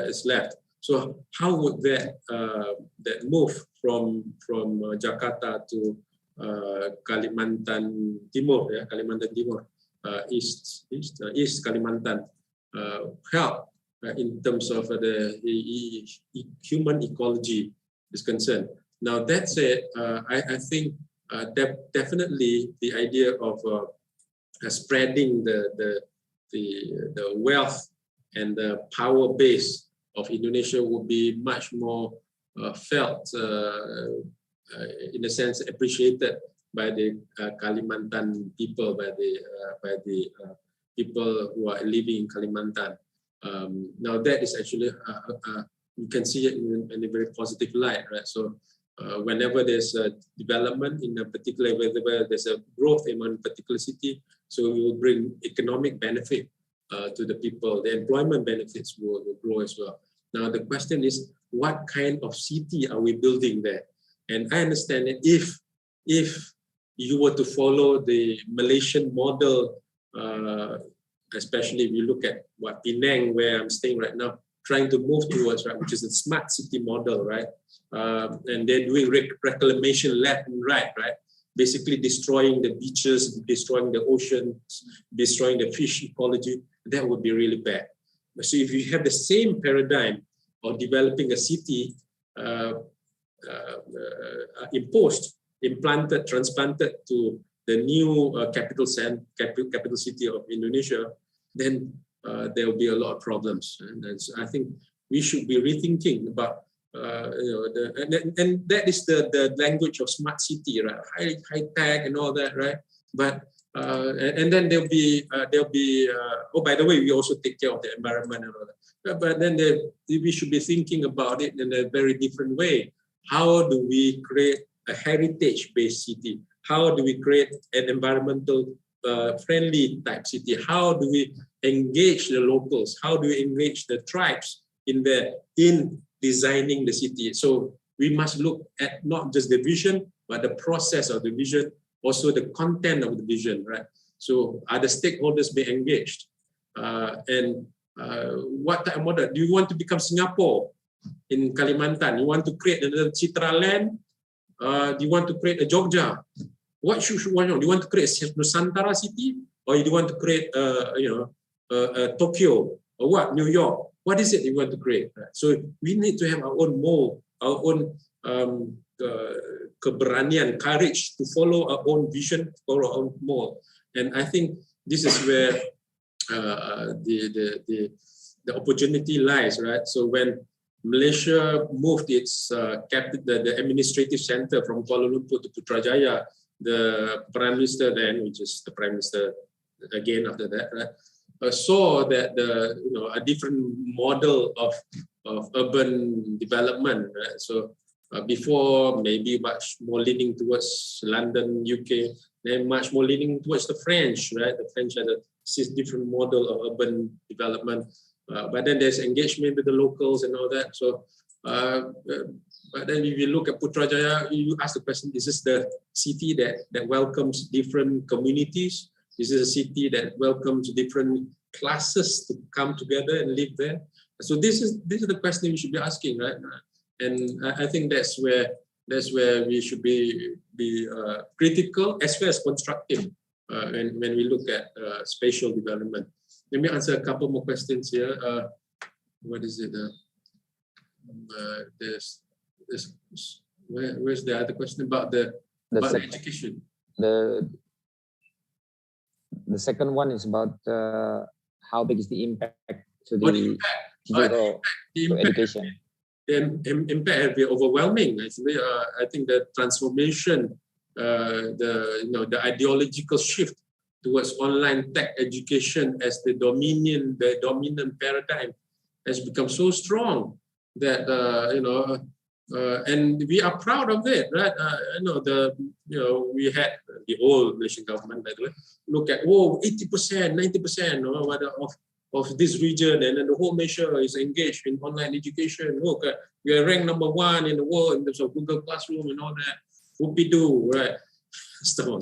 It's left. So how would that move from Jakarta to Kalimantan Timur, Kalimantan Timur, East Kalimantan, help in terms of the human ecology is concerned? Now that said, I think definitely the idea of spreading the wealth and the power base of Indonesia would be much more felt, in a sense, appreciated by the Kalimantan people, by the people who are living in Kalimantan. Now that is actually you can see it in a very positive light, right? So whenever there's a development in a particular, whether there's a growth in one particular city, so it will bring economic benefit to the people. The employment benefits will grow as well. Now the question is, what kind of city are we building there? And I understand that if you were to follow the Malaysian model, especially if you look at what Penang, where I'm staying right now, trying to move towards, right, which is a smart city model, right? And they're doing reclamation left and right? Basically destroying the beaches, destroying the oceans, destroying the fish ecology. That would be really bad. So if you have the same paradigm of developing a city, transplanted to the new capital city of Indonesia, then there will be a lot of problems. And I think we should be rethinking about and that is the language of smart city, right? High tech and all that, right? But and then there'll be oh, by the way, we also take care of the environment and all that. But then we should be thinking about it in a very different way. How do we create a heritage-based city? How do we create an environmental friendly type city? How do we engage the locals? How do we engage the tribes in designing the city? So we must look at not just the vision, but the process of the vision, also the content of the vision, right? So are the stakeholders being engaged? What type of model? Do you want to become Singapore in Kalimantan? You want to create another Citra land? Do you want to create a Jogja? What should you want? Do you want to create a Nusantara city, or do you want to create Tokyo, or what? New York? What is it you want to create? So we need to have our own mold, our own keberanian, courage to follow our own vision, follow our own mold. And I think this is where the opportunity lies, right? So when Malaysia moved its the administrative center from Kuala Lumpur to Putrajaya, the Prime Minister then, which is the Prime Minister again after that, right, saw that a different model of urban development, right? So before maybe much more leaning towards London, UK, then much more leaning towards the French, right? The French had a different model of urban development, but then there's engagement with the locals and all that. So, but then if you look at Putrajaya, you ask the question: is this the city that welcomes different communities? Is this a city that welcomes different classes to come together and live there? So this is the question we should be asking, right? And I think that's where we should be critical as well as constructive when we look at spatial development. Let me answer a couple more questions here. What is it? Where's the other question about the education? The second one is about how big is the impact to the education? The impact will be overwhelming. Actually, I think the transformation, the ideological shift towards online tech education as the dominant paradigm has become so strong that and we are proud of it, right? We had the old Malaysian government, by the way, look at 80%, 90% of this region, and then the whole Malaysia is engaged in online education. Look, we are ranked number 1 in the world in terms of Google Classroom and all that. Whoopie-doo, right? So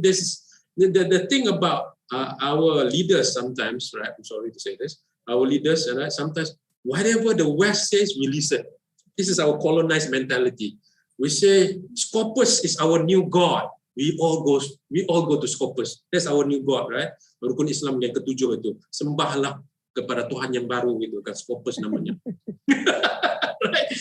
this is the thing about our leaders sometimes, right? I'm sorry to say this. Our leaders, right? Sometimes whatever the West says, we listen. This is our colonized mentality. We say Scopus is our new God. We all go to Scopus. That's our new God, right? Rukun Islam yang ketujuh itu. Sembahlah kepada Tuhan yang baru gitu kan, Scopus namanya. Right?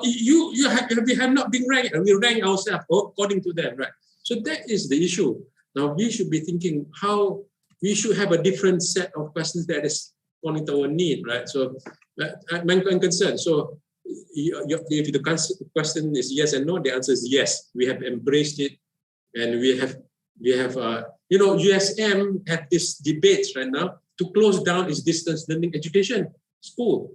You have not been ranked, and we rank ourselves according to them, right? So that is the issue. Now we should be thinking how we should have a different set of questions that is according to our need, right? So I'm concerned. So if the question is yes and no, the answer is yes. We have embraced it, and we have USM have this debates right now to close down its distance learning education school.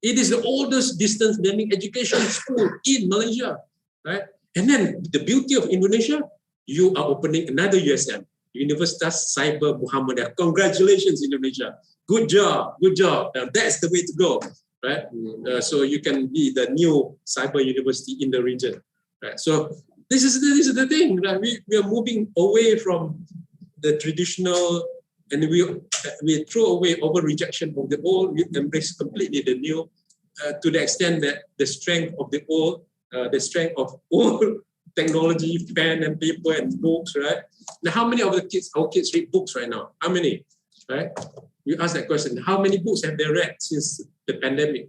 It is the oldest distance learning education school in Malaysia, right? And then the beauty of Indonesia, you are opening another USM, Universitas Cyber Muhammadiyah. Congratulations, Indonesia. Good job, good job. Now that's the way to go, right? So you can be the new cyber university in the region, right? So this is the thing, right? We are moving away from the traditional, and we throw away over rejection of the old. We embrace completely the new, to the extent that the strength of the old, the strength of old technology, pen and paper and books, right? Now, how many of our kids read books right now? How many, right? We ask that question. How many books have they read since the pandemic?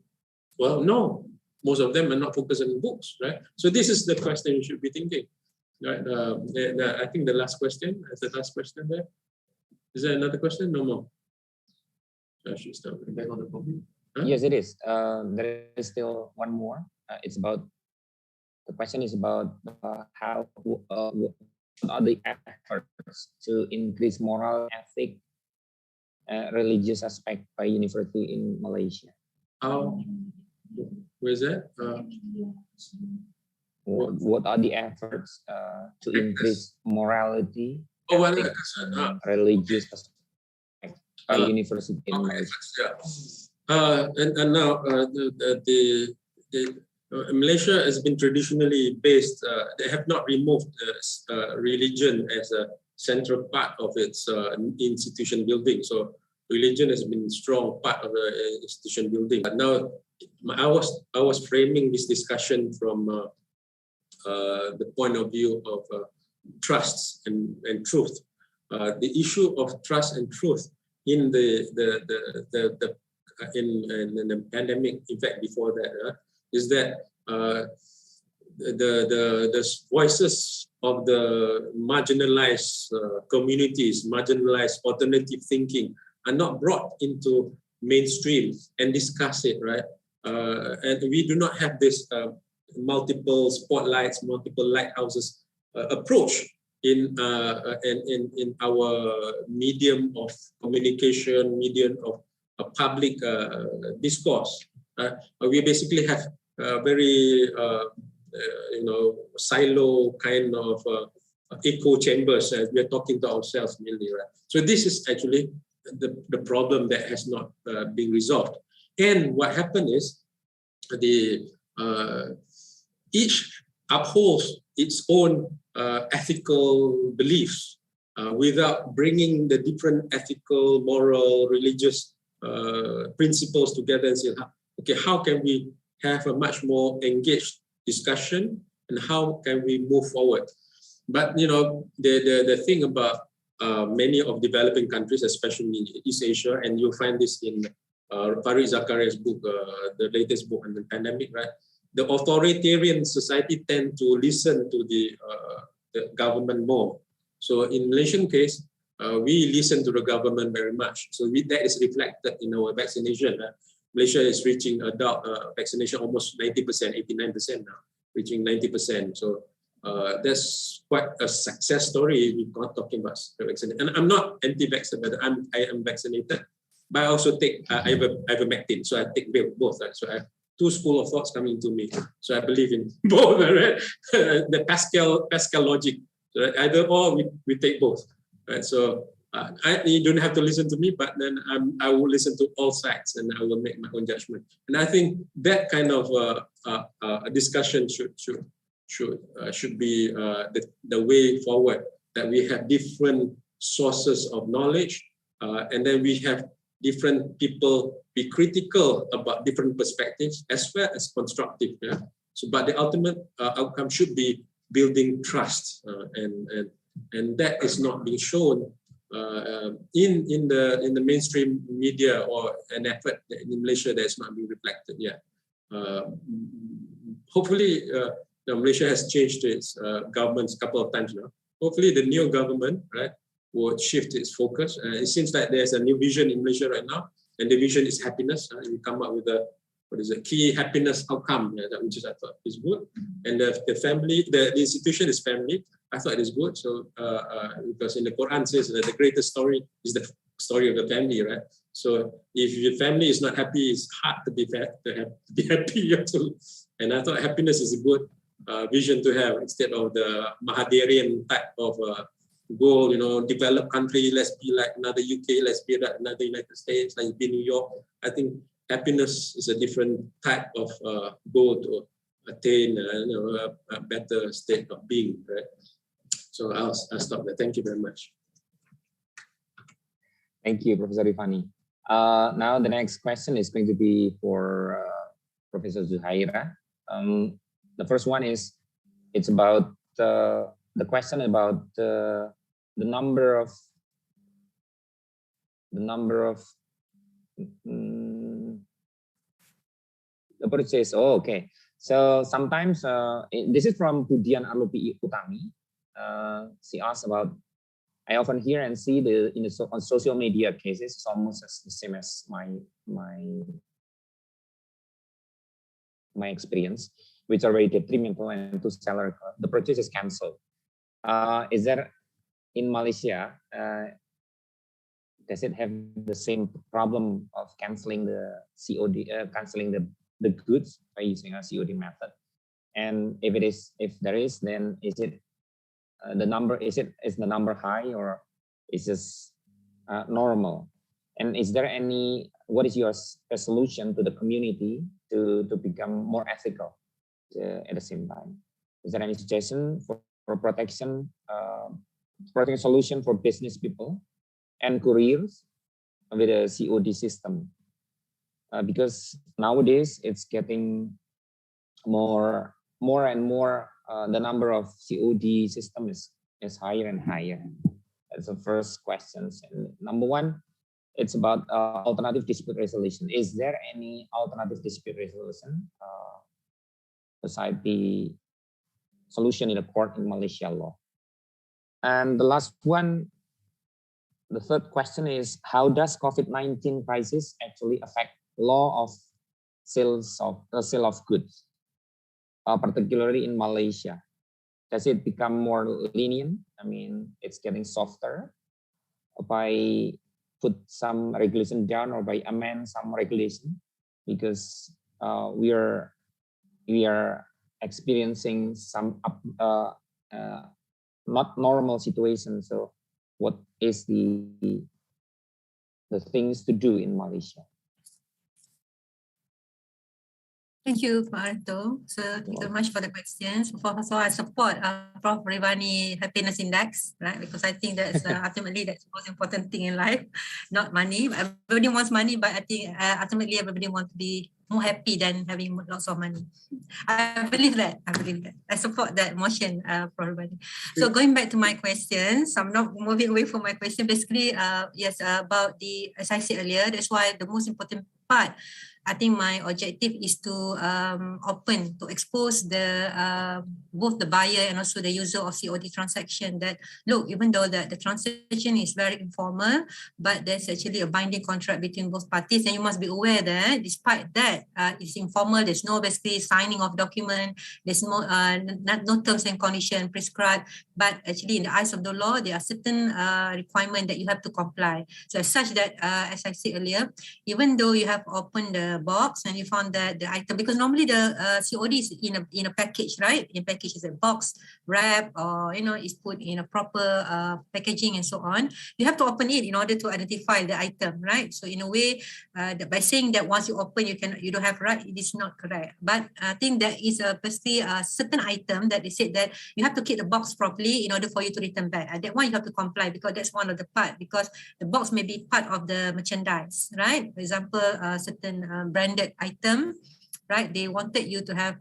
Well, no. Most of them are not focused on books, right? So this is the question you should be thinking, right? I think the last question. Is the last question there? Is there another question? No more. She's still back on the phone. Huh? Yes, it is. There is still one more. It's about, the question is about how what are the efforts to increase moral, ethic, religious aspect by university in Malaysia. How? Where's that? What are the efforts to increase morality, ethic, religious aspect by university in Malaysia? And now Malaysia has been traditionally based. They have not removed religion as a central part of its institution building. So religion has been a strong part of the institution building. But now I was framing this discussion from the point of view of trust and truth. The issue of trust and truth in the pandemic, in fact, before that, is that the voices of the marginalized communities, marginalized alternative thinking, are not brought into mainstream and discuss it, right? And we do not have this multiple spotlights, multiple lighthouses approach in our medium of communication, medium of public discourse. We basically have very silo kind of echo chambers as we are talking to ourselves mainly, right? So this is actually the problem that has not been resolved. And what happened is each upholds its own ethical beliefs without bringing the different ethical, moral, religious principles together and say, okay, how can we have a much more engaged discussion and how can we move forward? But the thing about many of developing countries, especially in East Asia, and you'll find this in Farid Zakaria's book, the latest book on the pandemic, right? The authoritarian society tend to listen to the government more. So in Malaysian case, we listen to the government very much. So that is reflected in our vaccination. Malaysia is reaching adult vaccination almost 90%, 89% now, reaching 90%. So that's quite a success story. We're not talking about vaccination. And I'm not anti-vaccine, but I am vaccinated. But I also take ivermectin, so I take both. Right? So I have two schools of thoughts coming to me. So I believe in both, right? The Pascal logic. So either or, we take both. Right? So you don't have to listen to me, but then I will listen to all sides and I will make my own judgment. And I think that kind of discussion should be the way forward. That we have different sources of knowledge, and then we have different people be critical about different perspectives as well as constructive. Yeah? So, but the ultimate outcome should be building trust, and that is not being shown in the mainstream media, or an effort in Malaysia that is not being reflected yet. Hopefully, Malaysia has changed its governments a couple of times now. Hopefully, the new government, right, will shift its focus. It seems like there's a new vision in Malaysia right now, and the vision is happiness. We come up with a key happiness outcome, which I thought is good. And the family, the institution is family. I thought it is good. So because in the Quran says that the greatest story is the story of the family, right? So if your family is not happy, it's hard to be happy. And I thought happiness is a good vision to have instead of the Mahathirian type of goal, developed country, let's be like another UK, let's be like another United States, let's be New York. I think happiness is a different type of goal to attain a better state of being, right? So I'll stop there. Thank you very much. Thank you, Professor Rifani. Now the next question is going to be for Professor Zuhaira. The first one is, it's about the question about the number of the purchase. Oh, okay. So sometimes this is from Budian Arlupi Utami. She asked about I often hear and see on social media cases, it's almost the same as my experience, which are very detrimental, and to seller, the purchase is canceled. Is there in Malaysia, does it have the same problem of canceling the COD, canceling the goods by using a COD method? And if there is, then is it the number? Is the number high, or is this normal? And is there what is your solution to the community to become more ethical at the same time? Is there any suggestion for protection solution for business people and couriers with a COD system? Because nowadays it's getting more and more, the number of COD system is higher and higher. That's the first question. And number one, it's about alternative dispute resolution. Is there any alternative dispute resolution beside the solution in the court in Malaysia law? And the last one, the third question is, how does COVID-19 crisis actually affect law of sale of goods, particularly in Malaysia? Does it become more lenient? I mean, it's getting softer by put some regulation down or by amend some regulation, because we are experiencing some not normal situation. So what is the things to do in Malaysia? Thank you, Arto. So thank you very much for the questions. So I support Prof. Rivani happiness index, right? Because I think that's ultimately that's the most important thing in life, not money. Everybody wants money, but I think ultimately everybody wants to be more happy than having lots of money. I believe that. I support that motion, Prof. Rivani. So going back to my questions, I'm not moving away from my question. Basically, yes, about as I said earlier, that's why the most important part, I think my objective is to expose both the buyer and also the user of COD transaction that, look, even though the transaction is very informal, but there's actually a binding contract between both parties, and you must be aware that despite that, it's informal, there's no basically signing of document, there's no terms and conditions prescribed, but actually in the eyes of the law, there are certain requirements that you have to comply. So as such that, as I said earlier, even though you have opened the box and you found that the item, because normally the COD is in a package, right? In package is a box wrap, or is put in a proper packaging and so on. You have to open it in order to identify the item, right? So in a way, by saying that once you open you don't have right, it is not correct. But I think there is basically a certain item that they said that you have to keep the box properly in order for you to return back. That one you have to comply, because that's one of the part, because the box may be part of the merchandise, right? For example, certain branded item, right? They wanted you to have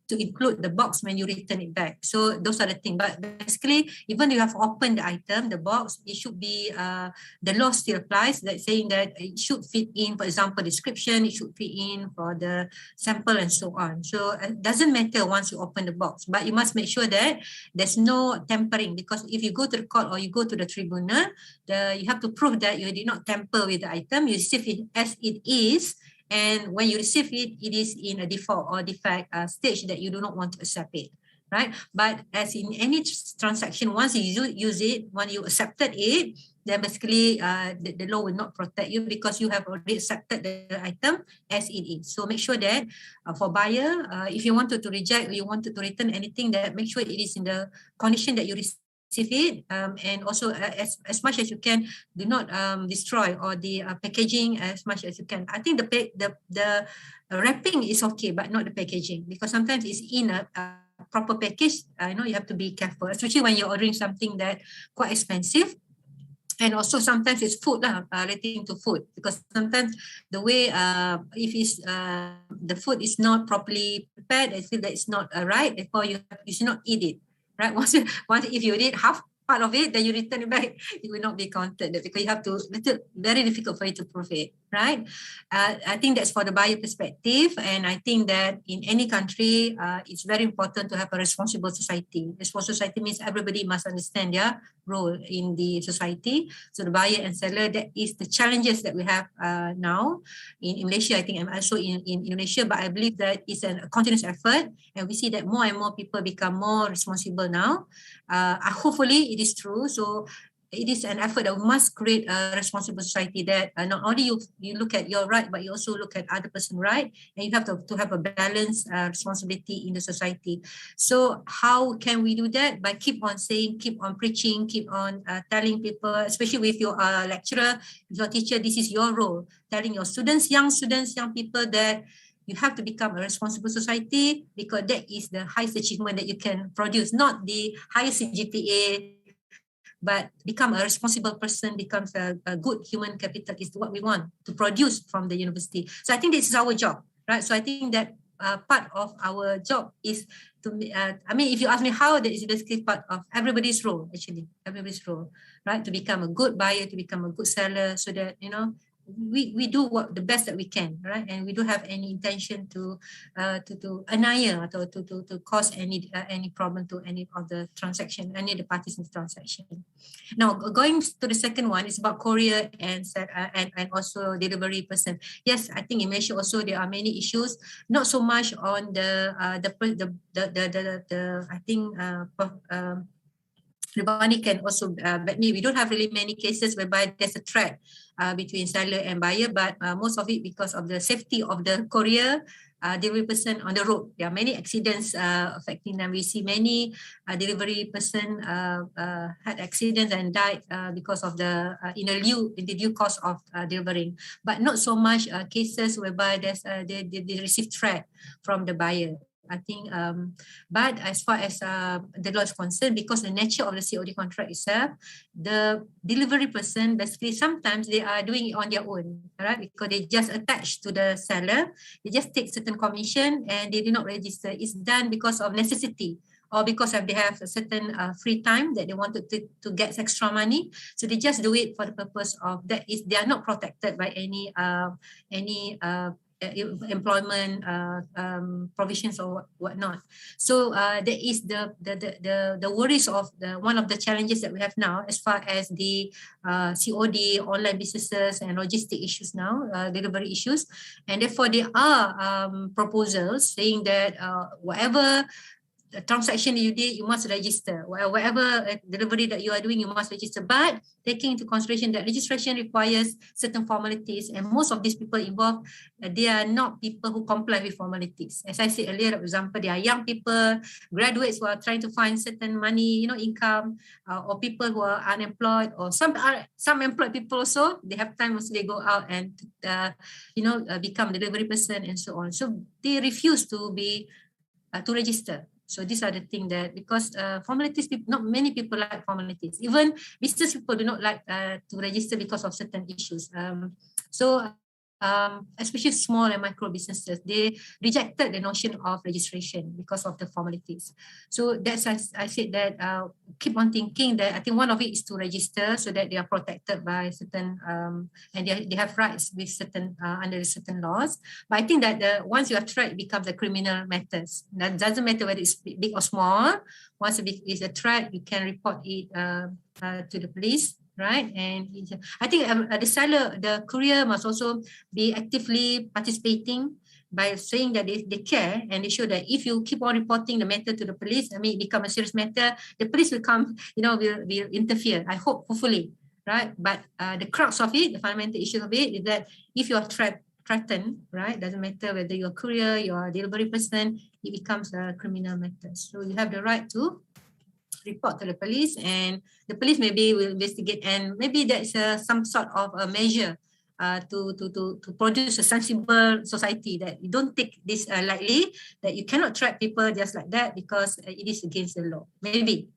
to include the box when you return it back. So those are the things. But basically, even you have opened the item, the box, it should be the law still applies. That saying that it should fit in, for example, description. It should fit in for the sample and so on. So it doesn't matter once you open the box, but you must make sure that there's no tampering, because if you go to the court or you go to the tribunal, you have to prove that you did not tamper with the item. You receive it as it is. And when you receive it, it is in a default or defect stage that you do not want to accept it, right? But as in any transaction, once you use it, when you accepted it, then basically the law will not protect you, because you have already accepted the item as it is. So make sure that for buyer, if you wanted to reject or you wanted to return anything, that make sure it is in the condition that you receive it, and also as much as you can, do not destroy or the packaging as much as you can. I think the wrapping is okay, but not the packaging, because sometimes it's in a proper package. You have to be careful, especially when you're ordering something that quite expensive. And also sometimes it's food relating to food, because sometimes the way if it's the food is not properly prepared, I feel that it's not right. Therefore, you should not eat it. Right? Once if you eat half part of it, then you return it back, it will not be counted, because you have to. It's very difficult for you to prove it. right? I think that's for the buyer perspective, and I think that in any country, it's very important to have a responsible society. Responsible society means everybody must understand their role in the society. So the buyer and seller, that is the challenges that we have now in Malaysia. I think I'm also in Indonesia, but I believe that it's a continuous effort, and we see that more and more people become more responsible now. Hopefully it is true. So it is an effort that we must create a responsible society that not only you look at your right, but you also look at other person's right, and you have to have a balanced responsibility in the society. So how can we do that? By keep on saying, keep on preaching, keep on telling people, especially with your lecturer, your teacher, this is your role, telling your students, young people that you have to become a responsible society, because that is the highest achievement that you can produce, not the highest GPA, but become a responsible person, becomes a good human capital is what we want to produce from the university. So I think this is our job, right? So I think that part of our job is to, if you ask me how, that is basically part of everybody's role, actually, everybody's role, right? To become a good buyer, to become a good seller, so that, we do the best that we can, right? And we don't have any intention to annihilate or to cause any problem to any of the transaction, any of the parties in the transaction. Now, going to the second one is about courier and also delivery person. Yes, I think in Malaysia also there are many issues, not so much on Ribani can also but we don't have really many cases whereby there's a threat between seller and buyer, but most of it because of the safety of the courier, delivery person on the road. There are many accidents affecting them. We see many delivery person had accidents and died because of the due course of delivering, but not so much cases whereby they receive threat from the buyer. I think, but as far as the law is concerned, because the nature of the COD contract itself, the delivery person, basically sometimes they are doing it on their own, right? Because they just attach to the seller, they just take certain commission and they do not register. It's done because of necessity, or because they have a certain free time that they wanted to get extra money. So they just do it for the purpose of that. They are not protected by any employment provisions or whatnot. So there is the worries of one of the challenges that we have now as far as the COD, online businesses and logistic issues now, delivery issues. And therefore there are proposals saying that whatever the transaction you did, you must register. Whatever delivery that you are doing, you must register. But taking into consideration that registration requires certain formalities, and most of these people involved, they are not people who comply with formalities. As I said earlier, for example, they are young people, graduates who are trying to find certain money, income, or people who are unemployed, or some employed people also. They have time also, they go out and become delivery person and so on. So they refuse to register. So these are the things that, because formalities, not many people like formalities. Even business people do not like to register because of certain issues. Especially small and micro businesses, they rejected the notion of registration because of the formalities. So that's, I said that keep on thinking that I think one of it is to register so that they are protected by certain and they have rights with certain under certain laws. But I think that once you have tried, it becomes a criminal matters. That doesn't matter whether it's big or small. Once it's a threat, you can report it to the police. Right, and I think the courier must also be actively participating by saying that they care, and they show that if you keep on reporting the matter to the police, it become a serious matter. The police will come, will interfere. I hope, hopefully, right? But the crux of it, the fundamental issue of it, is that if you are threatened, right, doesn't matter whether you're a courier, you're a delivery person, it becomes a criminal matter. So you have the right to report to the police, and the police maybe will investigate, and maybe that's some sort of a measure to produce a sensible society, that you don't take this lightly, that you cannot trap people just like that because it is against the law. Maybe.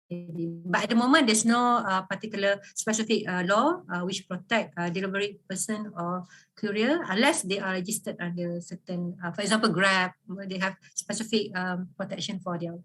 But at the moment, there's no particular specific law which protect delivery person or courier unless they are registered under certain, for example, Grab, they have specific protection for their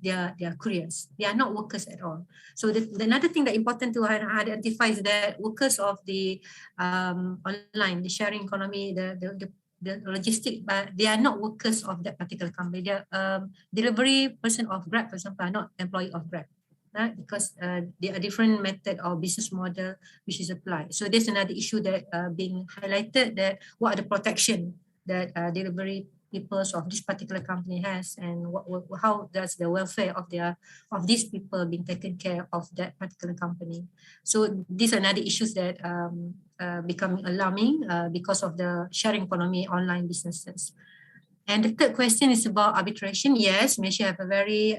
their careers. They are not workers at all. So another thing that important to identify is that workers of the online, the sharing economy, the logistic, but they are not workers of that particular company. They are delivery person of Grab, for example, are not employee of Grab. Right? Because there are different method or business model which is applied. So there's another issue that being highlighted, that what are the protection that delivery people of this particular company has, and how does the welfare of these people being taken care of that particular company. So these are another issues that becoming alarming because of the sharing economy online businesses. And the third question is about arbitration. Yes, Malaysia have a very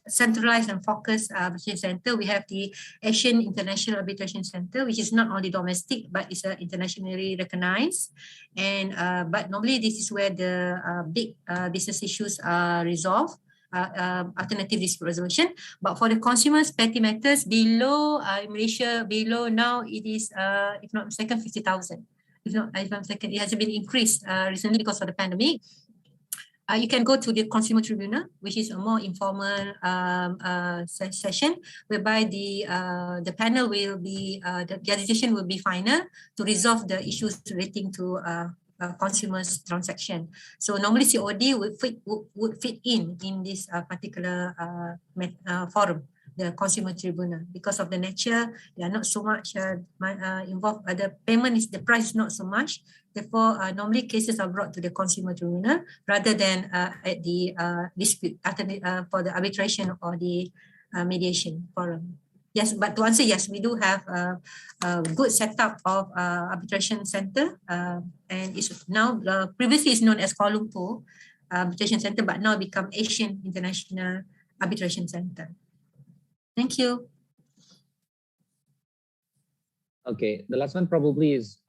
centralized and focused arbitration center. We have the Asian International Arbitration Center, which is not only domestic but is internationally recognized. And but normally this is where the big business issues are resolved. Alternative dispute resolution. But for the consumers petty matters below in Malaysia, below now it is if not mistaken 50,000. If I'm mistaken, it has been increased recently because of the pandemic. You can go to the consumer tribunal, which is a more informal session, whereby the panel will be the decision will be final to resolve the issues relating to consumers transaction. So normally COD would fit in this particular forum, the consumer tribunal, because of the nature. They are not so much involved. The payment is, the price is not so much. Therefore, normally cases are brought to the consumer tribunal rather than at the dispute for the arbitration or the mediation forum. Yes, but to answer, yes, we do have a good setup of arbitration center, and it's now previously it's known as Kuala Lumpur Arbitration Center, but now become Asian International Arbitration Center. Thank you. Okay, the last one probably is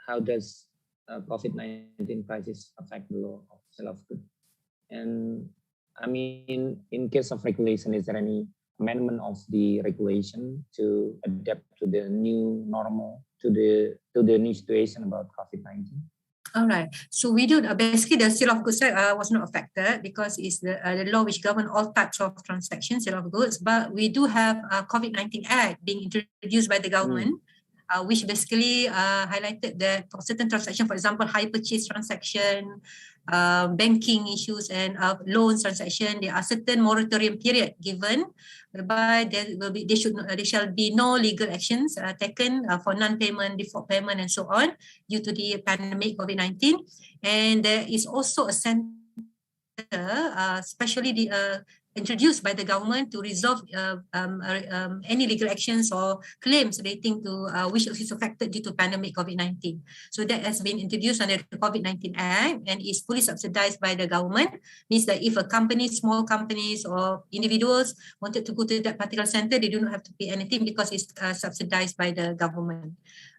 how does COVID-19 crisis affect the law of sale of goods? And I mean, in case of regulation, is there any amendment of the regulation to adapt to the new normal, to the new situation about COVID-19? All right. So we do basically the sale of goods was not affected because it's the law which govern all types of transactions, sale of goods. But we do have a COVID-19 Act being introduced by the government, which basically highlighted that for certain transactions, for example, hire purchase transaction, banking issues and loans transaction, there are certain moratorium period given, whereby there shall be no legal actions taken for non-payment, default payment, and so on due to the pandemic COVID-19. And there is also a center, especially introduced by the government to resolve any legal actions or claims relating to which is affected due to pandemic COVID-19. So that has been introduced under the COVID-19 Act and is fully subsidized by the government. Means that if a company, small companies or individuals wanted to go to that particular center, they do not have to pay anything because it's subsidized by the government.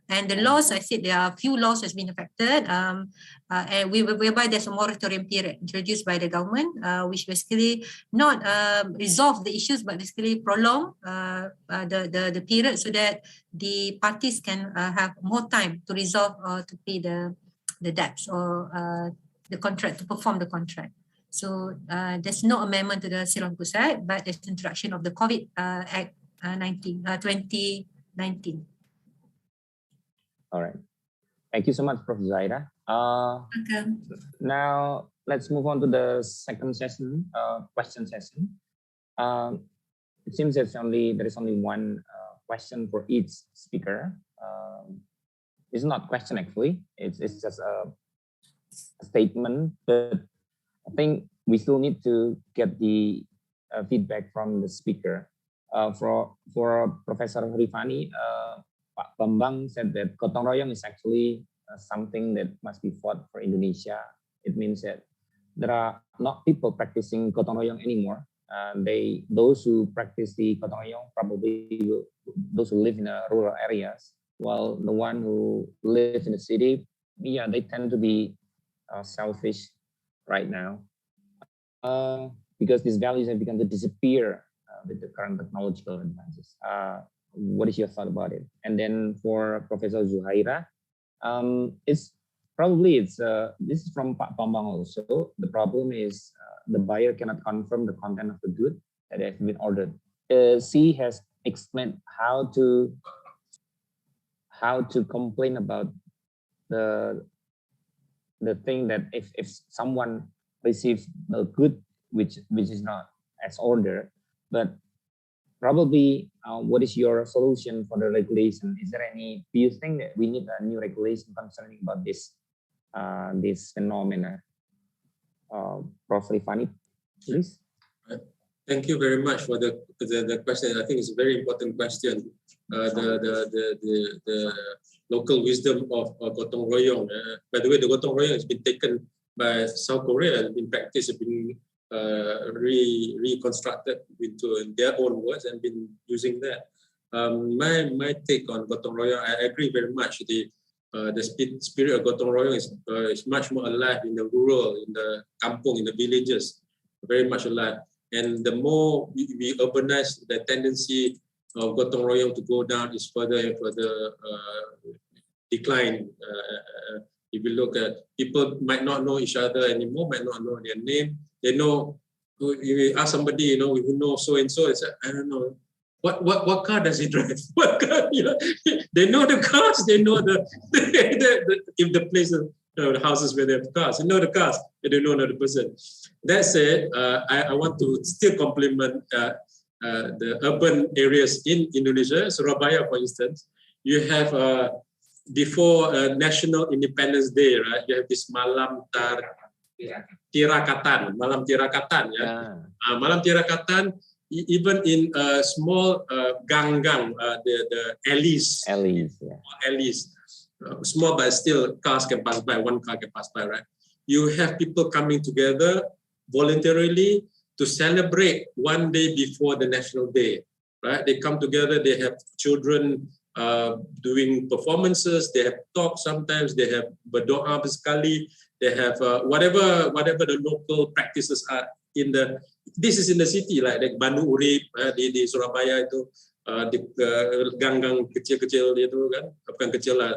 And the laws, I said there are few laws has been affected, and whereby there's a moratorium period introduced by the government, which basically not resolve the issues, but basically prolong the period so that the parties can have more time to resolve or to pay the debts or the contract, to perform the contract. So there's no amendment to the Sale of Goods Act, but there's introduction of the COVID Act 2019. All right. Thank you so much, Prof. Zaira. Welcome. Now, let's move on to the second session, question session. It seems that there is only one question for each speaker. It's not a question, actually. It's just a statement, but I think we still need to get the feedback from the speaker. For Professor Rifani, Pak Bambang said that gotong royong is actually something that must be fought for Indonesia. It means that there are not people practicing gotong royong anymore. Those who practice the gotong royong probably those who live in rural areas, while the one who live in the city, yeah, they tend to be selfish right now because these values have begun to disappear with the current technological advances. What is your thought about it? And then for Professor Zuhaira, probably it's this is from Pak Bambang also. The problem is the buyer cannot confirm the content of the good that has been ordered. She has explained how to complain about the thing that if someone receives a good which is not as ordered, but probably what is your solution for the regulation? Is there any, do you think that we need a new regulation concerning about this phenomena? Prof. Rifani, please. Thank you very much for the question. I think it's a very important question. The local wisdom of gotong royong. By the way, the gotong royong has been taken by South Korea, has been practiced, has been reconstructed into their own words and been using that. My take on gotong royong, I agree very much. The spirit of gotong royong is much more alive in the rural, in the kampung, in the villages, very much alive. And the more we urbanize, the tendency of gotong royong to go down is further and further decline. If you look at, people might not know each other anymore, might not know their name. They know, if you ask somebody, who knows so and so, it's I don't know. What car does he drive? What car? They know the cars. They know if the places, the houses where they have cars. They know the cars. They don't know the person. That said, I want to still compliment the urban areas in Indonesia. Surabaya, for instance, you have before National Independence Day, right? You have this Malam Tirakatan, Malam Tirakatan, Malam Tirakatan. Even in small gang, the alleys, small but still cars can pass by, one car can pass by, right? You have people coming together voluntarily to celebrate one day before the National Day, right? They come together, they have children doing performances, they have talks sometimes, they have berdoa sekali, they have whatever the local practices are this is in the city, like Bandung Urip, di Surabaya itu, di gang-gang kecil-kecil itu kan, bukan kecil lah,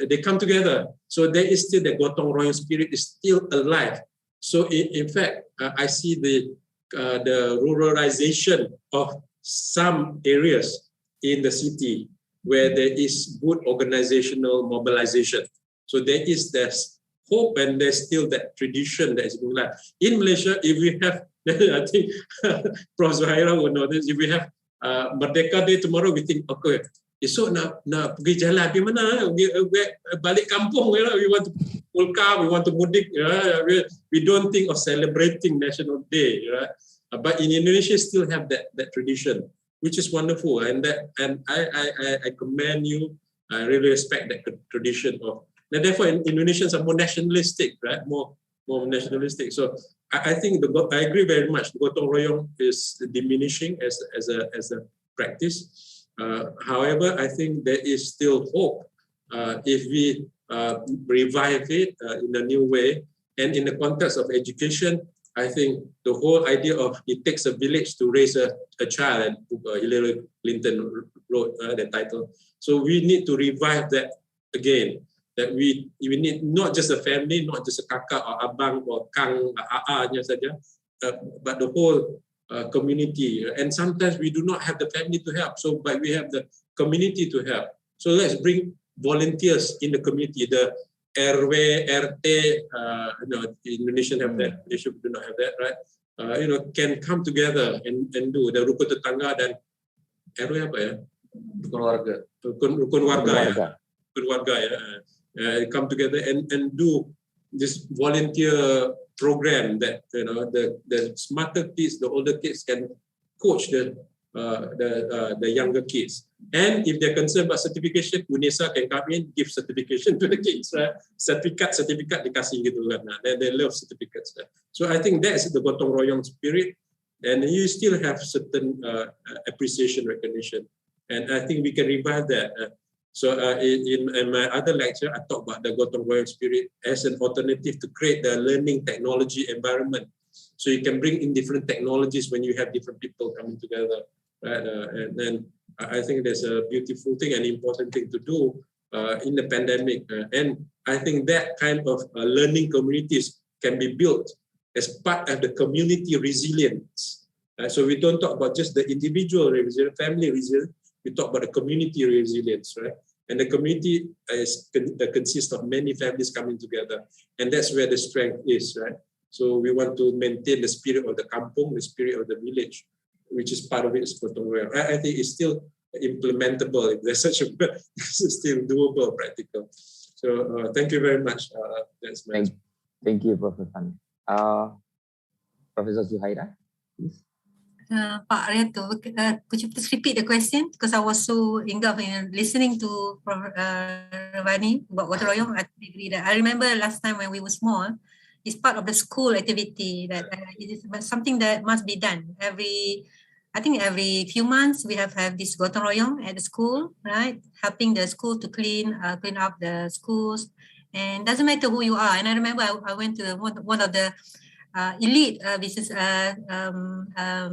they come together. So there is still the gotong royong spirit is still alive. So in fact, I see the ruralization of some areas in the city where there is good organizational mobilization. So there is this hope, and there's still that tradition that is being alive. In Malaysia, if we have, I think Prof. Zuhaira will know this, if we have Merdeka Day tomorrow, we think, okay, esok nak pergi jalan pergi mana? Balik kampung, we want to pulka, we want to mudik. We don't think of celebrating National Day. But in Indonesia, still have that tradition, which is wonderful. And I commend you. I really respect that tradition of. And therefore, Indonesians are more nationalistic, right? More nationalistic. So I think I agree very much. The gotong royong is diminishing as a practice. However, I think there is still hope if we revive it in a new way. And in the context of education, I think the whole idea of it takes a village to raise a child, and Hillary Clinton wrote the title. So we need to revive that again. That we need not just a family, not just a kakak or abang or kang aa-nya saja, but the whole community. And sometimes we do not have the family to help, but we have the community to help. So let's bring volunteers in the community. The RW, RT, Indonesian have that. Malaysia do not have that, right? Can come together and do the rukun tetangga dan RW apa ya? Rukun warga ya. Come together and do this volunteer program that the smarter kids, the older kids can coach the younger kids. And if they're concerned about certification, UNESA can come in, give certification to the kids, right? Certificate dikasih gitu kan. They love certificates. Right? So I think that's the gotong royong spirit, and you still have certain appreciation, recognition, and I think we can revive that. So in my other lecture, I talk about the gotong royong spirit as an alternative to create the learning technology environment. So you can bring in different technologies when you have different people coming together, right? And then I think there's a beautiful thing and important thing to do in the pandemic. And I think that kind of learning communities can be built as part of the community resilience. So we don't talk about just the individual resilience, family resilience, we talk about the community resilience, right? And the community consists of many families coming together. And that's where the strength is, right? So we want to maintain the spirit of the kampung, the spirit of the village, which is part of it is gotong royong. I think it's still implementable. If there's such a word, it's still doable, practical. So thank you very much. That's my thank you, Professor Tan. Professor Zuhaira, please. Pak Arianto, could you please repeat the question? Because I was so engulfed in listening to Ravani about gotong royong. I agree that I remember last time when we were small, it's part of the school activity that it is something that must be done I think every few months we have this gotong royong at the school, right? Helping the school to clean up the schools, and doesn't matter who you are. And I remember I went to one of the elite business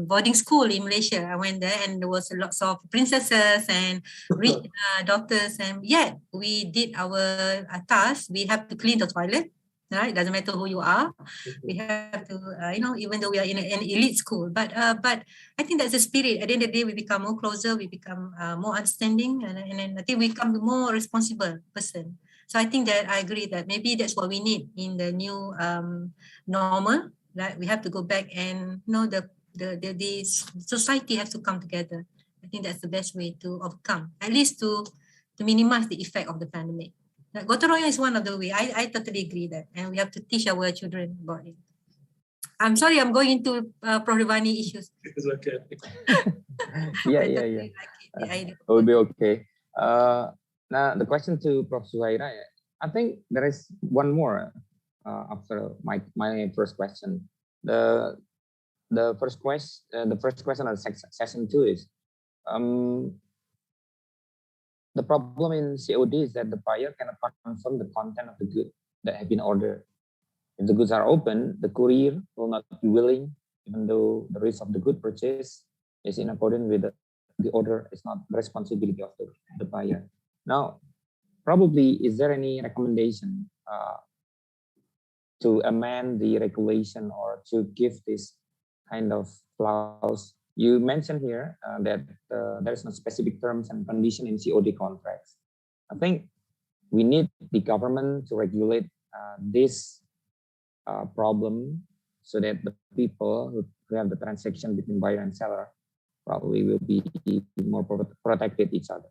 boarding school in Malaysia. I went there and there was lots of princesses and rich daughters, and yet we did our task. We have to clean the toilet. Right, doesn't matter who you are. We have to, even though we are in an elite school, but I think that's the spirit. At the end of the day, we become more closer, we become more understanding, and then I think we become a more responsible person. So I think that I agree that maybe that's what we need in the new normal. Right, we have to go back and the society has to come together. I think that's the best way to overcome, at least to minimize the effect of the pandemic. Gotong royong is one of the way. I totally agree that, and we have to teach our children about it. I'm sorry, I'm going into Prof. Ravani issues. It's okay. Yeah. It will be okay. Now the question to Prof. Zuhaira, I think there is one more after my first question. The first question of session 2 is the problem in COD is that the buyer cannot confirm the content of the good that have been ordered. If the goods are open, the courier will not be willing, even though the risk of the good purchase is in accordance with the order. It's not the responsibility of the buyer. Now, probably, is there any recommendation to amend the regulation or to give this kind of clause? You mentioned here that there is no specific terms and condition in COD contracts. I think we need the government to regulate this problem so that the people who have the transaction between buyer and seller probably will be more protected each other.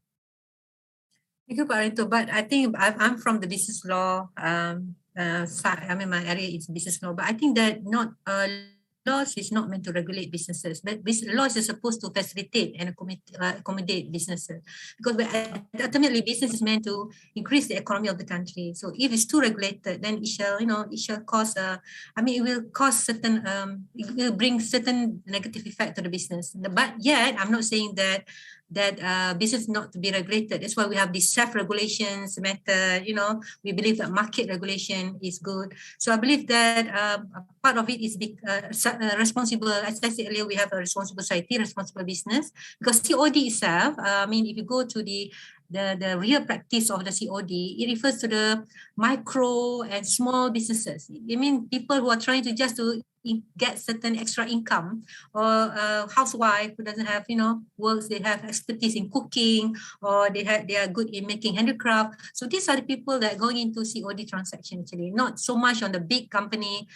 Thank you, Pak Rito. But I think I'm from the business law side. I mean, my area is business law, but I think that laws is not meant to regulate businesses, but laws is supposed to facilitate and accommodate businesses, because ultimately business is meant to increase the economy of the country. So if it's too regulated, then it shall cause it will cause certain it will bring certain negative effect to the business. But yet I'm not saying that business not to be regulated. That's why we have these self-regulations method. We believe that market regulation is good. So I believe that part of it is responsible. As I said earlier, we have a responsible society, responsible business. Because COD itself, if you go to the real practice of the COD, it refers to the micro and small businesses. People who are trying to just to get certain extra income, or a housewife who doesn't have works, they have expertise in cooking, or they are good in making handicraft. So these are the people that are going into COD transaction actually, not so much on the big company.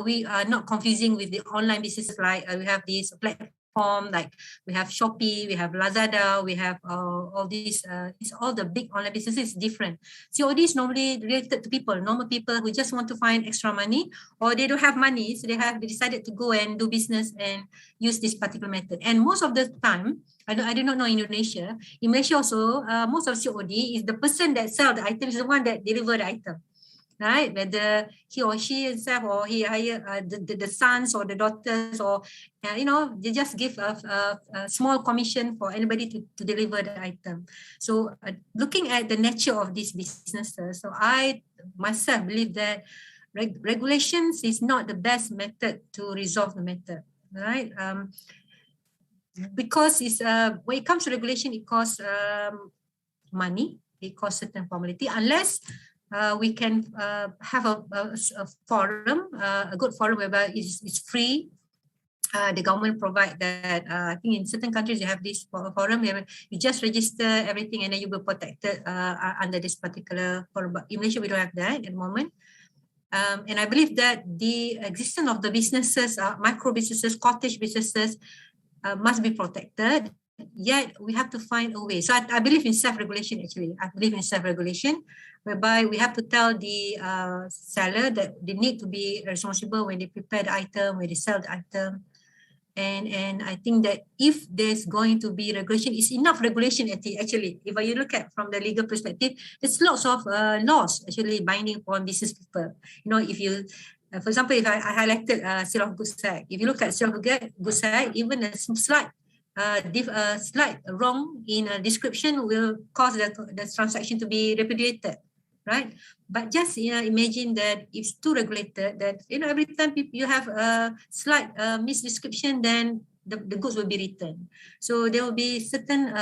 We are not confusing with the online businesses like we have these platform, like we have Shopee, we have Lazada, we have all these, it's all the big online businesses is different. COD is normally related to people, normal people who just want to find extra money, or they don't have money, so they decided to go and do business and use this particular method. And most of the time, I do not know in Indonesia. In Malaysia also, most of COD is the person that sell the item is the one that deliver the item. Right, whether he or she himself, or he hire the sons or the daughters, or they just give a small commission for anybody to deliver the item. So looking at the nature of these businesses, so I myself believe that regulations is not the best method to resolve the matter, right? Because it's when it comes to regulation, it costs money. it causes certain formality, unless we can have a forum, a good forum whereby it's free. The government provide that. I think in certain countries you have this forum where you just register everything and then you will be protected under this particular forum. But in Malaysia, we don't have that at the moment. And I believe that the existence of the businesses, micro businesses, cottage businesses must be protected. Yet we have to find a way. So I believe in self-regulation actually. I believe in self-regulation whereby we have to tell the seller that they need to be responsible when they prepare the item, when they sell the item. And I think that if there's going to be regulation, it's enough regulation actually. If you look at from the legal perspective, there's lots of laws actually binding upon business people. You know, if you, for example, if I highlighted Sale of Goods Act, if you look at Sale of Goods Act, even a slight wrong in a description will cause the transaction to be repudiated, right? But just imagine that it's too regulated, that every time you have a slight misdescription, then the goods will be returned. So there will be certain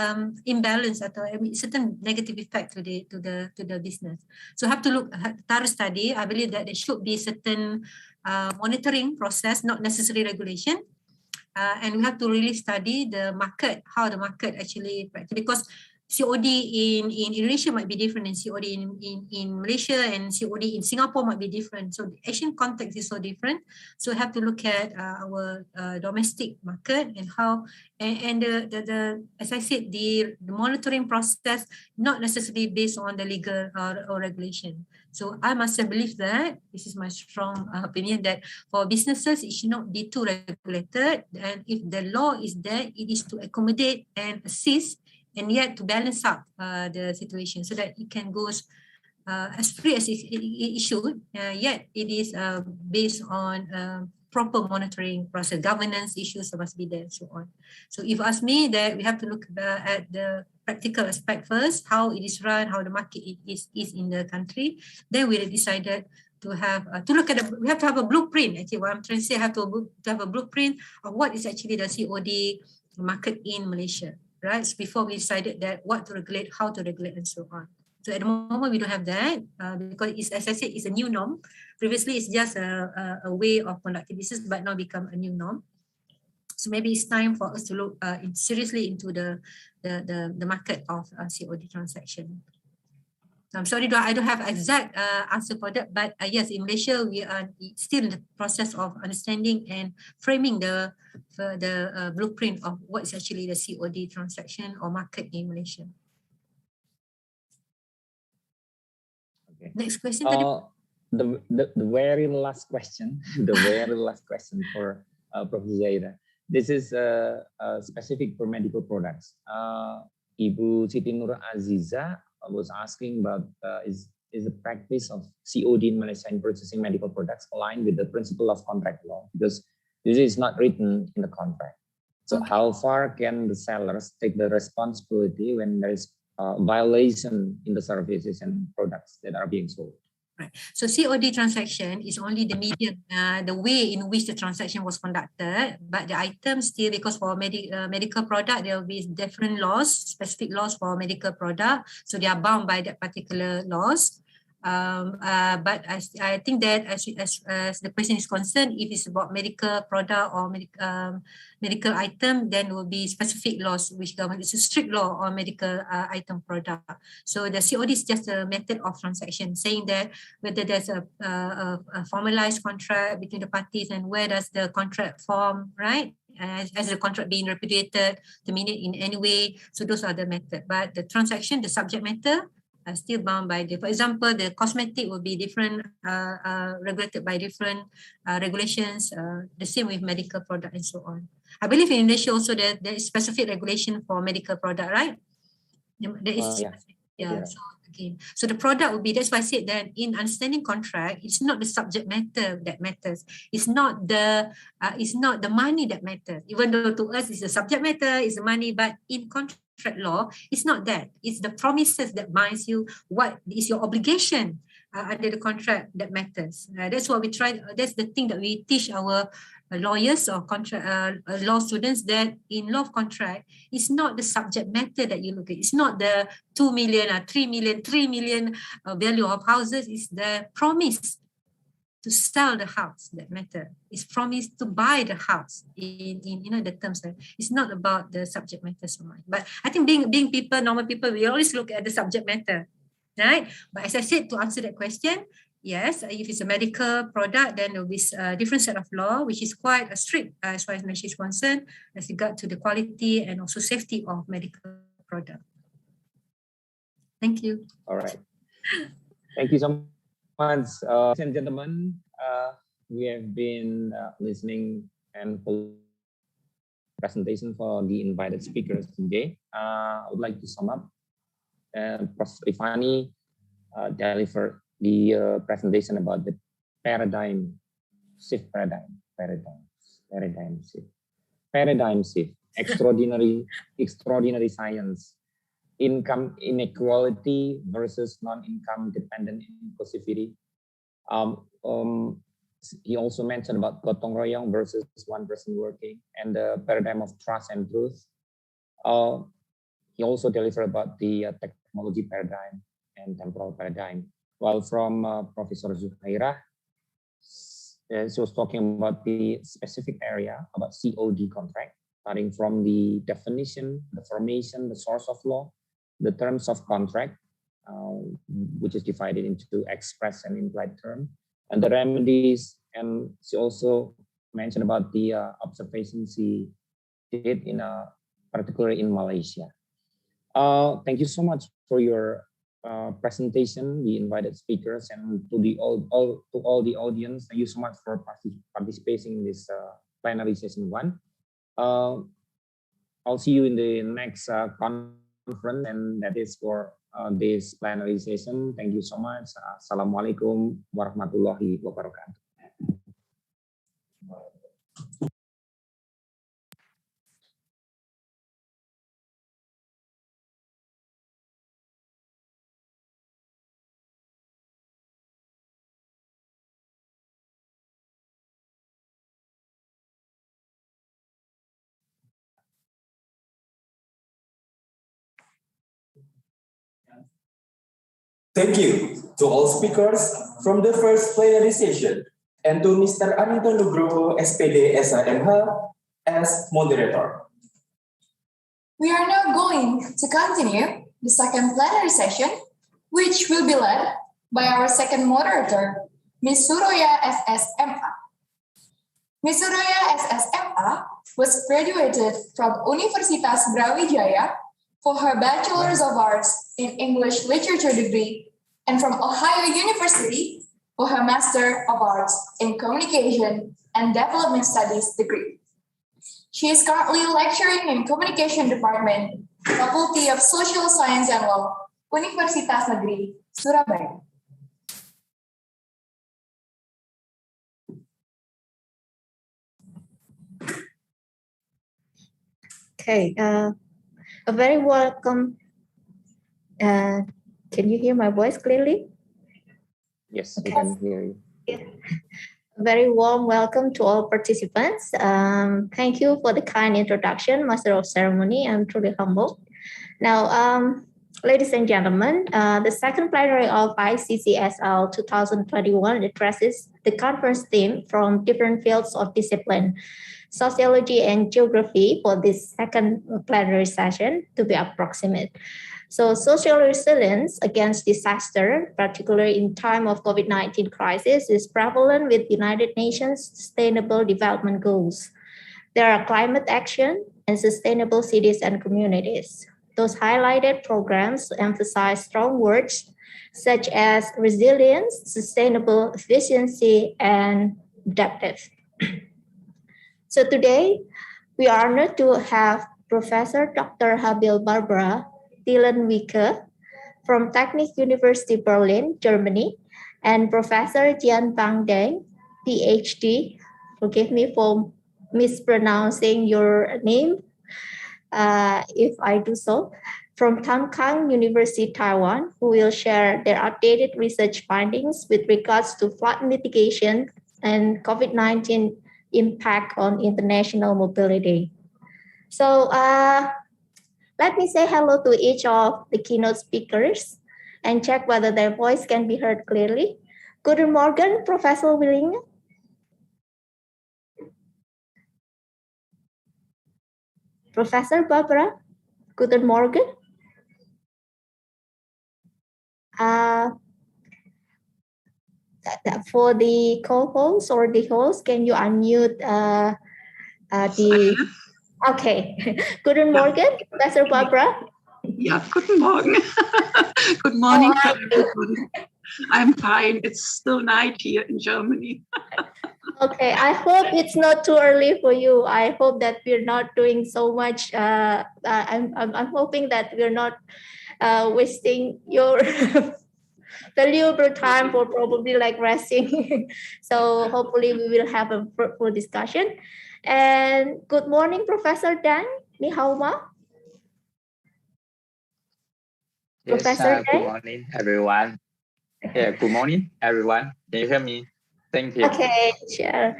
imbalance or certain negative effect to the business. So have to look thorough study. I believe that there should be certain monitoring process, not necessarily regulation. And we have to really study the market, how the market actually, because COD in Indonesia might be different than COD in Malaysia, and COD in Singapore might be different. So the Asian context is so different. So we have to look at our domestic market and how, and the as I said, the monitoring process not necessarily based on the legal or regulation. So I must believe that, this is my strong opinion, that for businesses, it should not be too regulated. And if the law is there, it is to accommodate and assist, and yet to balance up the situation so that it can go as free as it should, yet it is based on proper monitoring process, governance issues must be there and so on. So if you ask me, that we have to look at the practical aspect first, how it is run, how the market is in the country, then we decided to have to look at we have to have a blueprint. Actually, what I'm trying to say, I have to have a blueprint of what is actually the COD market in Malaysia. Right, so before we decided that what to regulate, how to regulate, and so on. So at the moment we don't have that because it's, as I said, it's a new norm. Previously, it's just a way of conducting business, but now become a new norm. So maybe it's time for us to look seriously into the market of COD transaction. So I'm sorry, I don't have exact answer for that, but yes, in Malaysia we are still in the process of understanding and framing the blueprint of what is actually the COD transaction or market in Malaysia. Okay. Next question. The very last question, for Professor Zaida. This is specific for medical products. Ibu Siti Nur Aziza was asking about is the practice of COD in Malaysia in purchasing medical products aligned with the principle of contract law, because this is not written in the contract. So how far can the sellers take the responsibility when there is violation in the services and products that are being sold? Right. So COD transaction is only the medium, the way in which the transaction was conducted, but the item still, because for medical product, there will be different laws, specific laws for medical product. So they are bound by that particular laws. But I think that as the question is concerned, if it's about medical product or medical item, then will be specific laws which govern. It's a strict law on medical item product. So the COD is just a method of transaction, saying that whether there's a formalized contract between the parties and where does the contract form, right? As the contract being repudiated, terminated in any way. So those are the method. But the transaction, the subject matter, are still bound by for example, the cosmetic will be different, regulated by different regulations, the same with medical product and so on. I believe in Indonesia also there is specific regulation for medical product, right? There is yeah. So again, so the product will be, that's why I said that in understanding contract, it's not the subject matter that matters. It's not the money that matters. Even though to us it's the subject matter, it's the money, but in contract law, it's not that. It's the promises that binds you. What is your obligation under the contract that matters. That's what we try. That's the thing that we teach our lawyers or law students that in law of contract, it's not the subject matter that you look at. It's not the 2 million or 3 million value of houses. It's the promise to sell the house that matter. It's promise to buy the house in the terms that it's not about the subject matter so much. But I think being people, normal people, we always look at the subject matter, right? But as I said, to answer that question, yes, if it's a medical product, then there will be a different set of law, which is quite strict as far as Malaysia is concerned, as regard to the quality and also safety of medical product. Thank you. All right. Thank you so much. Ladies and gentlemen, we have been listening and presentation for the invited speakers today. I would like to sum up. Prof. Rifani delivered the presentation about the paradigm shift, extraordinary science, income inequality versus non-income dependent inclusivity. He also mentioned about gotong royong versus one person working and the paradigm of trust and truth. He also delivered about the technology paradigm and temporal paradigm. While from Professor Zuhairah, she was talking about the specific area about COD contract, starting from the definition, the formation, the source of law, the terms of contract, which is divided into express and implied term, and the remedies. And she also mentioned about the observations she did in particularly in Malaysia. Thank you so much for your presentation, the invited speakers, and to all the audience. Thank you so much for participating in this plenary session 1. I'll see you in the next conference, and that is for this plenary session. Thank you so much. Assalamualaikum warahmatullahi wabarakatuh. Thank you to all speakers from the first plenary session and to Mr. Aminto Nugroho, SPD SIMH, as moderator. We are now going to continue the second plenary session, which will be led by our second moderator, Ms. Suraya SSMA. Ms. Suraya SSMA was graduated from Universitas Brawijaya for her Bachelor's of Arts in English Literature degree and from Ohio University for her Master of Arts in Communication and Development Studies degree. She is currently lecturing in Communication Department, Faculty of Social Science and Law, Universitas Negeri, Surabaya. Okay, a very welcome. Can you hear my voice clearly? Yes, we can hear you. A very warm welcome to all participants. Thank you for the kind introduction, Master of Ceremony. I'm truly humbled. Now, ladies and gentlemen, the second plenary of ICCSL 2021 addresses the conference theme from different fields of discipline, sociology and geography for this second plenary session to be approximate. So social resilience against disaster, particularly in time of COVID-19 crisis, is prevalent with United Nations Sustainable Development Goals. There are climate action and sustainable cities and communities. Those highlighted programs emphasize strong words such as resilience, sustainable efficiency, and adaptive. So today, we are honored to have Professor Dr. Habil Barbara Dillenwicke from Technic University Berlin, Germany, and Professor Jian Bang Deng, PhD. Forgive me for mispronouncing your name, if I do so, from Tamkang University, Taiwan, who will share their updated research findings with regards to flood mitigation and COVID-19 impact on international mobility. So let me say hello to each of the keynote speakers and check whether their voice can be heard clearly. Guten Morgen, Professor Willing. Professor Barbara, guten Morgen. For the co-host or the host, can you unmute the... Okay. Guten Morgen, Professor Barbara. Yeah, guten Morgen. Good morning to everybody. I'm fine. It's still night here in Germany. Okay, I hope it's not too early for you. I hope that we're not doing so much. I'm hoping that we're not wasting your valuable time for probably like resting. So hopefully we will have a fruitful discussion. And good morning, Professor Dan. Ni hao ma? Yes, Professor good morning, everyone. Yeah, good morning, everyone. Can you hear me? Thank you. Okay, sure.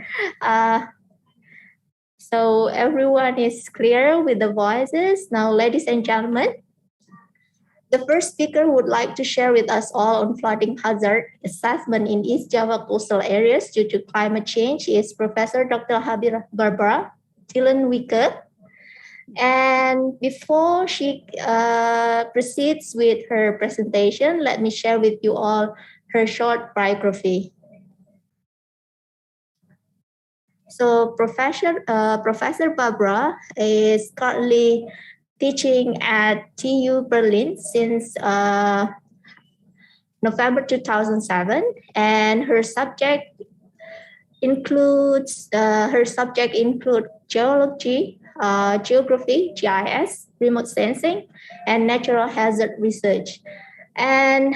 So everyone is clear with the voices. Now, ladies and gentlemen, the first speaker would like to share with us all on flooding hazard assessment in East Java coastal areas due to climate change is Professor Dr. Barbara Tillenwicke. And before she proceeds with her presentation, let me share with you all her short biography. So Professor Barbara is currently teaching at TU Berlin since November 2007, and her subject includes geology, geography, GIS, remote sensing, and natural hazard research. And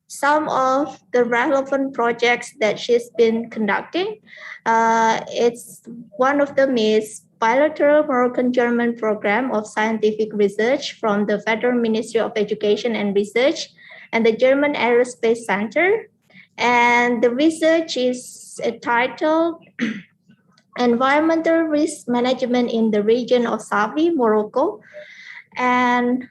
some of the relevant projects that she's been conducting, it's one of them is bilateral Moroccan-German program of scientific research from the Federal Ministry of Education and Research and the German Aerospace Center. And the research is titled Environmental Risk Management in the Region of Savi, Morocco. And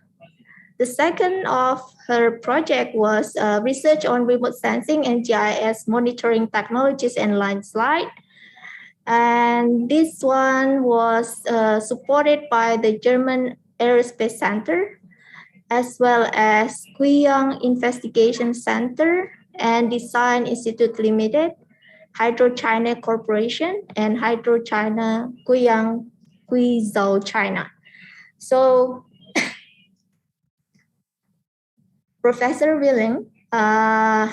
the second of her project was research on remote sensing and GIS monitoring technologies and landslide. And this one was supported by the German Aerospace Center, as well as Guiyang Investigation Center and Design Institute Limited, Hydro China Corporation, and Hydro China Guizhou, China. So, Professor Willing, I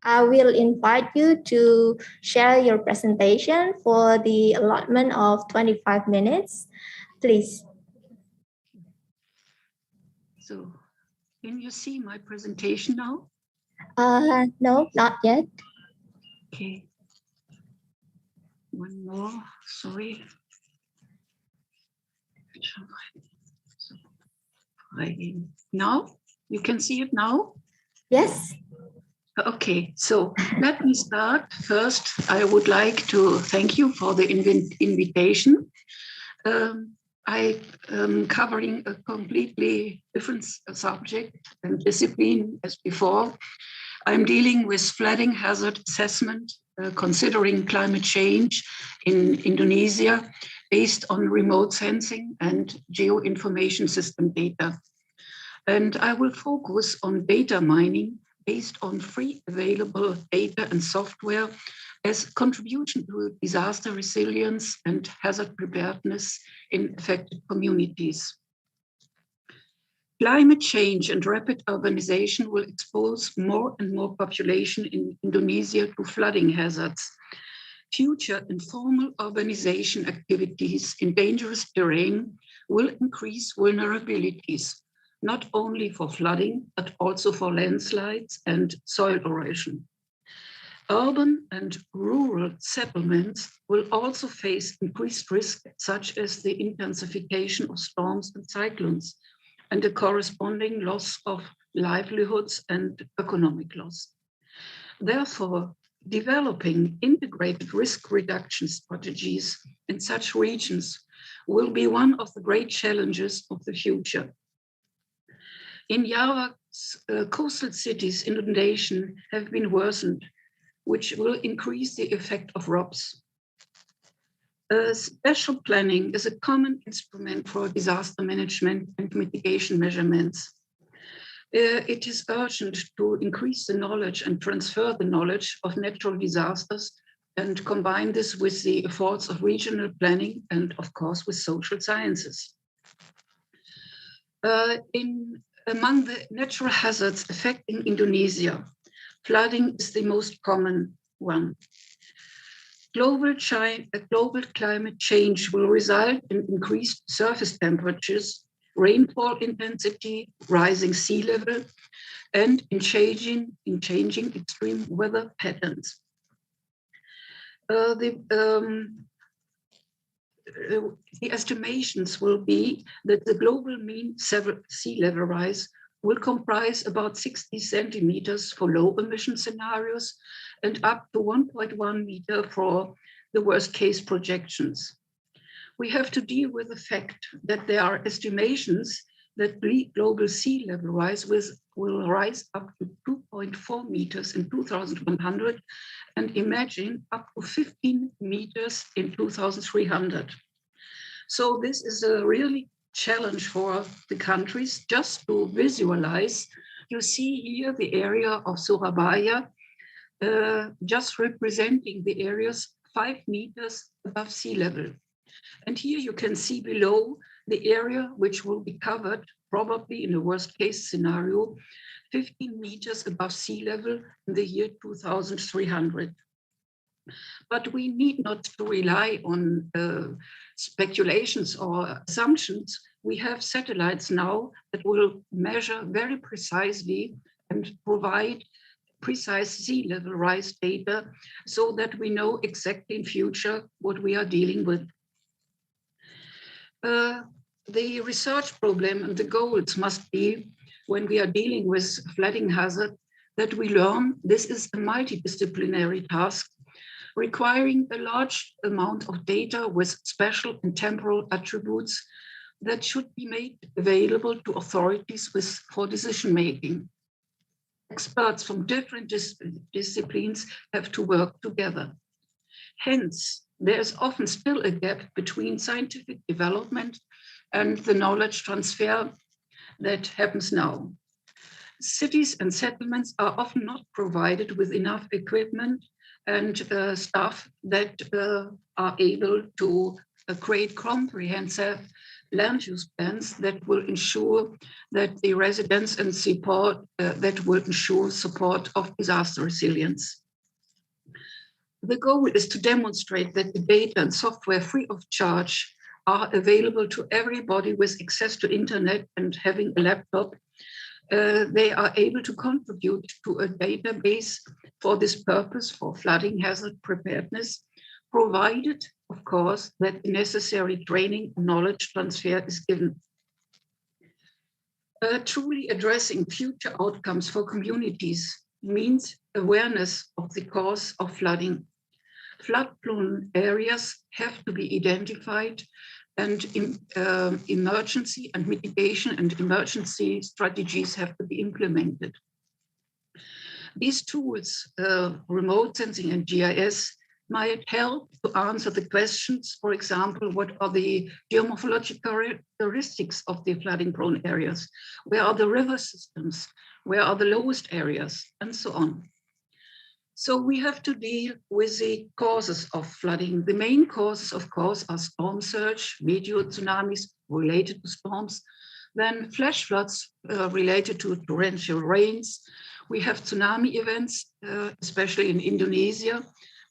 will invite you to share your presentation for the allotment of 25 minutes, please. So, can you see my presentation now? No, not yet. Okay. One more, sorry. Now, you can see it now? Yes. Okay, so let me start. First, I would like to thank you for the invitation. I am covering a completely different subject and discipline as before. I'm dealing with flooding hazard assessment, considering climate change in Indonesia based on remote sensing and geoinformation system data. And I will focus on data mining based on free available data and software as contribution to disaster resilience and hazard preparedness in affected communities. Climate change and rapid urbanization will expose more and more population in Indonesia to flooding hazards. Future informal urbanization activities in dangerous terrain will increase vulnerabilities, not only for flooding, but also for landslides and soil erosion. Urban and rural settlements will also face increased risk, such as the intensification of storms and cyclones, and the corresponding loss of livelihoods and economic loss. Therefore, developing integrated risk reduction strategies in such regions will be one of the great challenges of the future. In Java's coastal cities, inundation have been worsened, which will increase the effect of ROPs. Special planning is a common instrument for disaster management and mitigation measurements. It is urgent to increase the knowledge and transfer the knowledge of natural disasters and combine this with the efforts of regional planning and, of course, with social sciences. Among the natural hazards affecting Indonesia, flooding is the most common one. Global climate change will result in increased surface temperatures, rainfall intensity, rising sea level, and in changing extreme weather patterns. The estimations will be that the global mean sea level rise will comprise about 60 centimeters for low emission scenarios and up to 1.1 meter for the worst case projections. We have to deal with the fact that there are estimations that global sea level rise will rise up to 2.4 meters in 2100 and imagine up to 15 meters in 2300. So this is a really challenge for the countries. Just to visualize, you see here the area of Surabaya, just representing the areas 5 meters above sea level. And here you can see below the area which will be covered, probably in the worst case scenario, 15 meters above sea level in the year 2300. But we need not to rely on speculations or assumptions. We have satellites now that will measure very precisely and provide precise sea level rise data so that we know exactly in future what we are dealing with. The research problem and the goals must be, when we are dealing with flooding hazard, that we learn this is a multidisciplinary task requiring a large amount of data with special and temporal attributes that should be made available to authorities for decision making. Experts from different disciplines have to work together. Hence, there is often still a gap between scientific development and the knowledge transfer that happens now. Cities and settlements are often not provided with enough equipment and staff that are able to create comprehensive land use plans that will ensure that the residents and support that will ensure support of disaster resilience. The goal is to demonstrate that the data and software free of charge are available to everybody with access to internet and having a laptop. They are able to contribute to a database for this purpose, for flooding hazard preparedness, provided, of course, that the necessary training and knowledge transfer is given. Truly addressing future outcomes for communities means awareness of the cause of flooding. Flood-prone areas have to be identified and emergency and mitigation and emergency strategies have to be implemented. These tools, remote sensing and GIS, might help to answer the questions, for example, what are the geomorphological characteristics of the flooding-prone areas? Where are the river systems? Where are the lowest areas? And so on. So we have to deal with the causes of flooding. The main causes, of course, are storm surge, meteor tsunamis related to storms, then flash floods related to torrential rains. We have tsunami events, especially in Indonesia,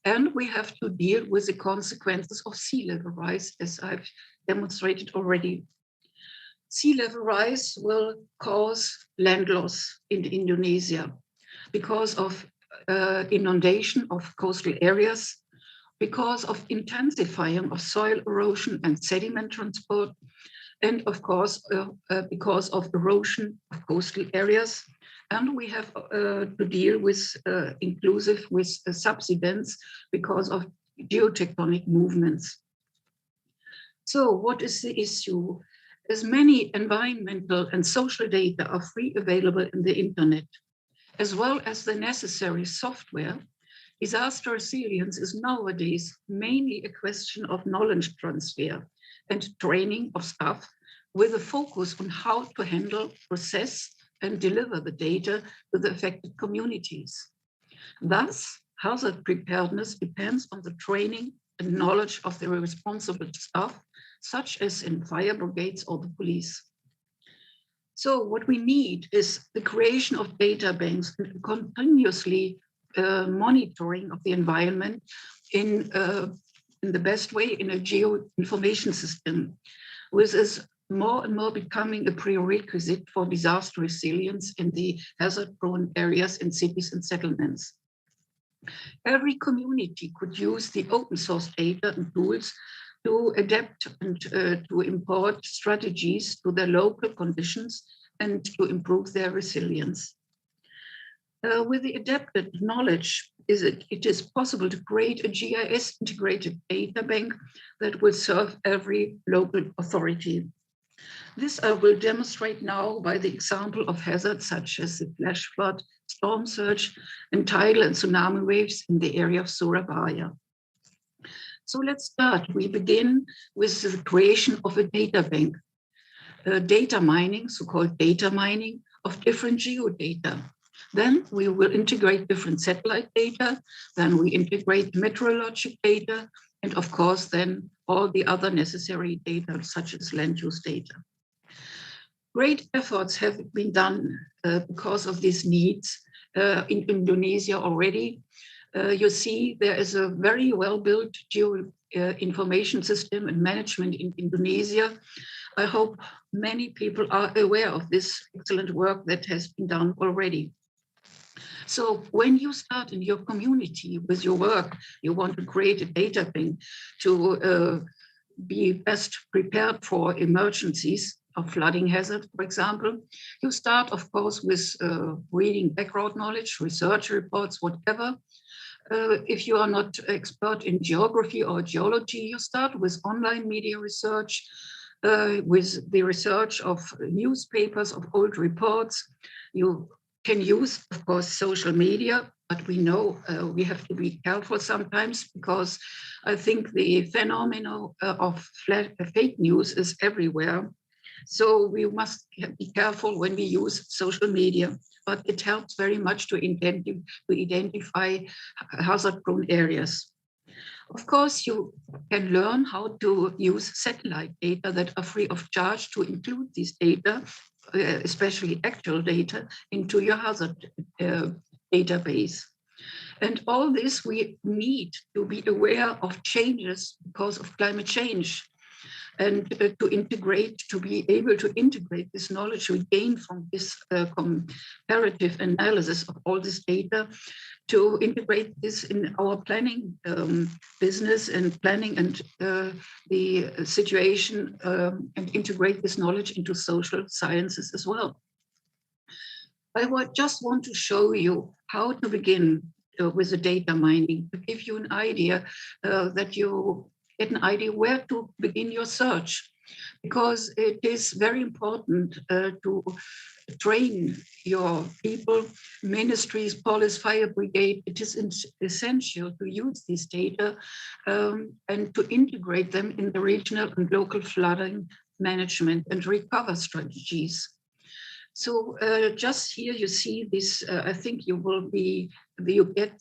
and we have to deal with the consequences of sea level rise, as I've demonstrated already. Sea level rise will cause land loss in Indonesia because of inundation of coastal areas, because of intensifying of soil erosion and sediment transport, and of course, because of erosion of coastal areas And we have to deal with inclusive with subsidence because of geotectonic movements. So what is the issue? As many environmental and social data are free available in the internet, as well as the necessary software, disaster resilience is nowadays mainly a question of knowledge transfer and training of staff with a focus on how to handle, process, and deliver the data to the affected communities. Thus, hazard preparedness depends on the training and knowledge of the responsible staff, such as in fire brigades or the police. So what we need is the creation of data banks and continuously monitoring of the environment in the best way in a geo-information system, which is more and more becoming a prerequisite for disaster resilience in the hazard-prone areas in cities and settlements. Every community could use the open source data and tools to adapt and to import strategies to their local conditions and to improve their resilience. With the adapted knowledge, it is possible to create a GIS integrated data bank that will serve every local authority. This I will demonstrate now by the example of hazards such as the flash flood, storm surge, and tidal and tsunami waves in the area of Surabaya. So let's start. We begin with the creation of a data bank, data mining, so-called data mining of different geodata. Then we will integrate different satellite data. Then we integrate meteorologic data. And of course, then all the other necessary data, such as land use data. Great efforts have been done because of these needs in Indonesia already. You see, there is a very well-built geo-information system and management in Indonesia. I hope many people are aware of this excellent work that has been done already. So when you start in your community with your work, you want to create a data bank to be best prepared for emergencies of flooding hazard, for example. You start, of course, with reading background knowledge, research reports, whatever. If you are not expert in geography or geology, you start with online media research, with the research of newspapers, of old reports. You can use, of course, social media, but we know we have to be careful sometimes because I think the phenomenon of fake news is everywhere. So we must be careful when we use social media, but it helps very much to identify hazard-prone areas. Of course, you can learn how to use satellite data that are free of charge to include these data, especially actual data, into your hazard database. And all this we need to be aware of changes because of climate change. And to be able to integrate this knowledge we gain from this comparative analysis of all this data, to integrate this in our planning business and planning and the situation and integrate this knowledge into social sciences as well. I just want to show you how to begin with the data mining, to give you an idea that you get an idea where to begin your search, because it is very important to train your people, ministries, police, fire brigade. It is essential to use this data and to integrate them in the regional and local flooding management and recover strategies. So just here you see this, I think you get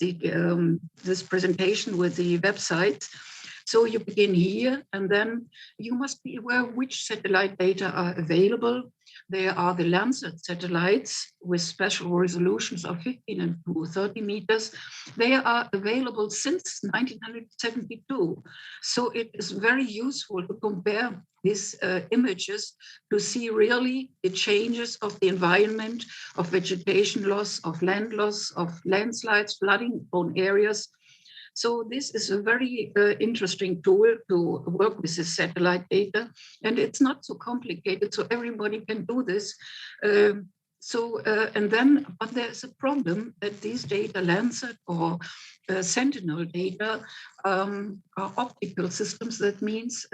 this presentation with the website. So you begin here, and then you must be aware which satellite data are available. There are the Landsat satellites with special resolutions of 15 and 30 meters. They are available since 1972. So it is very useful to compare these images to see really the changes of the environment, of vegetation loss, of land loss, of landslides, flooding-prone areas. So this is a very interesting tool to work with this satellite data, and it's not so complicated, so everybody can do this. But there's a problem that these data, Lancet or Sentinel data, are optical systems. That means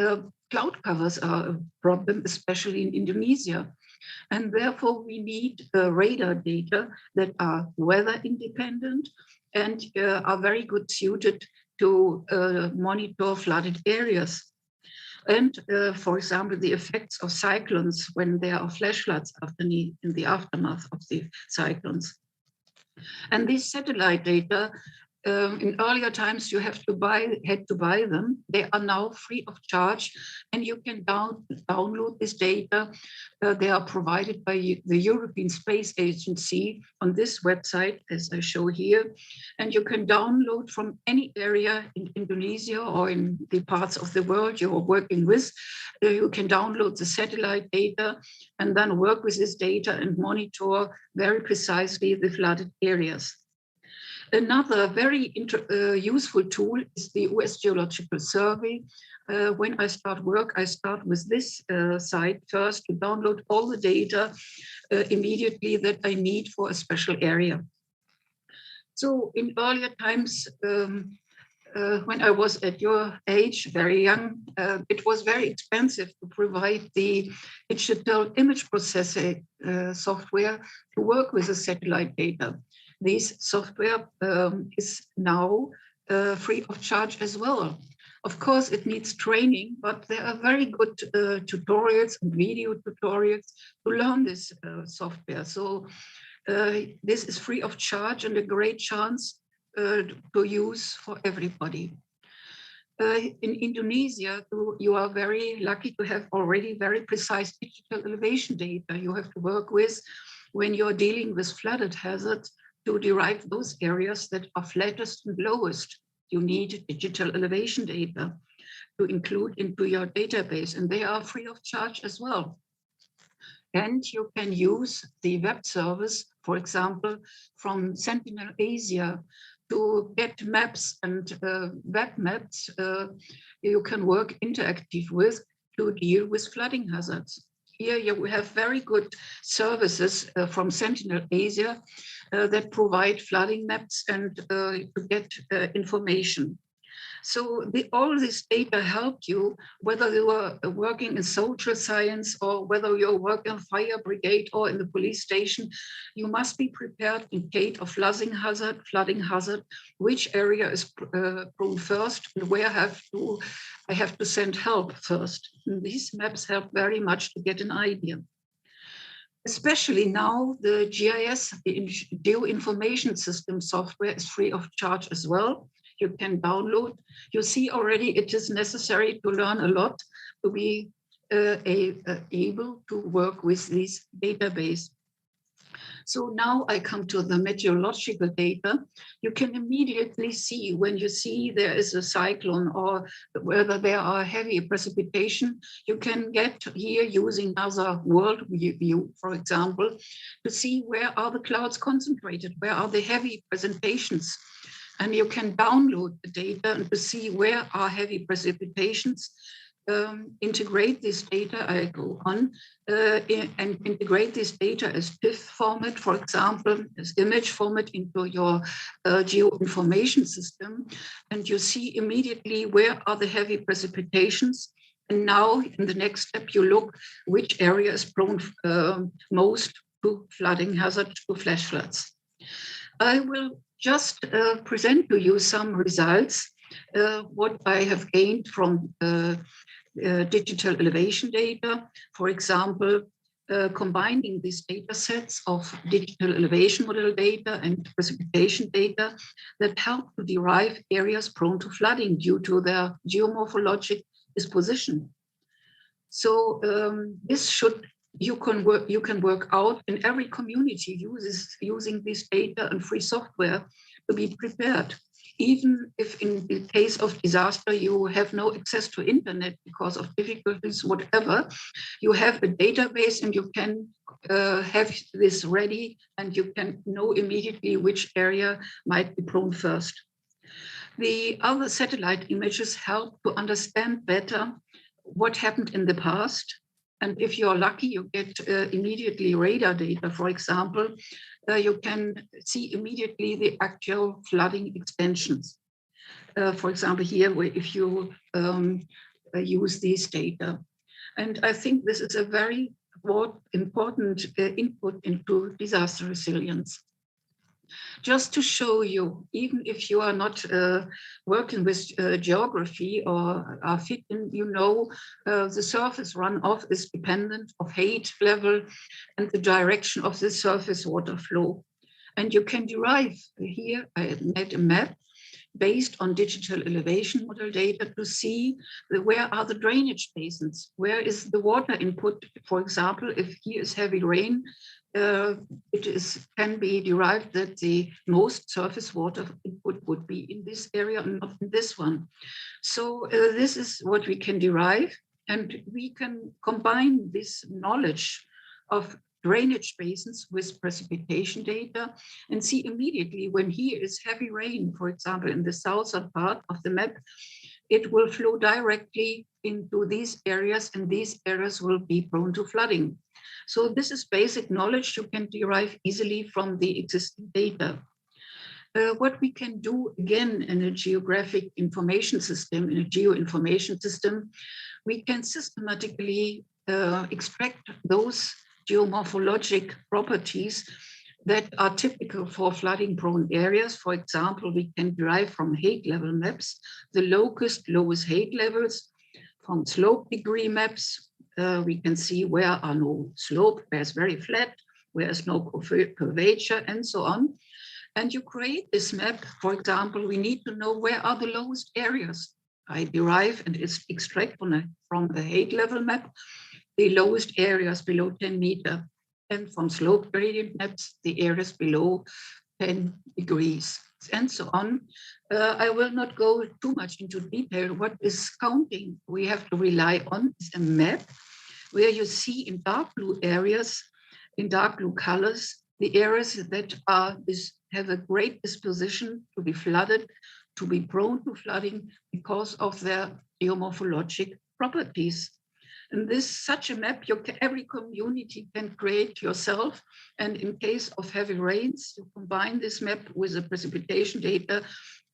cloud covers are a problem, especially in Indonesia. And therefore, we need radar data that are weather independent and are very good suited to monitor flooded areas. And for example, the effects of cyclones when there are flash floods in the aftermath of the cyclones. And these satellite data, in earlier times, you had to buy them. They are now free of charge, and you can download this data. They are provided by the European Space Agency on this website, as I show here. And you can download from any area in Indonesia or in the parts of the world you're working with. You can download the satellite data and then work with this data and monitor very precisely the flooded areas. Another very useful tool is the US Geological Survey. When I start work, I start with this site first to download all the data immediately that I need for a special area. So in earlier times, when I was at your age, very young, it was very expensive to provide the digital image processing software to work with the satellite data. This software is now free of charge as well. Of course, it needs training, but there are very good tutorials and video tutorials to learn this software. So this is free of charge and a great chance to use for everybody. In Indonesia, you are very lucky to have already very precise digital elevation data you have to work with when you're dealing with flooded hazards. To derive those areas that are flattest and lowest, you need digital elevation data to include into your database, and they are free of charge as well. And you can use the web service, for example, from Sentinel Asia to get maps and web maps you can work interactive with to deal with flooding hazards. Here we have very good services from Sentinel Asia that provide flooding maps and to get information. So all this data helped you, whether you are working in social science or whether you're working in fire brigade or in the police station, you must be prepared in case of flooding hazard, which area is prone first and where I have to send help first. And these maps help very much to get an idea. Especially now, the GIS, the Geoinformation System software is free of charge as well. You can download. You see already it is necessary to learn a lot to be able to work with this database. So now I come to the meteorological data. You can immediately see when you see there is a cyclone or whether there are heavy precipitation, you can get here using NASA World View, for example, to see where are the clouds concentrated, where are the heavy precipitations. And you can download the data and to see where are heavy precipitations. Integrate this data, I go on, and integrate this data as TIFF format, for example, as image format into your geoinformation system. And you see immediately where are the heavy precipitations. And now in the next step, you look which area is prone most to flooding hazard, to flash floods. I will just present to you some results, what I have gained from digital elevation data. For example, combining these data sets of digital elevation model data and precipitation data that help to derive areas prone to flooding due to their geomorphologic disposition. So you can work out in every community using this data and free software to be prepared. Even if in the case of disaster, you have no access to internet because of difficulties, whatever, you have a database and you can have this ready and you can know immediately which area might be prone first. The other satellite images help to understand better what happened in the past And if you're lucky, you get immediately radar data. For example, you can see immediately the actual flooding extensions. For example, here, if you use these data. And I think this is a very important input into disaster resilience. Just to show you, even if you are not working with geography or are fit in, you know, the surface runoff is dependent of height level and the direction of the surface water flow. And you can derive here, I made a map based on digital elevation model data to see where are the drainage basins, where is the water input. For example, if here is heavy rain, can be derived that the most surface water input would be in this area and not in this one. So this is what we can derive, and we can combine this knowledge of drainage basins with precipitation data and see immediately when here is heavy rain, for example, in the southern part of the map, it will flow directly into these areas and these areas will be prone to flooding. So this is basic knowledge you can derive easily from the existing data. What we can do again in a geographic information system, in a geoinformation system, we can systematically extract those geomorphologic properties that are typical for flooding prone areas. For example, we can derive from height level maps the lowest height levels. From slope degree maps, we can see where are no slope, where it's very flat, where is no curvature, and so on. And you create this map. For example, we need to know where are the lowest areas. I derive and extract from the height level map the lowest areas below 10 meters, and from slope gradient maps, the areas below 10 degrees, and so on. I will not go too much into detail. What is counting we have to rely on is a map where you see in dark blue areas, in dark blue colors, the areas that have a great disposition to be flooded, to be prone to flooding because of their geomorphologic properties. And such a map, every community can create yourself. And in case of heavy rains, you combine this map with the precipitation data,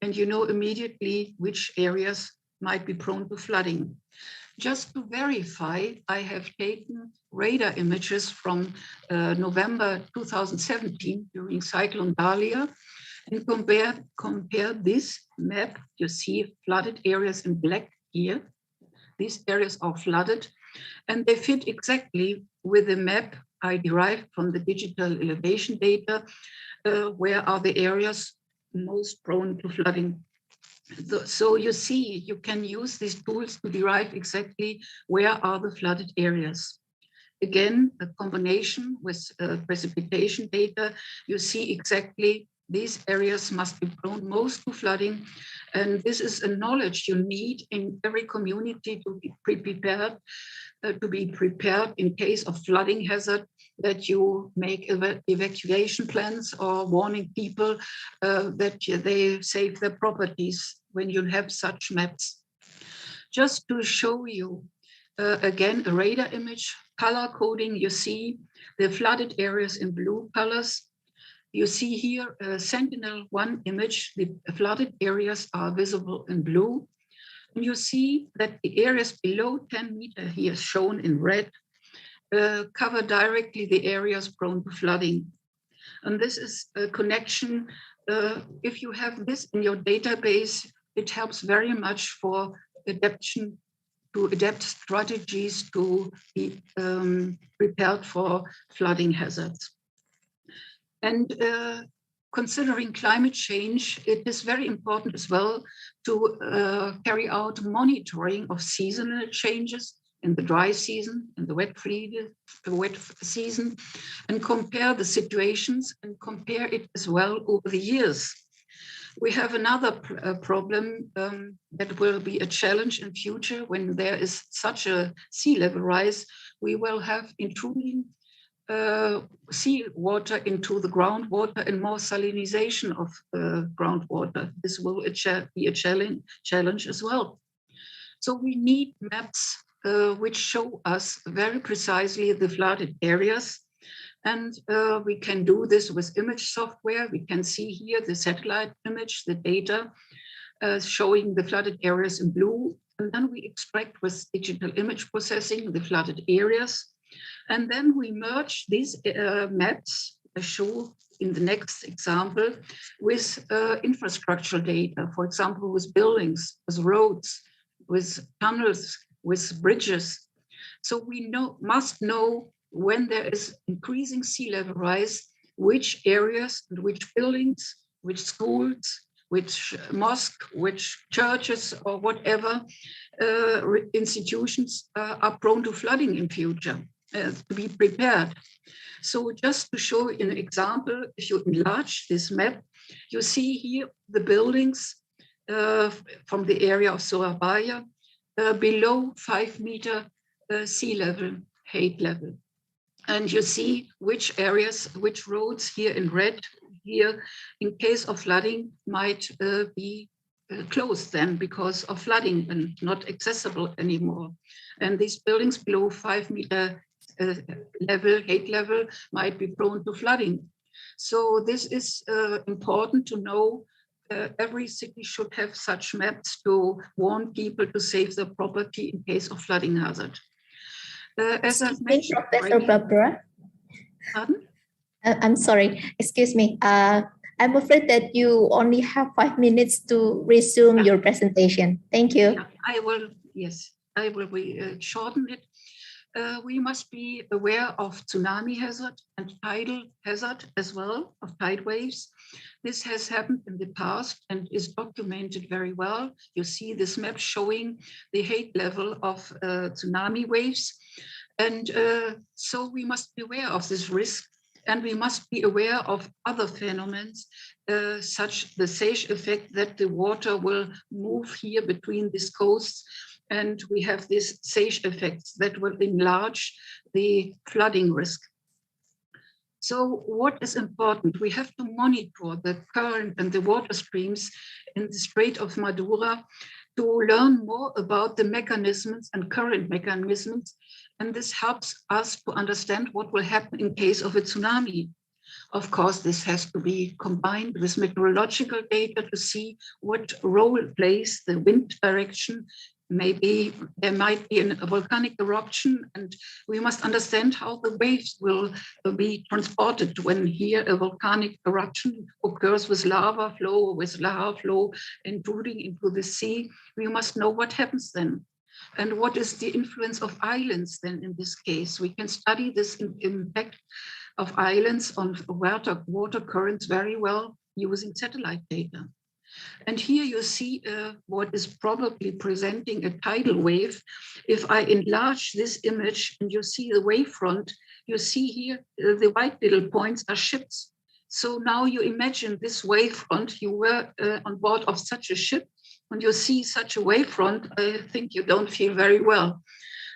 and you know immediately which areas might be prone to flooding. Just to verify, I have taken radar images from November 2017 during Cyclone Dahlia, and compare this map. You see flooded areas in black here. These areas are flooded, and they fit exactly with the map I derived from the digital elevation data, where are the areas most prone to flooding. So you see, you can use these tools to derive exactly where are the flooded areas. Again, a combination with precipitation data, you see exactly these areas must be prone most to flooding. And this is a knowledge you need in every community to be prepared in case of flooding hazard, that you make evacuation plans or warning people that they save their properties when you have such maps. Just to show you, again, a radar image, color coding, you see the flooded areas in blue colors. You see here a Sentinel-1 image, the flooded areas are visible in blue. And you see that the areas below 10 meters here shown in red cover directly the areas prone to flooding. And this is a connection. If you have this in your database, it helps very much for adaptation, to adapt strategies to be prepared for flooding hazards. And considering climate change, it is very important as well to carry out monitoring of seasonal changes in the dry season and the wet season, and compare the situations and compare it as well over the years. We have another problem that will be a challenge in future when there is such a sea level rise. We will have intruding sea water into the groundwater and more salinization of groundwater. This will be a challenge as well. So we need maps which show us very precisely the flooded areas. And we can do this with image software. We can see here the satellite image, the data showing the flooded areas in blue. And then we extract with digital image processing the flooded areas. And then we merge these maps, I show in the next example, with infrastructural data, for example, with buildings, with roads, with tunnels, with bridges. So we must know when there is increasing sea level rise, which areas and which buildings, which schools, which mosque, which churches or whatever institutions are prone to flooding in future, to be prepared. So just to show an example, if you enlarge this map, you see here the buildings from the area of Surabaya below 5 meter sea level, height level. And you see which areas, which roads here in red, here in case of flooding might be closed then because of flooding and not accessible anymore. And these buildings below 5 meter level, height level, might be prone to flooding. So this is important to know. Every city should have such maps to warn people to save their property in case of flooding hazard. As I've mentioned, Professor Barbara. Pardon? I'm sorry, excuse me. I'm afraid that you only have 5 minutes to resume your presentation. Thank you. Yeah, I will, yes, I will shorten it. We must be aware of tsunami hazard and tidal hazard as well, of tide waves. This has happened in the past and is documented very well. You see this map showing the height level of tsunami waves. And so we must be aware of this risk, and we must be aware of other phenomena, such the sage effect, that the water will move here between these coasts. And we have these sage effects that will enlarge the flooding risk. So what is important? We have to monitor the current and the water streams in the Strait of Madura to learn more about the mechanisms and current mechanisms. And this helps us to understand what will happen in case of a tsunami. Of course, this has to be combined with meteorological data to see what role plays the wind direction. Maybe there might be a volcanic eruption, and we must understand how the waves will be transported when here a volcanic eruption occurs with lava flow intruding into the sea. We must know what happens then. And what is the influence of islands then in this case? We can study this impact of islands on water currents very well using satellite data. And here you see what is probably presenting a tidal wave. If I enlarge this image and you see the wavefront, you see here the white little points are ships. So now you imagine this wavefront, you were on board of such a ship, when you see such a wavefront, I think you don't feel very well.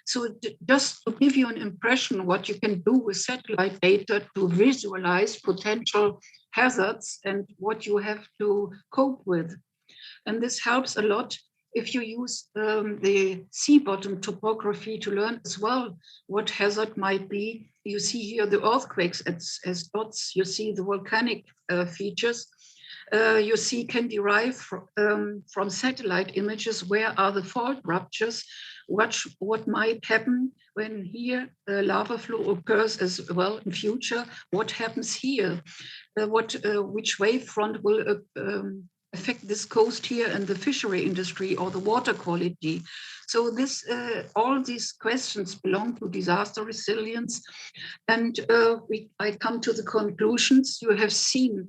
So just to give you an impression what you can do with satellite data to visualize potential hazards and what you have to cope with. And this helps a lot if you use the sea bottom topography to learn as well what hazard might be. You see here the earthquakes as dots, you see the volcanic features. You see can derive from satellite images where are the fault ruptures, what might happen when here lava flow occurs as well in future, what happens here, which wavefront will affect this coast here and the fishery industry or the water quality. So this, all these questions belong to disaster resilience. And I come to the conclusions. You have seen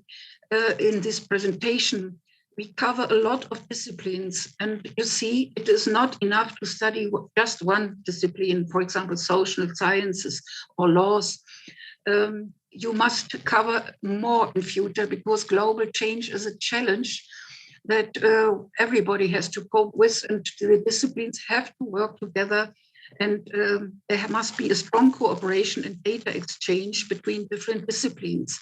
in this presentation, we cover a lot of disciplines, and you see it is not enough to study just one discipline, for example, social sciences or laws. You must cover more in future because global change is a challenge that everybody has to cope with, and the disciplines have to work together, and there must be a strong cooperation and data exchange between different disciplines.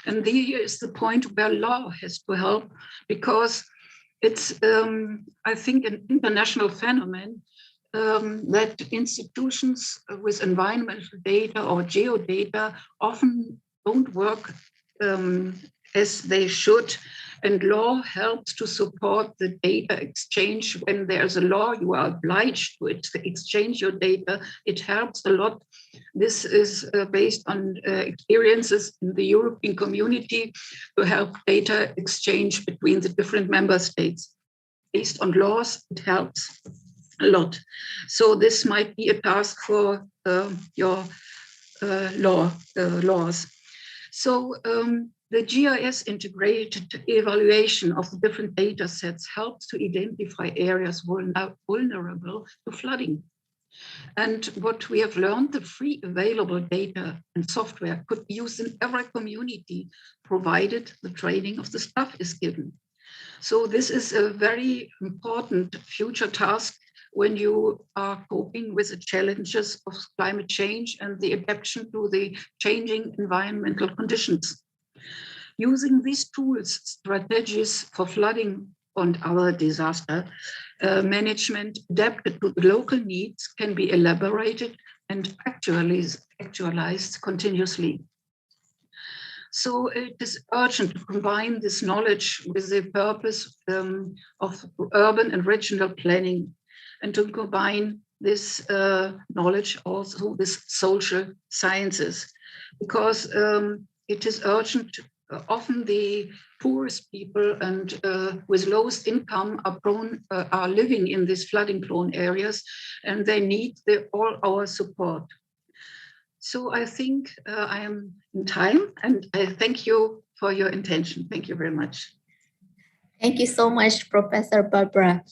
And here is the point where law has to help, because it's, I think, an international phenomenon that institutions with environmental data or geodata often don't work as they should, and law helps to support the data exchange. When there's a law, you are obliged to exchange your data. It helps a lot. This is based on experiences in the European community to help data exchange between the different member states. Based on laws, it helps a lot. So this might be a task for your laws. So the GIS integrated evaluation of the different data sets helps to identify areas vulnerable to flooding. And what we have learned, the free available data and software could be used in every community, provided the training of the staff is given. So this is a very important future task when you are coping with the challenges of climate change and the adaptation to the changing environmental conditions. Using these tools, strategies for flooding and other disaster management adapted to the local needs can be elaborated and actualized continuously. So it is urgent to combine this knowledge with the purpose of urban and regional planning, and to combine this knowledge also with social sciences, because it is urgent. Often the poorest people and with lowest income are living in these flooding-prone areas, and they need all our support. So I think I am in time, and I thank you for your attention. Thank you very much. Thank you so much, Professor Barbara.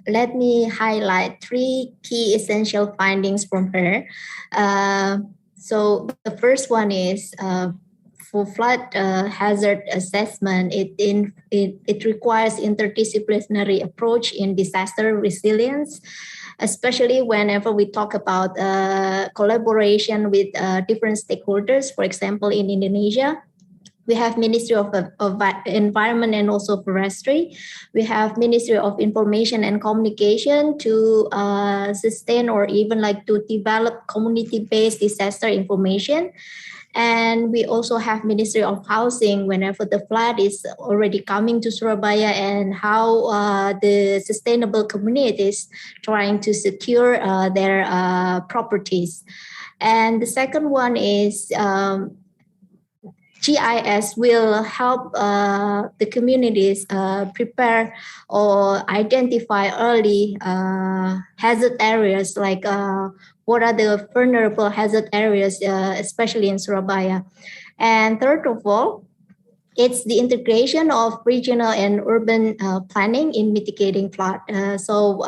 Let me highlight 3 key essential findings from her. So the first one is for flood hazard assessment, it requires interdisciplinary approach in disaster resilience, especially whenever we talk about collaboration with different stakeholders. For example, in Indonesia, we have Ministry of Environment and also Forestry. We have Ministry of Information and Communication to sustain or even like to develop community-based disaster information. And we also have Ministry of Housing whenever the flood is already coming to Surabaya, and how the sustainable communities trying to secure their properties. And the second one is GIS will help the communities prepare or identify early hazard areas, like what are the vulnerable hazard areas, especially in Surabaya. And third of all, it's the integration of regional and urban planning in mitigating flood. So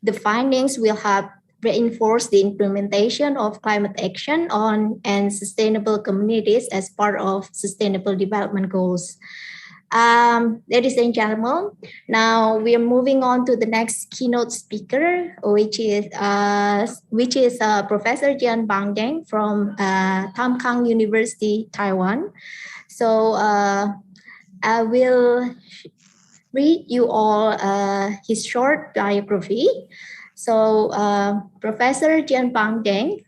the findings will have reinforce the implementation of climate action on and sustainable communities as part of sustainable development goals. Ladies and gentlemen, now we are moving on to the next keynote speaker, which is Professor Jian Bangdeng from Tam Kang University, Taiwan. So I will read you all his short biography. So Professor Jian Bangdeng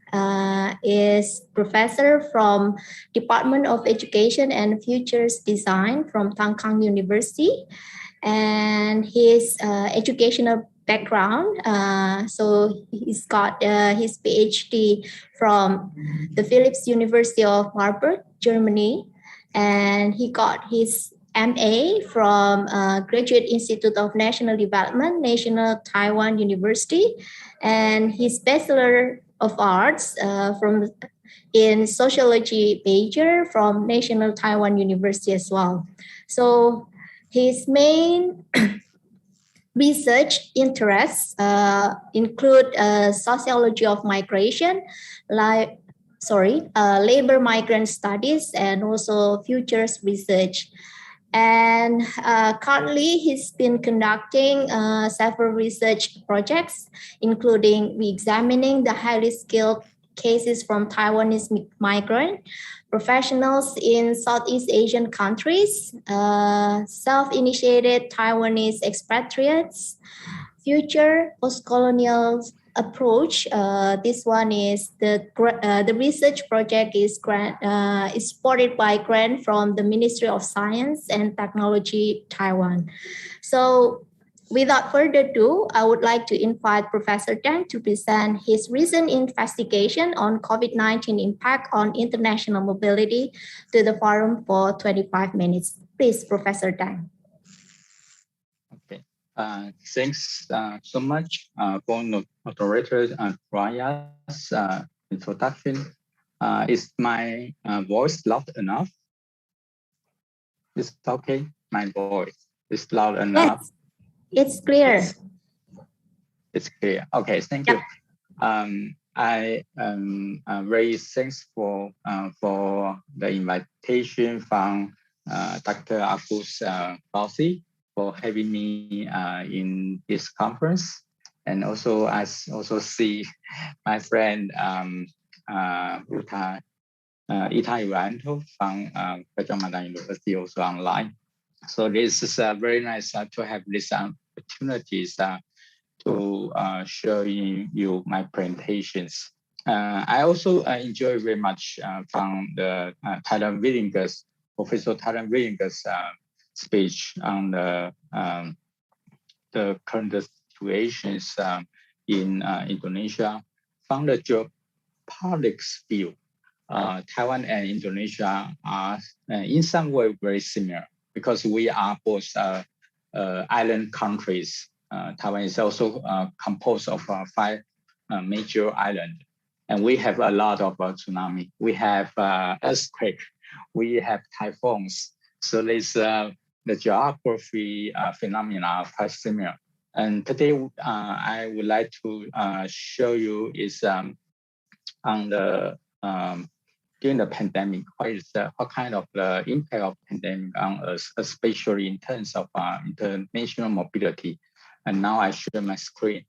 is professor from Department of Education and Futures Design from Tam Kang University, and his educational background. So he's got his PhD from the Philipps University of Marburg, Germany, and he got his MA from Graduate Institute of National Development, National Taiwan University, and his Bachelor of Arts in Sociology major from National Taiwan University as well. So his main research interests include sociology of migration, labor migrant studies, and also futures research. And currently, he's been conducting several research projects, including re-examining the highly skilled cases from Taiwanese migrant professionals in Southeast Asian countries, self-initiated Taiwanese expatriates, future post-colonial approach. This one is the research project is supported by grant from the Ministry of Science and Technology, Taiwan. So without further ado, I would like to invite Professor Tang to present his recent investigation on COVID-19 impact on international mobility to the forum for 25 minutes. Please, Professor Tang. Okay. Thanks so much for moderator Raya's introduction. Is my voice loud enough? Is it okay? My voice is loud enough. Yes. It's clear. It's clear. Okay, thank you. I very thankful for the invitation from Dr. Agus Balsi for having me in this conference, and also I also see my friend Ita Iranto from Gajah Mada University also online. So this is very nice to have this opportunities to show you my presentations. I also enjoy very much from the Professor Thailand Willinger's speech on the current situations in Indonesia. From the geopolitics view, Taiwan and Indonesia are in some way very similar because we are both island countries. Taiwan is also composed of 5 major islands, and we have a lot of tsunami. We have earthquake, we have typhoons. So there's the geography phenomena are quite similar. And today I would like to show you is on the during the pandemic, what kind of the impact of pandemic on us, especially in terms of international mobility. And now I share my screen.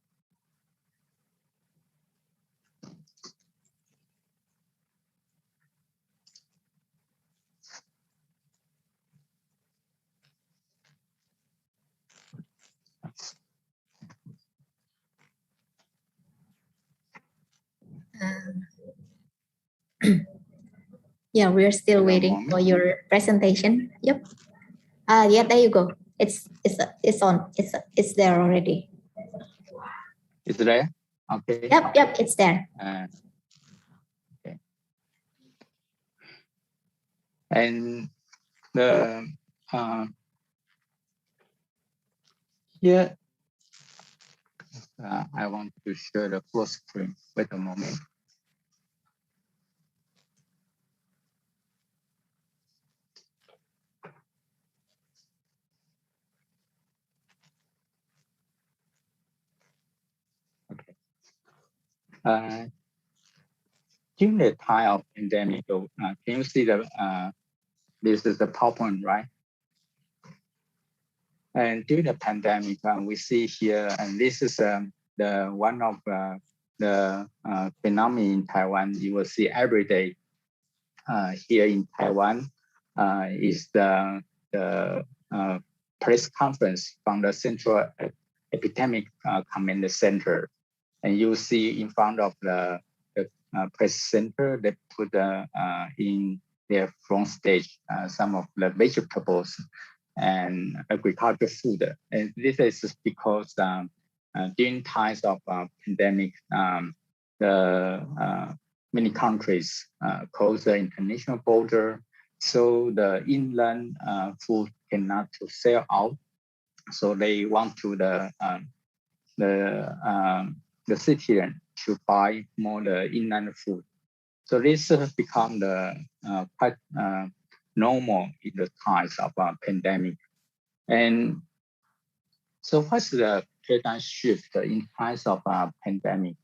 Yeah, we're still waiting for your presentation. Yep. Yeah, there you go. It's on. It's there already. Is it there? Okay. Yep, it's there. Okay. And the here I want to share the full screen. Wait a moment. During the time of pandemic, can you see the this is the PowerPoint, right? And during the pandemic, we see here, and this is the one of the phenomena in Taiwan. You will see every day here in Taiwan is the press conference from the Central Epidemic Command Center. And you see in front of the press center, they put in their front stage some of the vegetables and agricultural food. And this is because during times of pandemic, many countries close the international border, so the inland food cannot to sell out. So they want to the citizen to buy more the inland food. So this has become the quite normal in the times of pandemic. And so what's the paradigm shift in times of pandemic?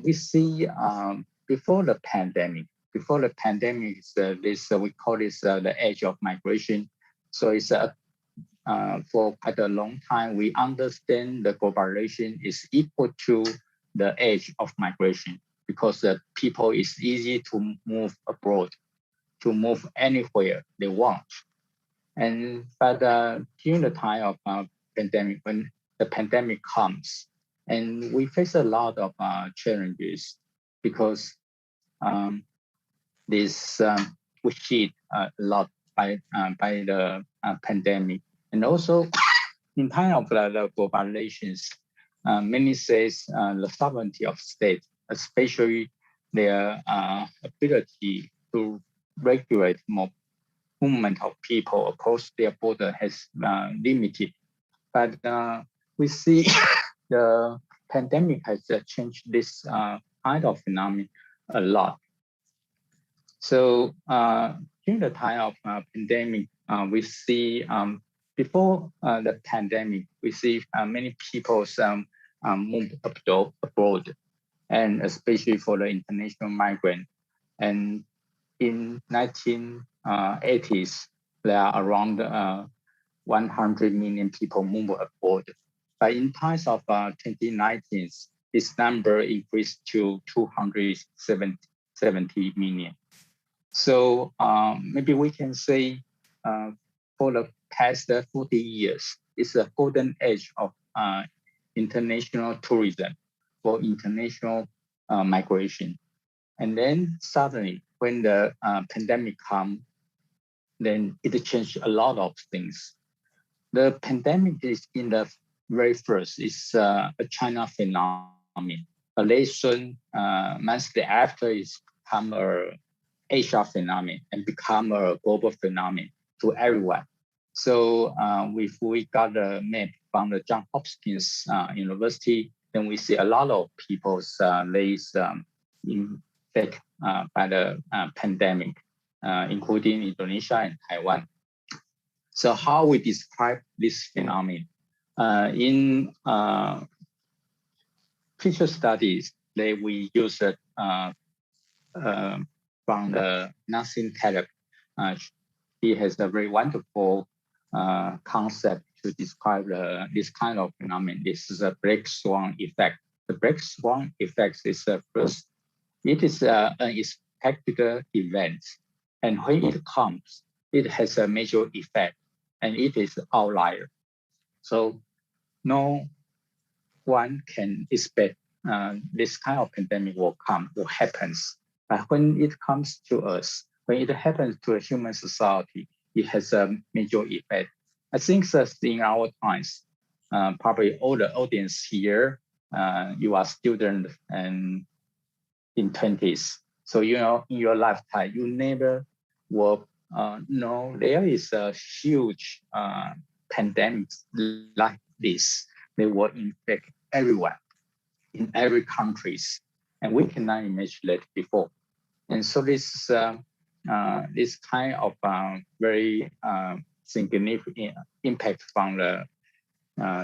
We see before the pandemic is this we call this the age of migration. So it's for quite a long time, we understand the globalization is equal to the age of migration because the people is easy to move abroad, to move anywhere they want. But during the time of pandemic, when the pandemic comes. And we face a lot of challenges because we hit a lot by the pandemic. And also in time of the globalizations, many says the sovereignty of state, especially their ability to regulate more movement of people across their border has limited. But we see the pandemic has changed this kind of phenomenon a lot. So during the time of pandemic, we see before the pandemic, we see many people move abroad, and especially for the international migrant. And in 1980s, there are around 100 million people move abroad. But in times of 2019, this number increased to 270 million. So maybe we can say for the past 40 years, it's a golden age of international tourism for international migration. And then suddenly, when the pandemic comes, then it changed a lot of things. The pandemic is in the very first, it's a China phenomenon. But later soon, months after, it's become a Asia phenomenon and become a global phenomenon to everyone. So if we got a map from the Johns Hopkins University, then we see a lot of people's infected by the pandemic, including Indonesia and Taiwan. So how we describe this phenomenon? In future studies, we use it from the Nassim Taleb. He has a very wonderful concept to describe this kind of phenomenon. This is a black swan effect. The black swan effect is first, it is an unexpected event. And when it comes, it has a major effect and it is an outlier. So no one can expect this kind of pandemic will happen. But when it comes to us, when it happens to a human society, it has a major effect. I think that in our times, probably all the audience here, you are students and in 20s. So, you know, in your lifetime, you never will know there is a huge pandemic like this. They will infect everyone in every countries. And we cannot imagine that before. And so this kind of very significant impact from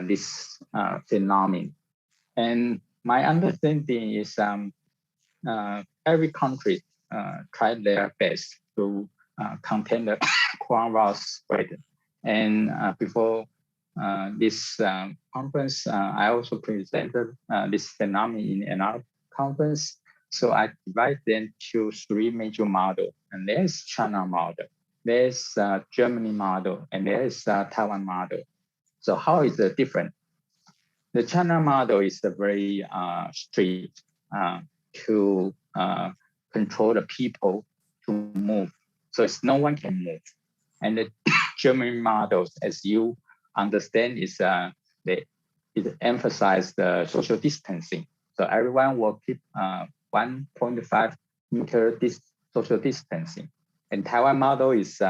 this phenomenon. And my understanding is every country tried their best to contain the coronavirus spread. And before this conference, I also presented this phenomenon in another conference. So I divide them to three major models. And there's China model, there's Germany model, and there's Taiwan model. So how is it different? The China model is very strict to control the people to move. So it's no one can move. And the German models, as you understand, is it emphasizes the social distancing. So everyone will keep 1.5 meter social distancing. And Taiwan model is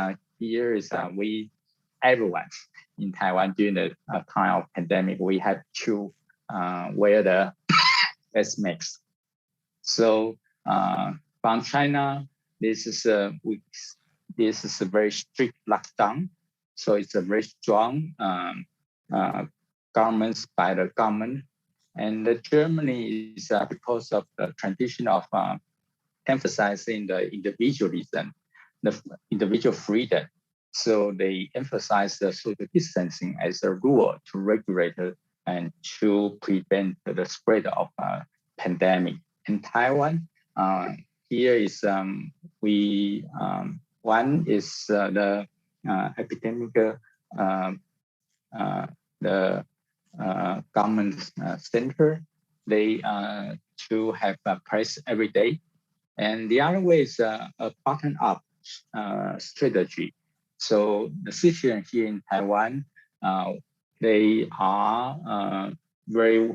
everyone in Taiwan during the time of pandemic, we have to wear the face masks. So from China, this is a very strict lockdown. So it's a very strong governments by the government. And the Germany is because of the tradition of emphasizing the individualism, the individual freedom. So they emphasize the social distancing as a rule to regulate it and to prevent the spread of pandemic. In Taiwan, here is one is the epidemic, the government center. They to have a price every day. And the other way is a bottom-up strategy. So the citizens here in Taiwan, they are very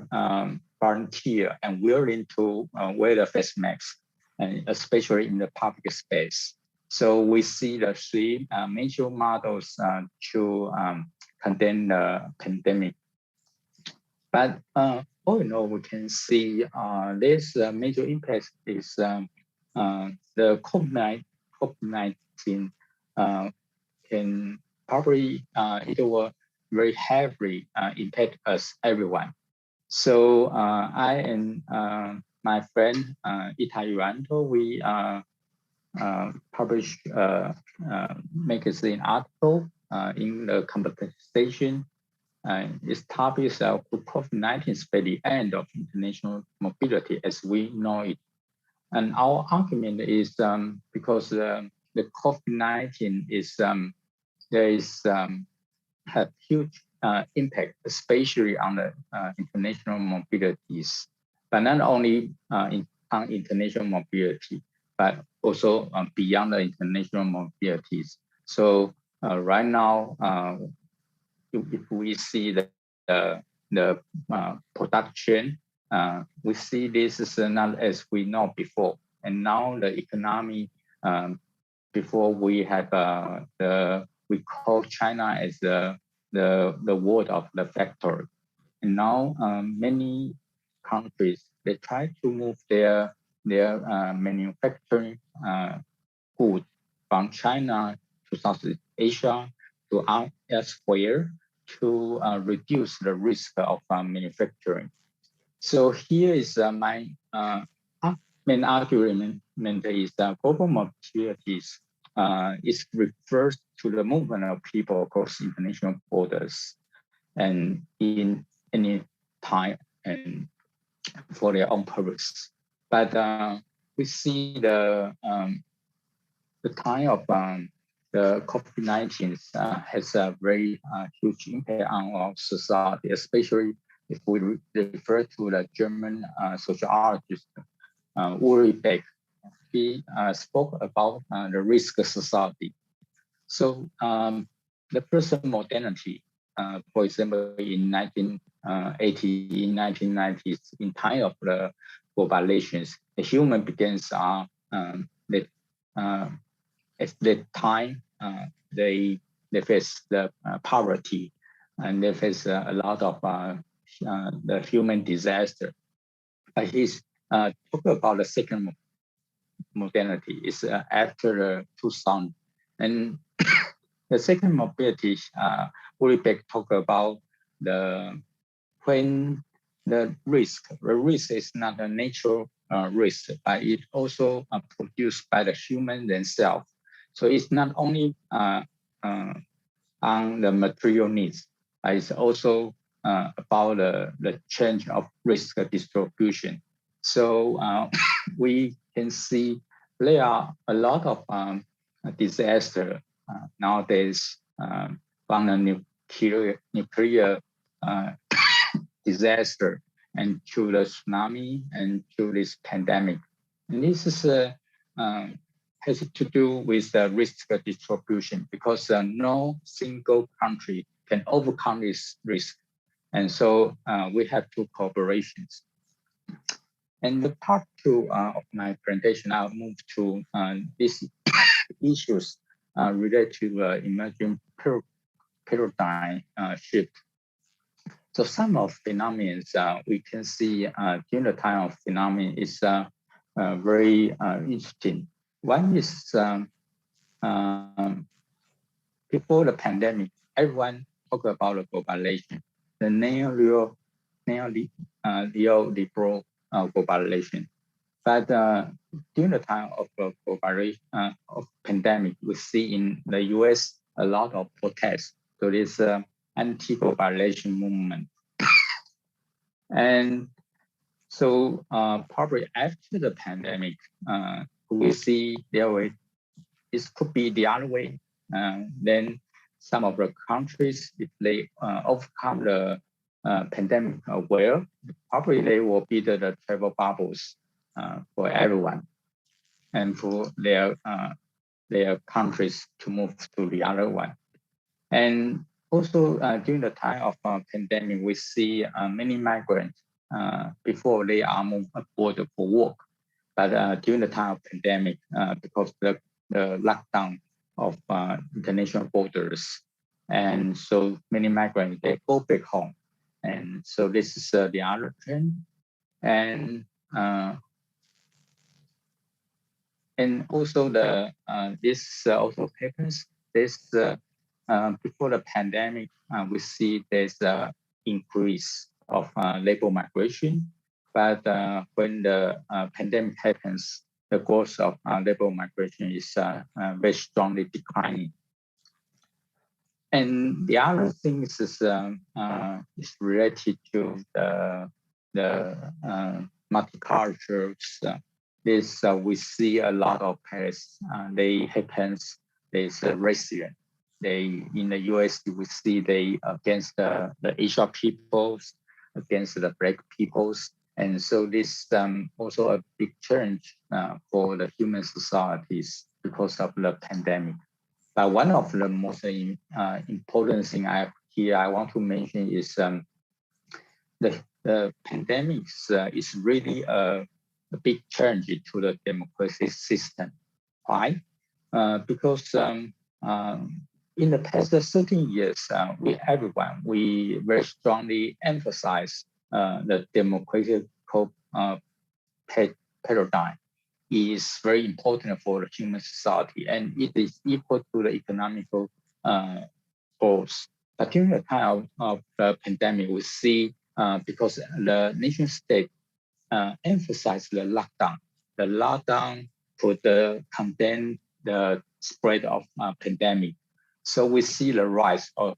volunteer and willing to wear the face mask, and especially in the public space. So we see the three major models to contain the pandemic. But all in all, we can see this major impact is the COVID-19 can probably it will very heavily impact us everyone. So I and my friend Ita Yuanto, we published a magazine article in the compensation. Its topic is COVID-19 by the end of international mobility as we know it. And our argument is because the COVID-19 is there is have huge impact, especially on the international mobilities, but not only on international mobility, but also beyond the international mobilities. So right now, if we see the production, we see this is not as we know before. And now the economy, before we have we call China as the world of the factory. And now many countries, they try to move their manufacturing goods from China to Southeast Asia to elsewhere to reduce the risk of manufacturing. So here is my main argument is that global mobilities is refers to the movement of people across international borders and in any time and for their own purpose. But we see the time of the COVID-19 has a very huge impact on our society, especially if we refer to the German sociologist Ulrich Beck. He spoke about the risk society. So the person modernity, for example, in 1980, in 1990s, in time of the globalizations, the human beings are at that time they face the poverty and they face a lot of the human disaster. He's talking about the second modernity is after the 2000. And the second mobility, Ulrich talk about when the risk is not a natural risk, but it also produced by the human themselves. So it's not only on the material needs, but it's also about the change of risk distribution. So we can see there are a lot of disaster nowadays from the nuclear disaster and to the tsunami and to this pandemic. And this is has to do with the risk distribution because no single country can overcome this risk. And so we have two cooperations. And the part two of my presentation, I'll move to these issues related to emerging paradigm shift. So some of phenomena we can see during the time of phenomenon is very interesting. One is before the pandemic, everyone talked about the globalization, the neoliberal globalization. But during the time of globalization of pandemic, we see in the US a lot of protests to this anti-globalization movement. And so probably after the pandemic, we see it could be the other way. Then some of the countries, if they overcome the pandemic aware, probably they will be the travel bubbles for everyone and for their countries to move to the other one. And also during the time of pandemic, we see many migrants before they are moved abroad for work. But during the time of pandemic, because the lockdown of international borders, and so many migrants, they go back home. And so this is the other trend. And also this also happens. Before the pandemic, we see there's an increase of labor migration. But when the pandemic happens, the growth of labor migration is very strongly declining. And the other thing is related to the multicultures. We see a lot of cases. They happens. There's racism. In the US, we see they against the Asian peoples, against the Black peoples. And so this also a big challenge for the human societies because of the pandemic. But one of the most important thing I want to mention is the pandemic is really a big challenge to the democratic system. Why? Because in the past 13 years, we very strongly emphasize the democratic paradigm is very important for the human society, and it is equal to the economical goals. But during the time of the pandemic, we see because the nation state emphasized the lockdown could contain the spread of pandemic. So we see the rise of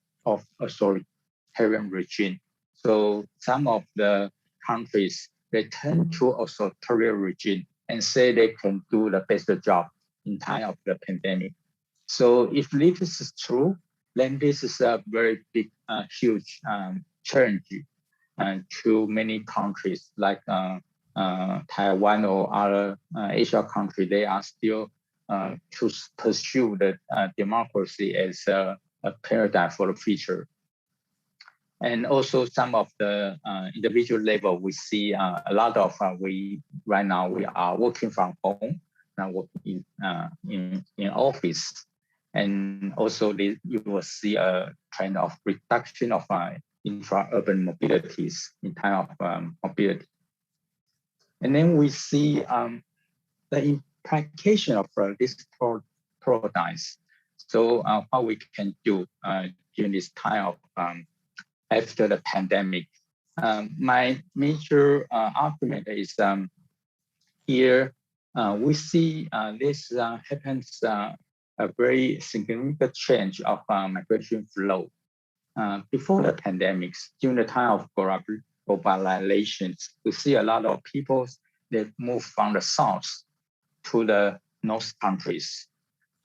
authoritarian regime. So some of the countries, they turn to authoritarian regime and say they can do the best job in time of the pandemic. So if this is true, then this is a very big, huge challenge to many countries like Taiwan or other Asian countries. They are still to pursue the democracy as a paradigm for the future. And also some of the individual level, we see a lot of right now we are working from home, now working in office, and also you will see a trend of reduction of intra-urban mobilities in time of mobility. And then we see the implication of this paradigms. So what we can do during this time of after the pandemic. My major argument is here we see this happens a very significant change of migration flow. Before the pandemics, during the time of globalization, we see a lot of people that move from the south to the north countries,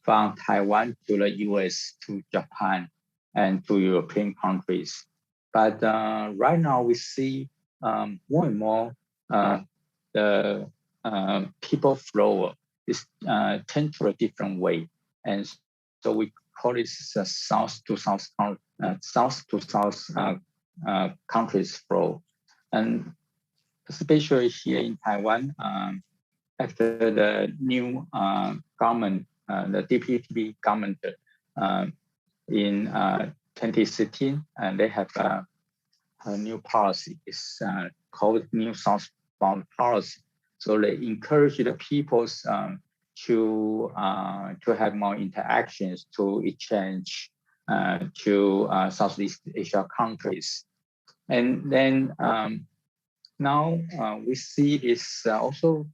from Taiwan to the US, to Japan, and to European countries. But right now we see more and more the people flow is tend to a different way, and so we call it south to south countries flow, and especially here in Taiwan, after the new government, the DPP government in 2016, and they have a new policy. It's called New Southbound Policy. So they encourage the people to have more interactions, to exchange to Southeast Asia countries. And then now we see this also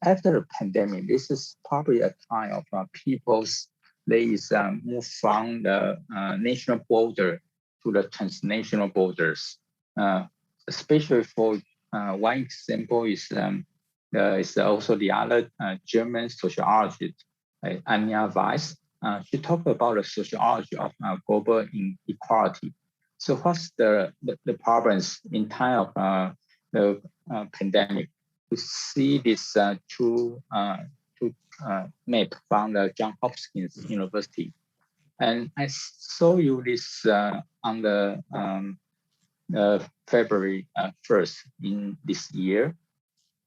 after the pandemic. This is probably a time of people's move from the national border to the transnational borders. Especially for one example is also the other German sociologist, Anja Weiss. She talked about the sociology of global inequality. So what's the problems in time of the pandemic? We see this two map from the Johns Hopkins University. And I show you this on the February 1st in this year.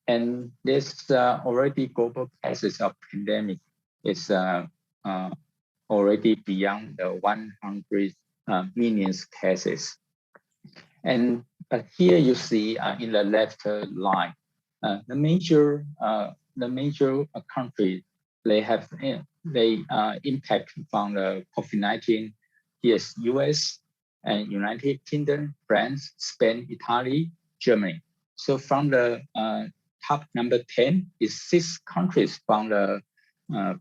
And there's already global cases of pandemic is already beyond the 100 million cases. And here you see in the left line, the major countries they have impact from the COVID-19. Here's US and United Kingdom, France, Spain, Italy, Germany. So from the top number 10 is 6 countries from the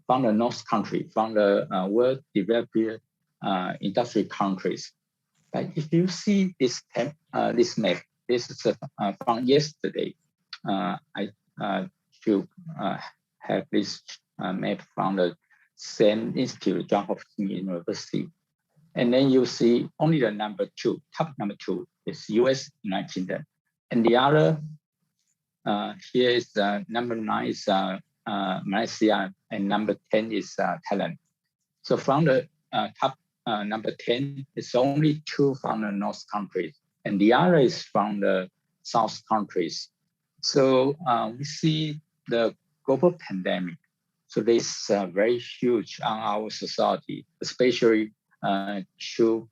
North country, from the well-developed industry countries. But if you see this map, this is from yesterday. I should have this map from the same institute, Johns Hopkins University. And then you see only the top number 2 is US, United Kingdom. And the other, here is number 9 is Malaysia, and number 10 is Thailand. So from the top number 10, it's only 2 from the North countries, and the other is from the South countries. So we see the global pandemic. So this is very huge on our society, especially to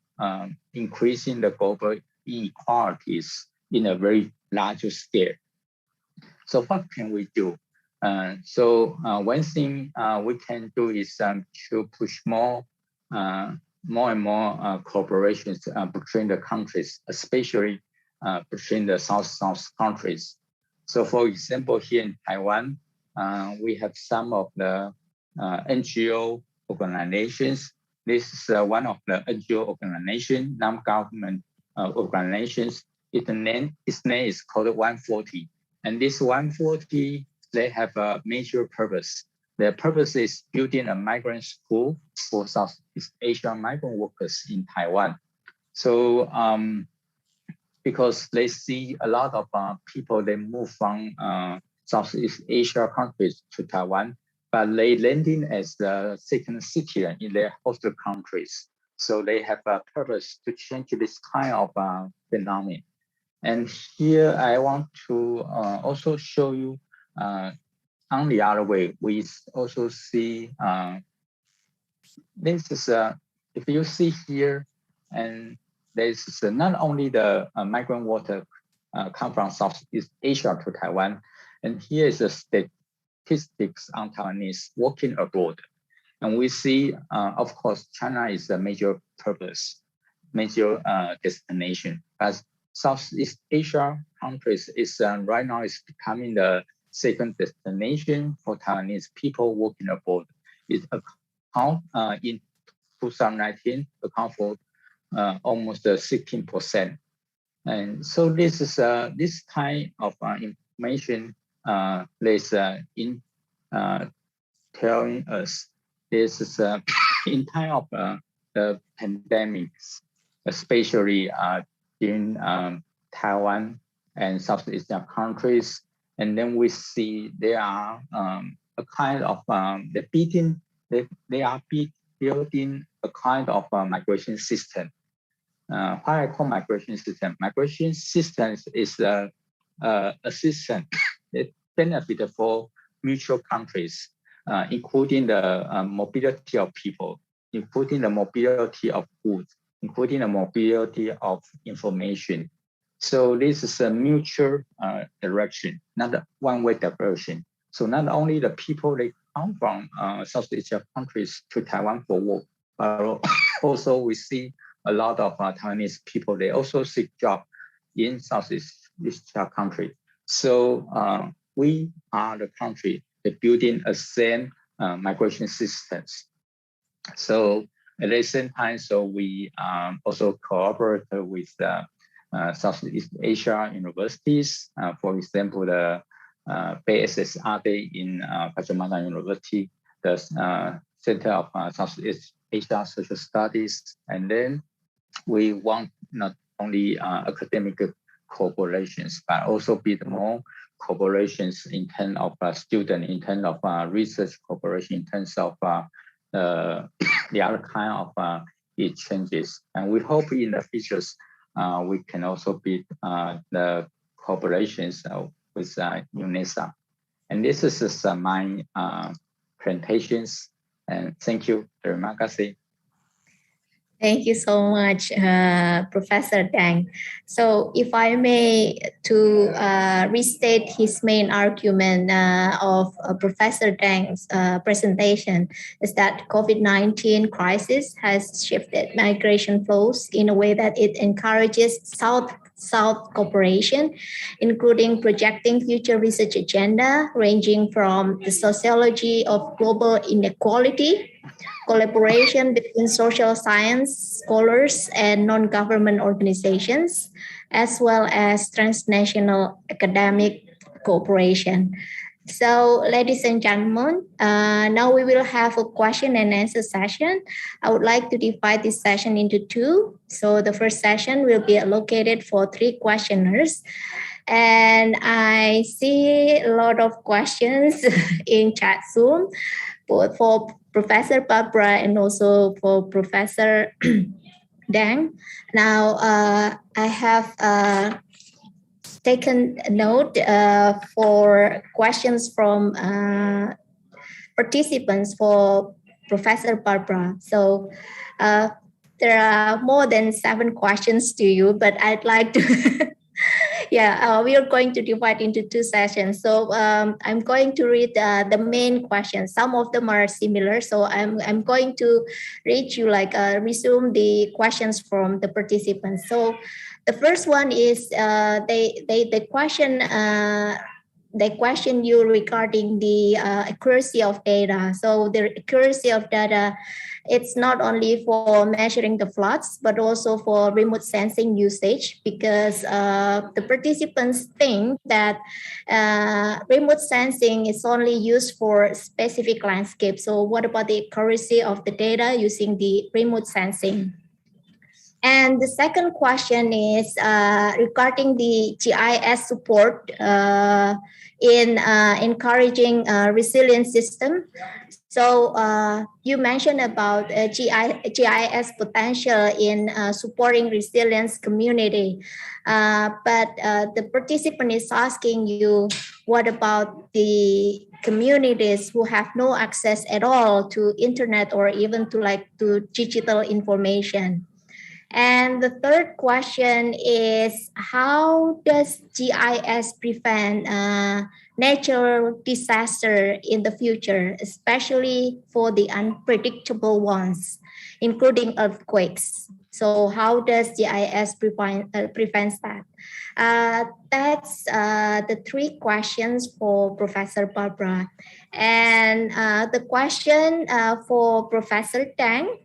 increasing the global inequalities in a very large scale. So what can we do? So one thing we can do is to push more and more cooperations between the countries, especially between the South countries. So for example, here in Taiwan, we have some of the NGO organizations. This is one of the NGO organizations, non-government organizations. Its name is called 140. And this 140, they have a major purpose. Their purpose is building a migrant school for Southeast Asian migrant workers in Taiwan. So because they see a lot of people, they move from Southeast Asia countries to Taiwan, but they landing as the second citizen in their host countries. So they have a purpose to change this kind of phenomenon. And here I want to also show you on the other way, we also see this is if you see here, and this is not only the migrant worker come from Southeast Asia to Taiwan, and here is the statistics on Taiwanese working abroad. And we see, of course, China is a major purpose, major destination. As Southeast Asia countries is right now is becoming the second destination for Taiwanese people working abroad. It account in 2019 account for almost 16%. And so this is this kind of information is in telling us this is in time of the pandemics, especially in Taiwan and Southeast Asian countries. And then we see there are a kind of they are building a kind of migration system. What I call migration system. Migration systems is a system that benefit for mutual countries, including the mobility of people, including the mobility of goods, including the mobility of information. So this is a mutual direction, not a one-way diversion. So not only the people they come from Southeast Asia countries to Taiwan for work, but also we see a lot of Taiwanese people, they also seek job in Southeast Asia country. So we are the country that building a same migration systems. So at the same time, so we also cooperate with Southeast Asia universities. For example, the BSSRD in Pajamana University, the Center of Southeast Asia Social Studies. And then we want not only academic cooperations, but also build more cooperations in terms of student, in terms of research cooperation, in terms of the other kind of exchanges. And we hope in the futures we can also build the cooperations with UNESA. And this is just my presentations. And thank you. Terima kasih. Thank you so much, Professor Tang. So if I may to restate his main argument of Professor Tang's presentation is that COVID-19 crisis has shifted migration flows in a way that it encourages South cooperation, including projecting future research agenda ranging from the sociology of global inequality, collaboration between social science scholars and non-government organizations, as well as transnational academic cooperation. So, ladies and gentlemen, now we will have a question and answer session. I would like to divide this session into two. So the first session will be allocated for 3 questioners. And I see a lot of questions in chat Zoom, both for Professor Barbara and also for Professor Dang. Now, I have taken note for questions from participants for Professor Barbara. So there are more than 7 questions to you, but I'd like to we are going to divide into 2 sessions. So I'm going to read the main questions. Some of them are similar, so I'm going to read you resume the questions from the participants. So the first one is they question you regarding the accuracy of data. So the accuracy of data, it's not only for measuring the floods, but also for remote sensing usage, because the participants think that remote sensing is only used for specific landscapes. So what about the accuracy of the data using the remote sensing? And the second question is regarding the GIS support in encouraging resilient system. So you mentioned about GIS potential in supporting resilience community, but the participant is asking you, what about the communities who have no access at all to internet or even to digital information? And the third question is, how does GIS prevent natural disaster in the future, especially for the unpredictable ones, including earthquakes? So how does GIS prevents that? That's the 3 questions for Professor Barbara. And the question for Professor Tang,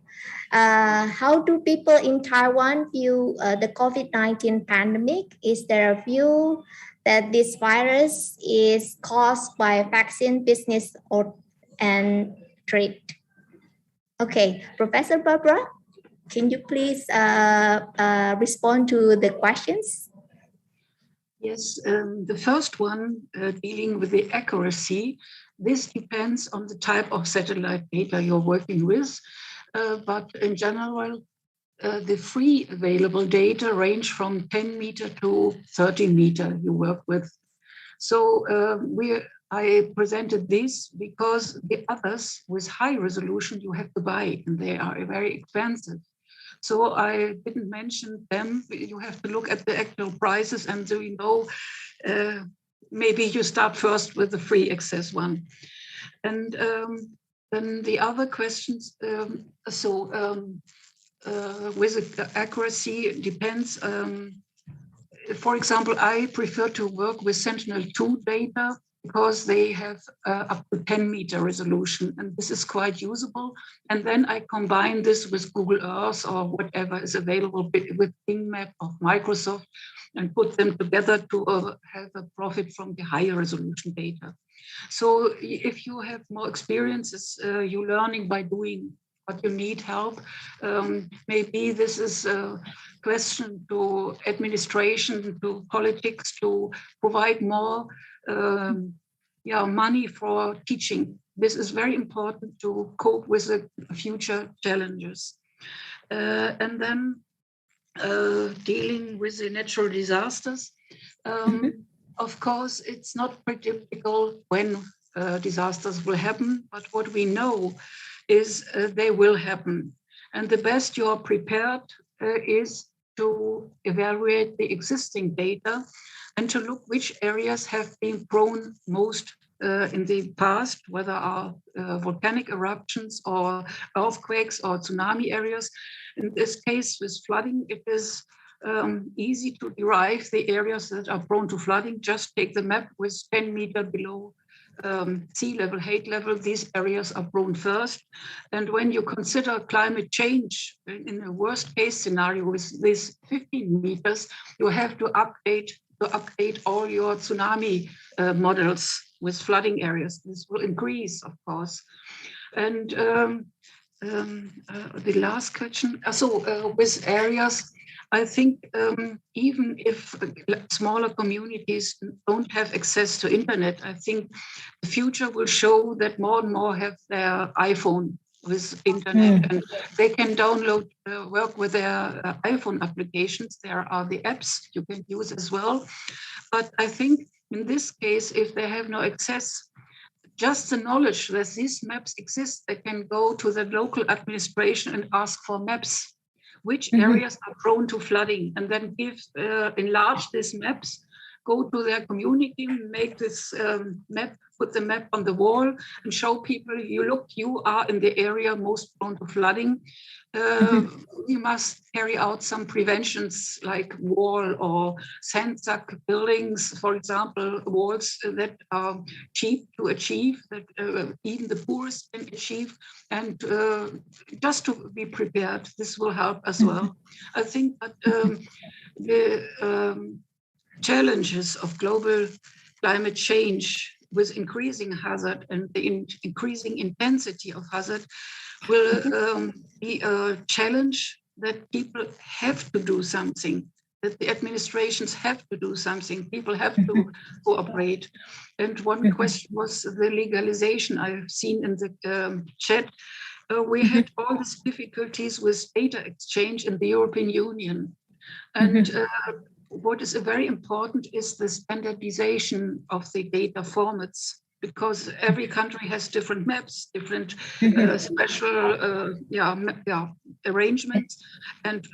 how do people in Taiwan view the COVID-19 pandemic? Is there a view that this virus is caused by vaccine business and trade? Okay, Professor Barbara, can you please respond to the questions? Yes, the first one dealing with the accuracy, this depends on the type of satellite data you're working with. But in general, the free available data range from 10 meter to 30 meter you work with. So I presented this because the others with high resolution you have to buy, and they are very expensive. So I didn't mention them. You have to look at the actual prices, and so you know, maybe you start first with the free access one. And then the other questions, with the accuracy, it depends. For example, I prefer to work with Sentinel-2 data because they have up to 10 meter resolution, and this is quite usable. And then I combine this with Google Earth or whatever is available with BingMap of Microsoft and put them together to have a profit from the higher resolution data. So if you have more experiences, you're learning by doing but you need help. Maybe this is a question to administration, to politics, to provide more money for teaching. This is very important to cope with the future challenges. And then dealing with the natural disasters. Of course, it's not predictable when disasters will happen, but what we know is they will happen. And the best you are prepared is to evaluate the existing data and to look which areas have been prone most in the past, whether are volcanic eruptions or earthquakes or tsunami areas. In this case, with flooding, it is easy to derive the areas that are prone to flooding. Just take the map with 10 meters below sea level, height level. These areas are prone first. And when you consider climate change in a worst case scenario with these 15 meters, you have to update all your tsunami models with flooding areas. This will increase, of course. And the last question, with areas, I think even if smaller communities don't have access to internet, I think the future will show that more and more have their iPhone with internet and they can download, work with their iPhone applications. There are the apps you can use as well. But I think in this case, if they have no access, just the knowledge that these maps exist, they can go to the local administration and ask for maps. Which areas are prone to flooding, and then enlarge these maps, go to their community, make this map, put the map on the wall and show people, you are in the area most prone to flooding. You must carry out some preventions like wall or sand sack buildings, for example, walls that are cheap to achieve, that even the poorest can achieve, and just to be prepared. This will help as well. I think that the challenges of global climate change with increasing hazard and the increasing intensity of hazard will be a challenge that people have to do something, that the administrations have to do something, people have to cooperate. And one question was the legalization. I've seen in the chat, we had all these difficulties with data exchange in the European Union. And what is very important is the standardization of the data formats, because every country has different maps, different special arrangements. And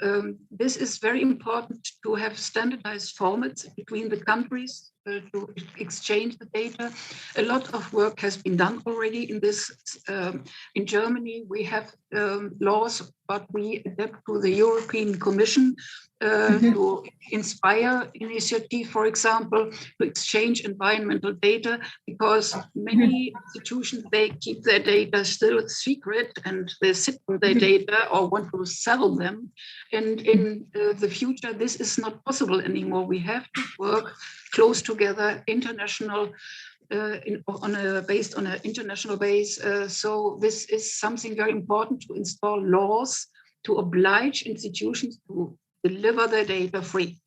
this is very important to have standardized formats between the countries to exchange the data. A lot of work has been done already in this. In Germany, we have laws, but we adapt to the European Commission to inspire initiative, for example, to exchange environmental data, because many institutions, they keep their data still secret and they sit on their data or want to sell them. And in the future, this is not possible anymore. We have to work close together, international, based on an international base. So this is something very important, to install laws to oblige institutions to deliver their data free.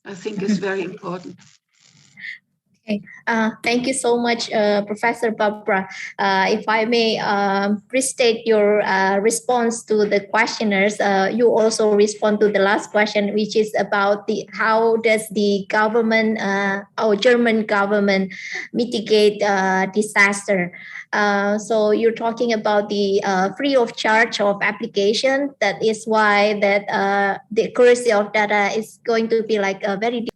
I think is very important. Okay. Thank you so much, Professor Barbara. If I may restate your response to the questioners, you also respond to the last question, which is about how does the government, our German government, mitigate disaster. So you're talking about the free of charge of application. That is why that the accuracy of data is going to be like a very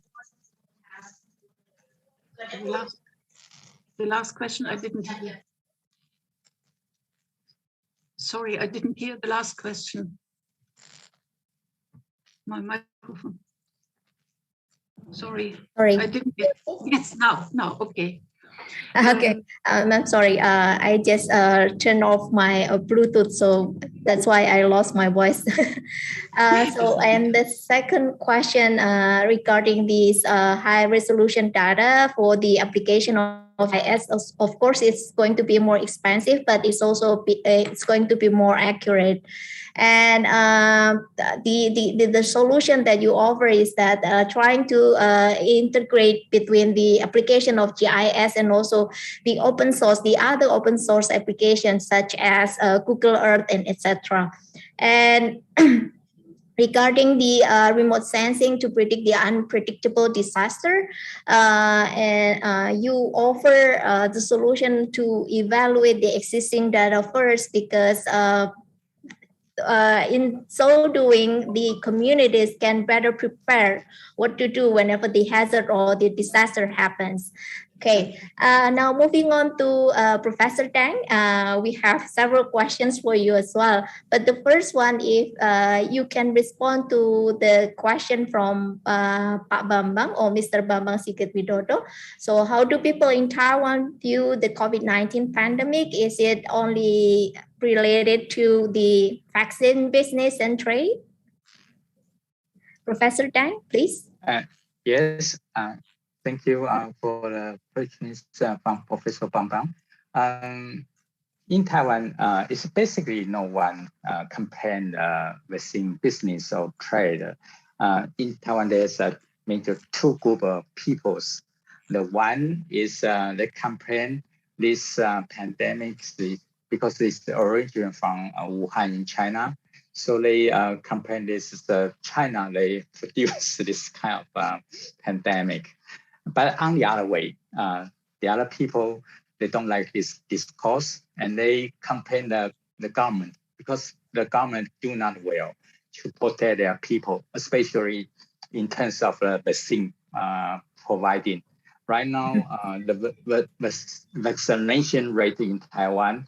The last question I didn't hear. Sorry, I didn't hear the last question. My microphone. Sorry. I didn't hear. Yes, now, okay. Okay, I'm sorry. I just turned off my Bluetooth, so that's why I lost my voice. And the second question regarding these high resolution data for the application of GIS, of course, it's going to be more expensive, but it's going to be more accurate. And the solution that you offer is that trying to integrate between the application of GIS and also the other open source applications such as Google Earth and etc. And regarding the remote sensing to predict the unpredictable disaster, and you offer the solution to evaluate the existing data first, because in so doing, the communities can better prepare what to do whenever the hazard or the disaster happens. Okay, now moving on to Professor Tang, we have several questions for you as well. But the first one, if you can respond to the question from Pak Bambang or Mr. Bambang Sigit Widodo. So how do people in Taiwan view the COVID-19 pandemic? Is it only related to the vaccine business and trade? Professor Tang, please. Yes. Thank you for the questions from Professor Bambang. In Taiwan, it's basically no one comparing vaccine business or trade. In Taiwan, there's a major two group of peoples. The one is they compare this pandemic because it's the origin from Wuhan in China. So they compare this as China, they produce this kind of pandemic. But on the other way, the other people, they don't like this discourse, and they complain the government because the government do not well to protect their people, especially in terms of the vaccine providing. Right now, the vaccination rate in Taiwan,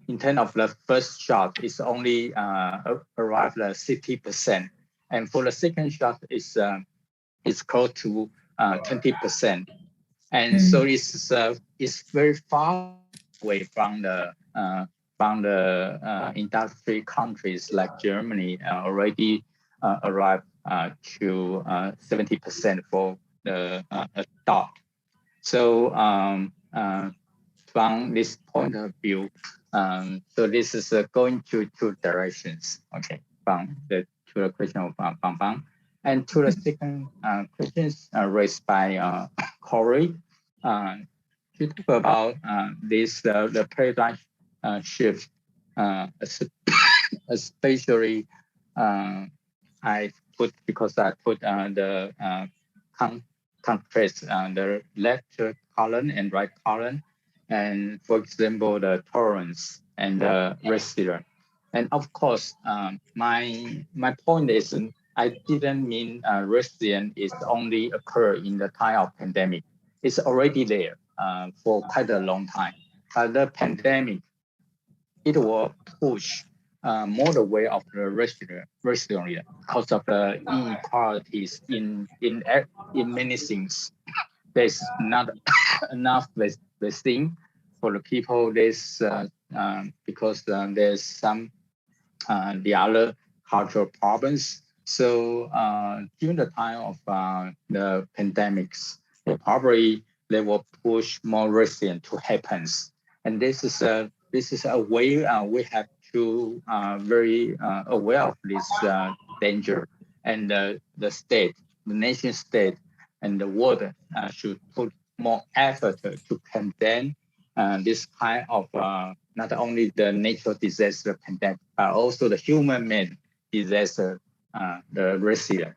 in terms of the first shot, is only arrived at 60%, and for the second shot, it's close to 20%, and so it's very far away from the industry countries like Germany already arrived to 70% for the adult. So from this point of view, so this is going to two directions. Okay, from to the question of Bambang. And to the second questions raised by Corey, to talk about this the paradigm shift, especially I put the contrast the left column and right column, and for example the tolerance and the resilience. And of course, my point is, I didn't mean resilience is only occur in the time of pandemic. It's already there for quite a long time. But the pandemic, it will push more the way of the resilience because of the inequalities in many things. There's not enough vaccine for the people. There's because there's some the other cultural problems. So during the time of the pandemics, probably they will push more resilience to happen, and this is a way we have to very aware of this danger, and the state, the nation state, and the world should put more effort to condemn this kind of not only the natural disaster pandemic, but also the human-made disaster. The resilience.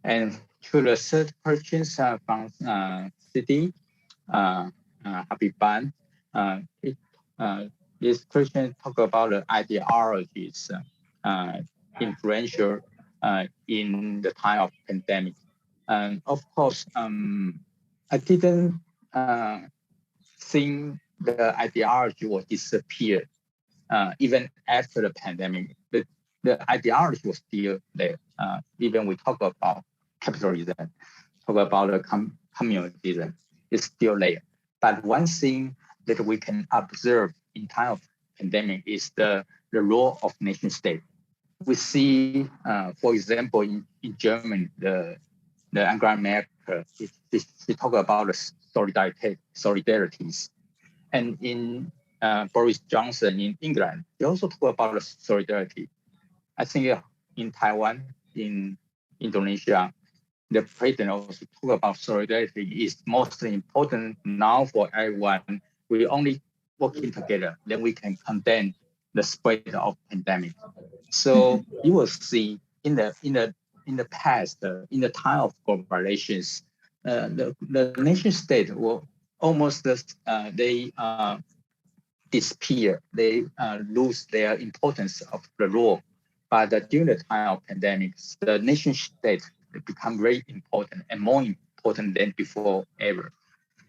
And to the third question from City, Habiban, this question talk about the ideologies influential in the time of pandemic. And of course, I didn't think the ideology will disappear even after the pandemic. The ideology was still there. Even we talk about capitalism, talk about the communism, it's still there. But one thing that we can observe in time of pandemic is the role of nation state. We see, for example, in Germany, the Angela Merkel, she talk about solidarities. And in Boris Johnson in England, he also talked about solidarity. I think in Taiwan, in Indonesia, the president also talked about solidarity is mostly important now for everyone. We only working together, then we can contain the spread of pandemic. So you will see in the past, in the time of globalizations, the nation state will almost disappear. They lose their importance of the role. But during the time of pandemics, the nation state become very important and more important than before ever.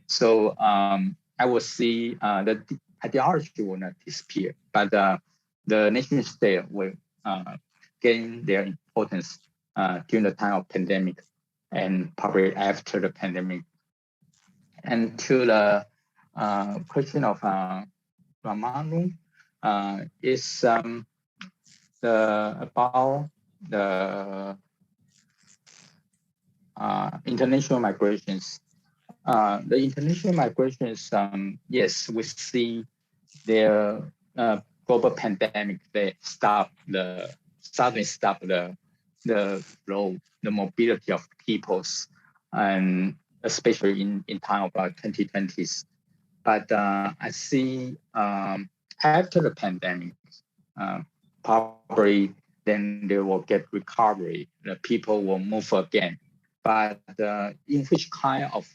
So I will see the ideology will not disappear, but the nation state will gain their importance during the time of pandemic and probably after the pandemic. And to the question of Ramanu, is about the international migrations. The international migrations, yes, we see their global pandemic. They suddenly stop the flow, the mobility of peoples, and especially in time of 2020s. But I see after the pandemic, probably then they will get recovery. The people will move again. But in which kind of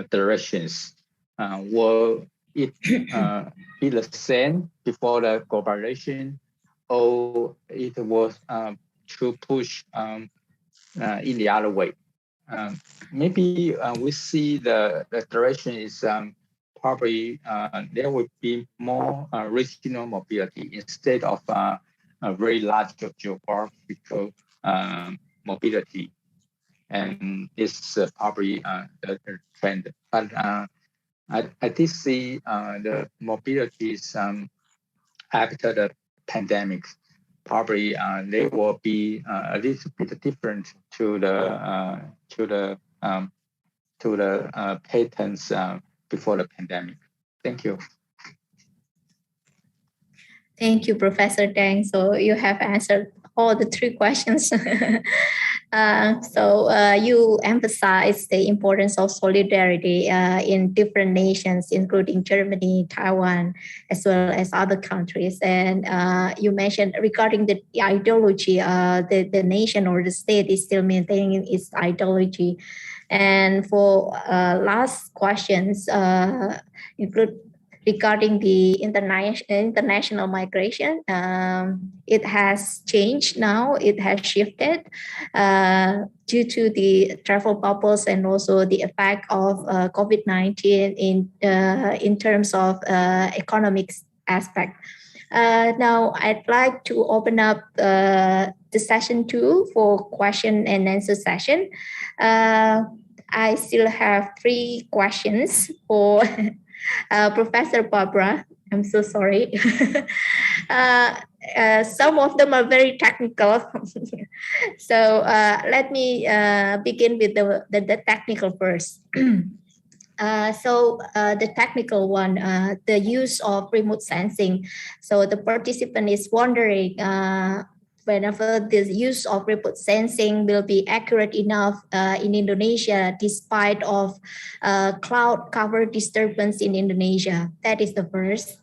directions will it be the same before the globalization, or it was to push in the other way? Maybe we see the direction is probably there will be more regional mobility instead of a very large geographical mobility. And this is probably the trend. But I did see the mobilities after the pandemic. Probably they will be a little bit different to the patterns before the pandemic. Thank you. Thank you, Professor Deng. So you have answered all the three questions. You emphasize the importance of solidarity in different nations, including Germany, Taiwan, as well as other countries. And you mentioned regarding the ideology, the nation or the state is still maintaining its ideology. And for last questions, include regarding the international migration, it has changed now. It has shifted due to the travel bubbles and also the effect of COVID-19 in terms of economic aspect. Now, I'd like to open up the session 2 for question and answer session. I still have 3 questions for Professor Barbara. I'm so sorry. Some of them are very technical. So let me begin with the technical first. The technical one, the use of remote sensing. So the participant is wondering whenever the use of remote sensing will be accurate enough in Indonesia, despite of cloud cover disturbance in Indonesia. That is the first.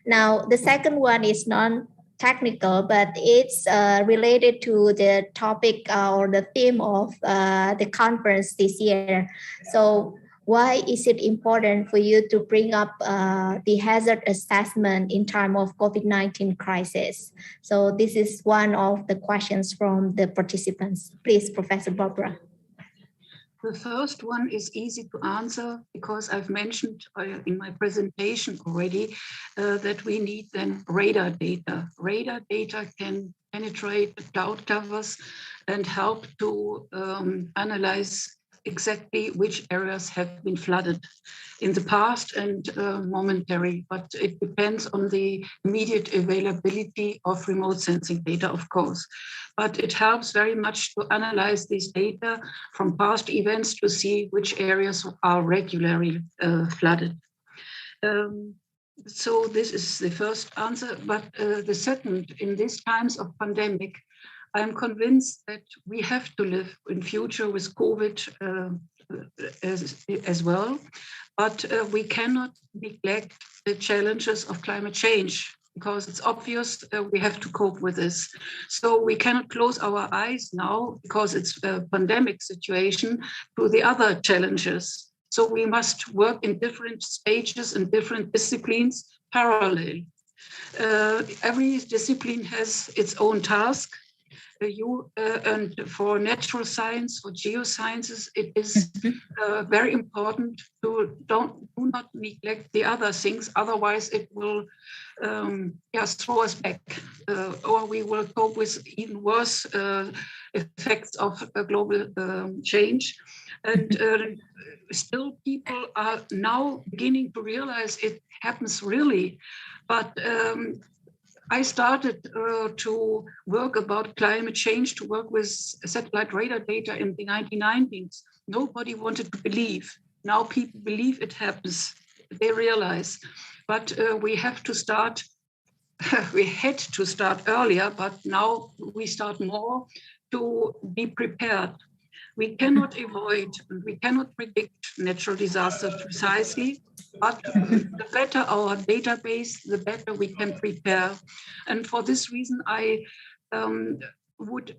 Now, the second one is non-technical, but it's related to the topic or the theme of the conference this year. So why is it important for you to bring up the hazard assessment in time of COVID-19 crisis? So this is one of the questions from the participants. Please, Professor Barbara. The first one is easy to answer because I've mentioned in my presentation already that we need then radar data. Radar data can penetrate cloud covers and help to analyze exactly which areas have been flooded in the past and momentary, but it depends on the immediate availability of remote sensing data, of course. But it helps very much to analyze this data from past events to see which areas are regularly flooded. So this is the first answer, but the second, in these times of pandemic, I'm convinced that we have to live in future with COVID as well, but we cannot neglect the challenges of climate change because it's obvious we have to cope with this. So we cannot close our eyes now because it's a pandemic situation to the other challenges. So we must work in different stages and different disciplines parallel. Every discipline has its own task. And for natural science, for geosciences, it is very important to do not neglect the other things. Otherwise, it will throw us back, or we will cope with even worse effects of global change. And still, people are now beginning to realize it happens really, but. I started to work about climate change, to work with satellite radar data in the 1990s. Nobody wanted to believe. Now people believe it happens. They realize. But we have to start, we had to start earlier, but now we start more to be prepared. We cannot avoid, we cannot predict natural disasters precisely, but the better our database, the better we can prepare. And for this reason, I would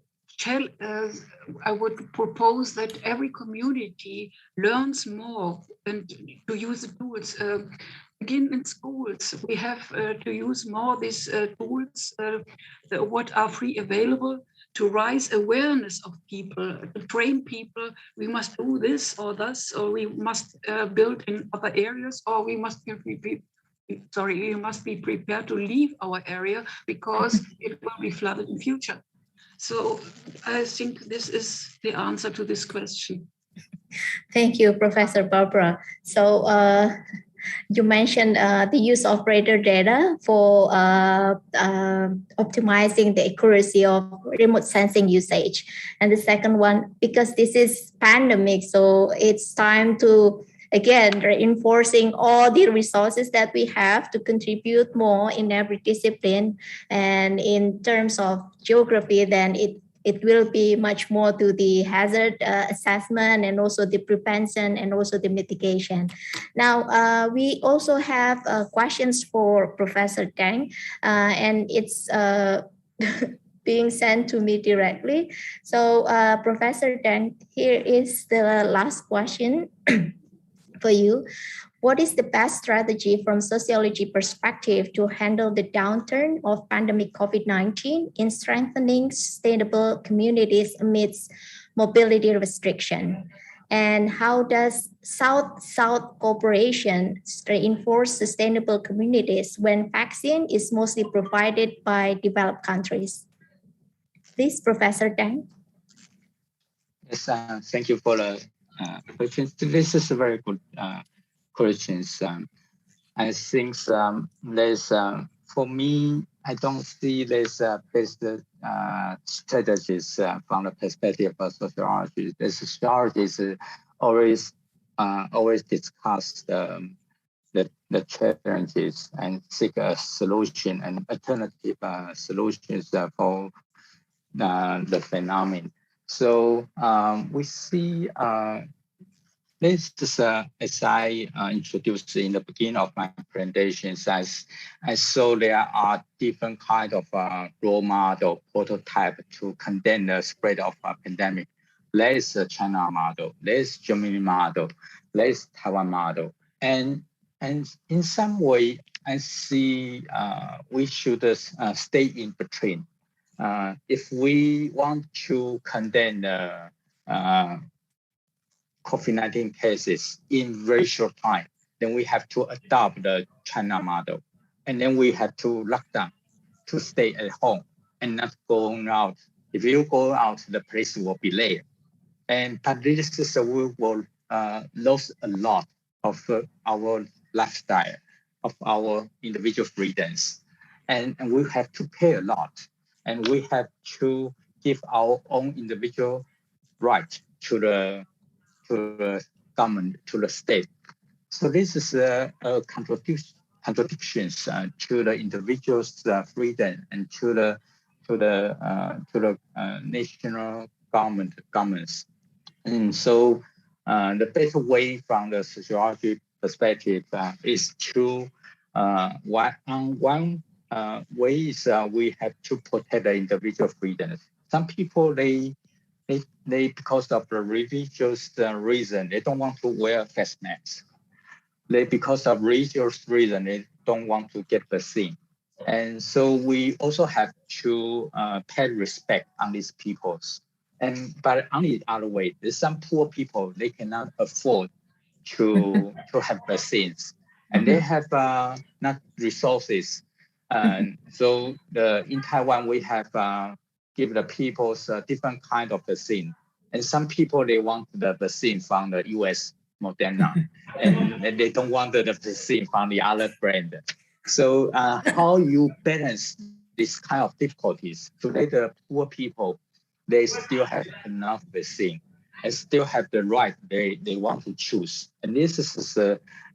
propose that every community learns more and to use the tools. Begin in schools. We have to use more these tools, what are free available, to raise awareness of people, to train people. We must do this or this, or we must build in other areas, or we must we must be prepared to leave our area because it will be flooded in future. So I think this is the answer to this question. Thank you, Professor Barbara. So you mentioned the use of radar data for optimizing the accuracy of remote sensing usage. And the second one, because this is pandemic, so it's time to, again, reinforcing all the resources that we have to contribute more in every discipline. And in terms of geography, then it will be much more to the hazard assessment and also the prevention and also the mitigation. Now, we also have questions for Professor Tang, and it's being sent to me directly. So Professor Tang, here is the last question for you. What is the best strategy from sociology perspective to handle the downturn of pandemic COVID-19 in strengthening sustainable communities amidst mobility restriction? And how does South-South cooperation reinforce sustainable communities when vaccine is mostly provided by developed countries? Please, Professor Tang. Yes, thank you for the question. This is a very good questions. I think there's, for me, I don't see there's best strategies from the perspective of sociology. The sociologists always discuss the challenges and seek a solution and alternative solutions for the phenomenon. So we see this is, as I introduced in the beginning of my presentations, I saw there are different kinds of role model prototype to contain the spread of a pandemic. There is a China model, there is Germany model, there is Taiwan model. And in some way, I see we should stay in between. If we want to contain COVID-19 cases in very short time, then we have to adopt the China model. And then we have to lock down, to stay at home and not go out. If you go out, the place will be there. But this is we will lose a lot of our lifestyle, of our individual freedoms, and we have to pay a lot, and we have to give our own individual right to the government, to the state. So this is a contradictions to the individual's freedom and to the national governments. And so the best way from the sociology perspective is to one way is we have to protect the individual freedom. Some people they because of the religious reason they don't want to wear face masks. Because of religious reason they don't want to get vaccine. And so we also have to pay respect on these peoples. But on the other way, there's some poor people, they cannot afford to have vaccines, and they have not resources. So in Taiwan, we have give the people different kind of vaccine. And some people, they want the vaccine from the US Moderna, and they don't want the vaccine from the other brand. So how you balance this kind of difficulties to let the poor people, they still have enough vaccine and still have the right they want to choose. And this is,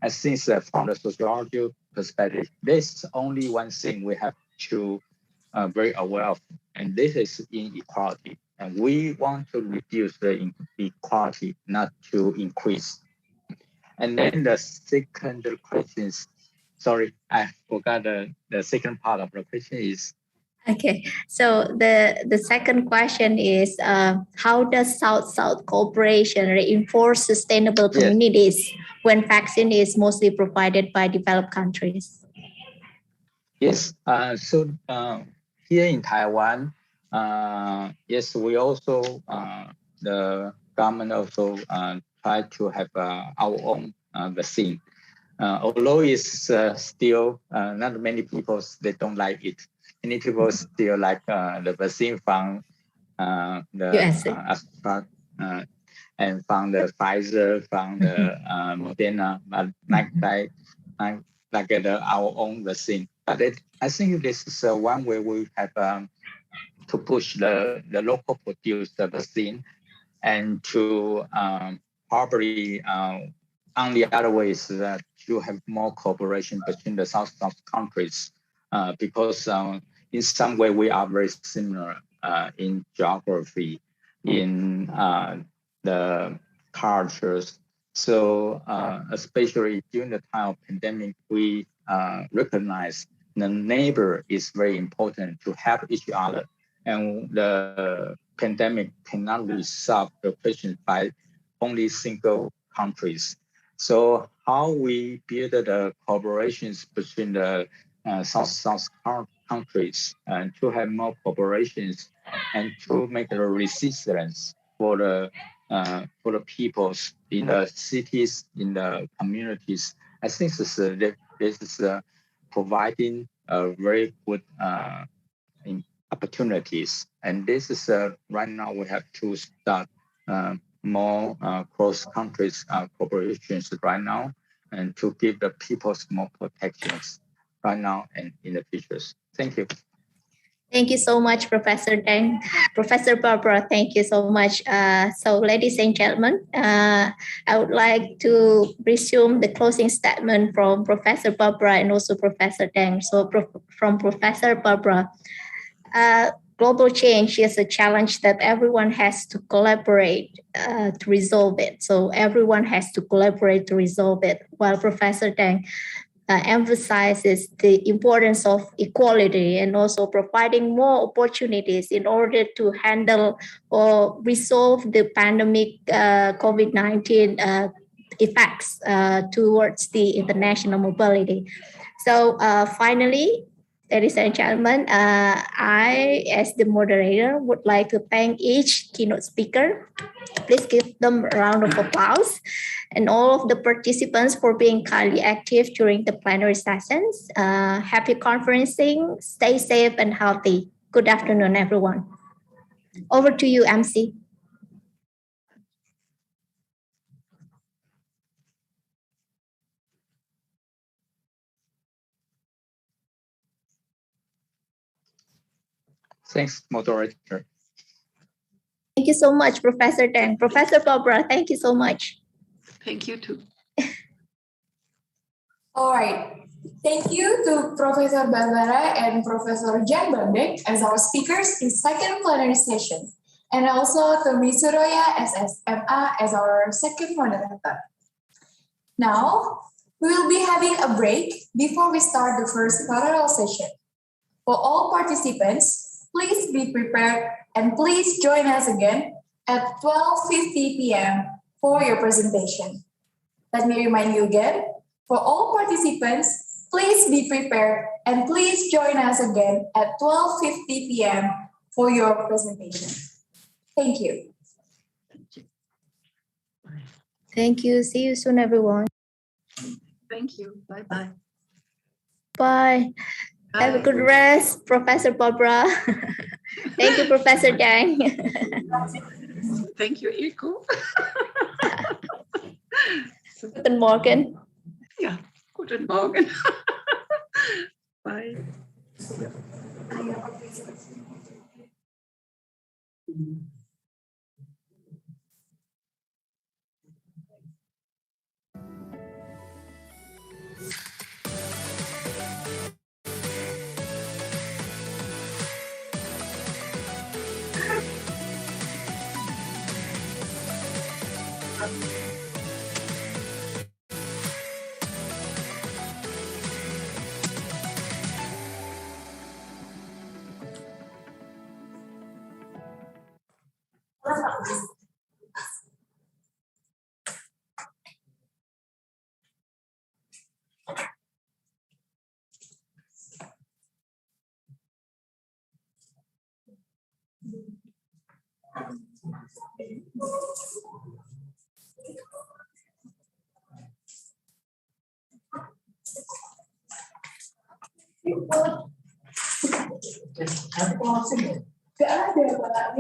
I think from the sociological perspective, there's only one thing we have to very aware of, and this is inequality. And we want to reduce the inequality, not to increase. And then the second question is, sorry, I forgot the second part of the question is. Okay, so the second question is how does South-South cooperation reinforce sustainable communities when vaccine is mostly provided by developed countries? Yes, so here in Taiwan, yes, we also, the government also try to have our own vaccine. Although it's still not many people, they don't like it. Many people still like the vaccine from the Astra and from the Pfizer, from the Moderna, but like our own vaccine. But I think this is one way we have to push the local produced vaccine, and to probably on the other way is that you have more cooperation between the South-South countries because in some way we are very similar in geography, in the cultures. So especially during the time of pandemic, we recognize the neighbor is very important to help each other. And the pandemic cannot resolve the question by only single countries. So how we build the collaborations between the South-South countries and to have more collaborations and to make the resistance for the peoples in the cities, in the communities. I think this is providing a very good opportunities. And this is right now we have to start more cross countries cooperations right now, and to give the peoples more protections right now and in the futures. Thank you. Thank you so much, Professor Deng. Professor Barbara, thank you so much. So ladies and gentlemen, I would like to resume the closing statement from Professor Barbara and also Professor Deng. So from Professor Barbara, global change is a challenge that everyone has to collaborate to resolve it. So everyone has to collaborate to resolve it, while Professor Deng emphasizes the importance of equality and also providing more opportunities in order to handle or resolve the pandemic COVID-19 effects towards the international mobility. So finally, ladies and gentlemen, I, as the moderator, would like to thank each keynote speaker. Please give them a round of applause, and all of the participants for being kindly active during the plenary sessions. Happy conferencing, stay safe and healthy. Good afternoon, everyone. Over to you, MC. Thanks, moderator. Thank you so much, Professor Tang. Professor Barbara, thank you so much. Thank you too. All right. Thank you to Professor Barbara and Professor Jan Bandek as our speakers in second plenary session, and also to Ms. Suraya SSMA as our second moderator. Now, we will be having a break before we start the first parallel session. For all participants, please be prepared and please join us again at 12:50 p.m. for your presentation. Let me remind you again, for all participants, please be prepared and please join us again at 12:50 p.m. for your presentation. Thank you. Thank you. See you soon, everyone. Thank you. Bye-bye. Bye. Have a good rest, Professor Barbara. Thank you, Professor Dang. Thank you, Iko. Guten Morgen. Ja, guten Morgen. Bye. Gak ada, Pak.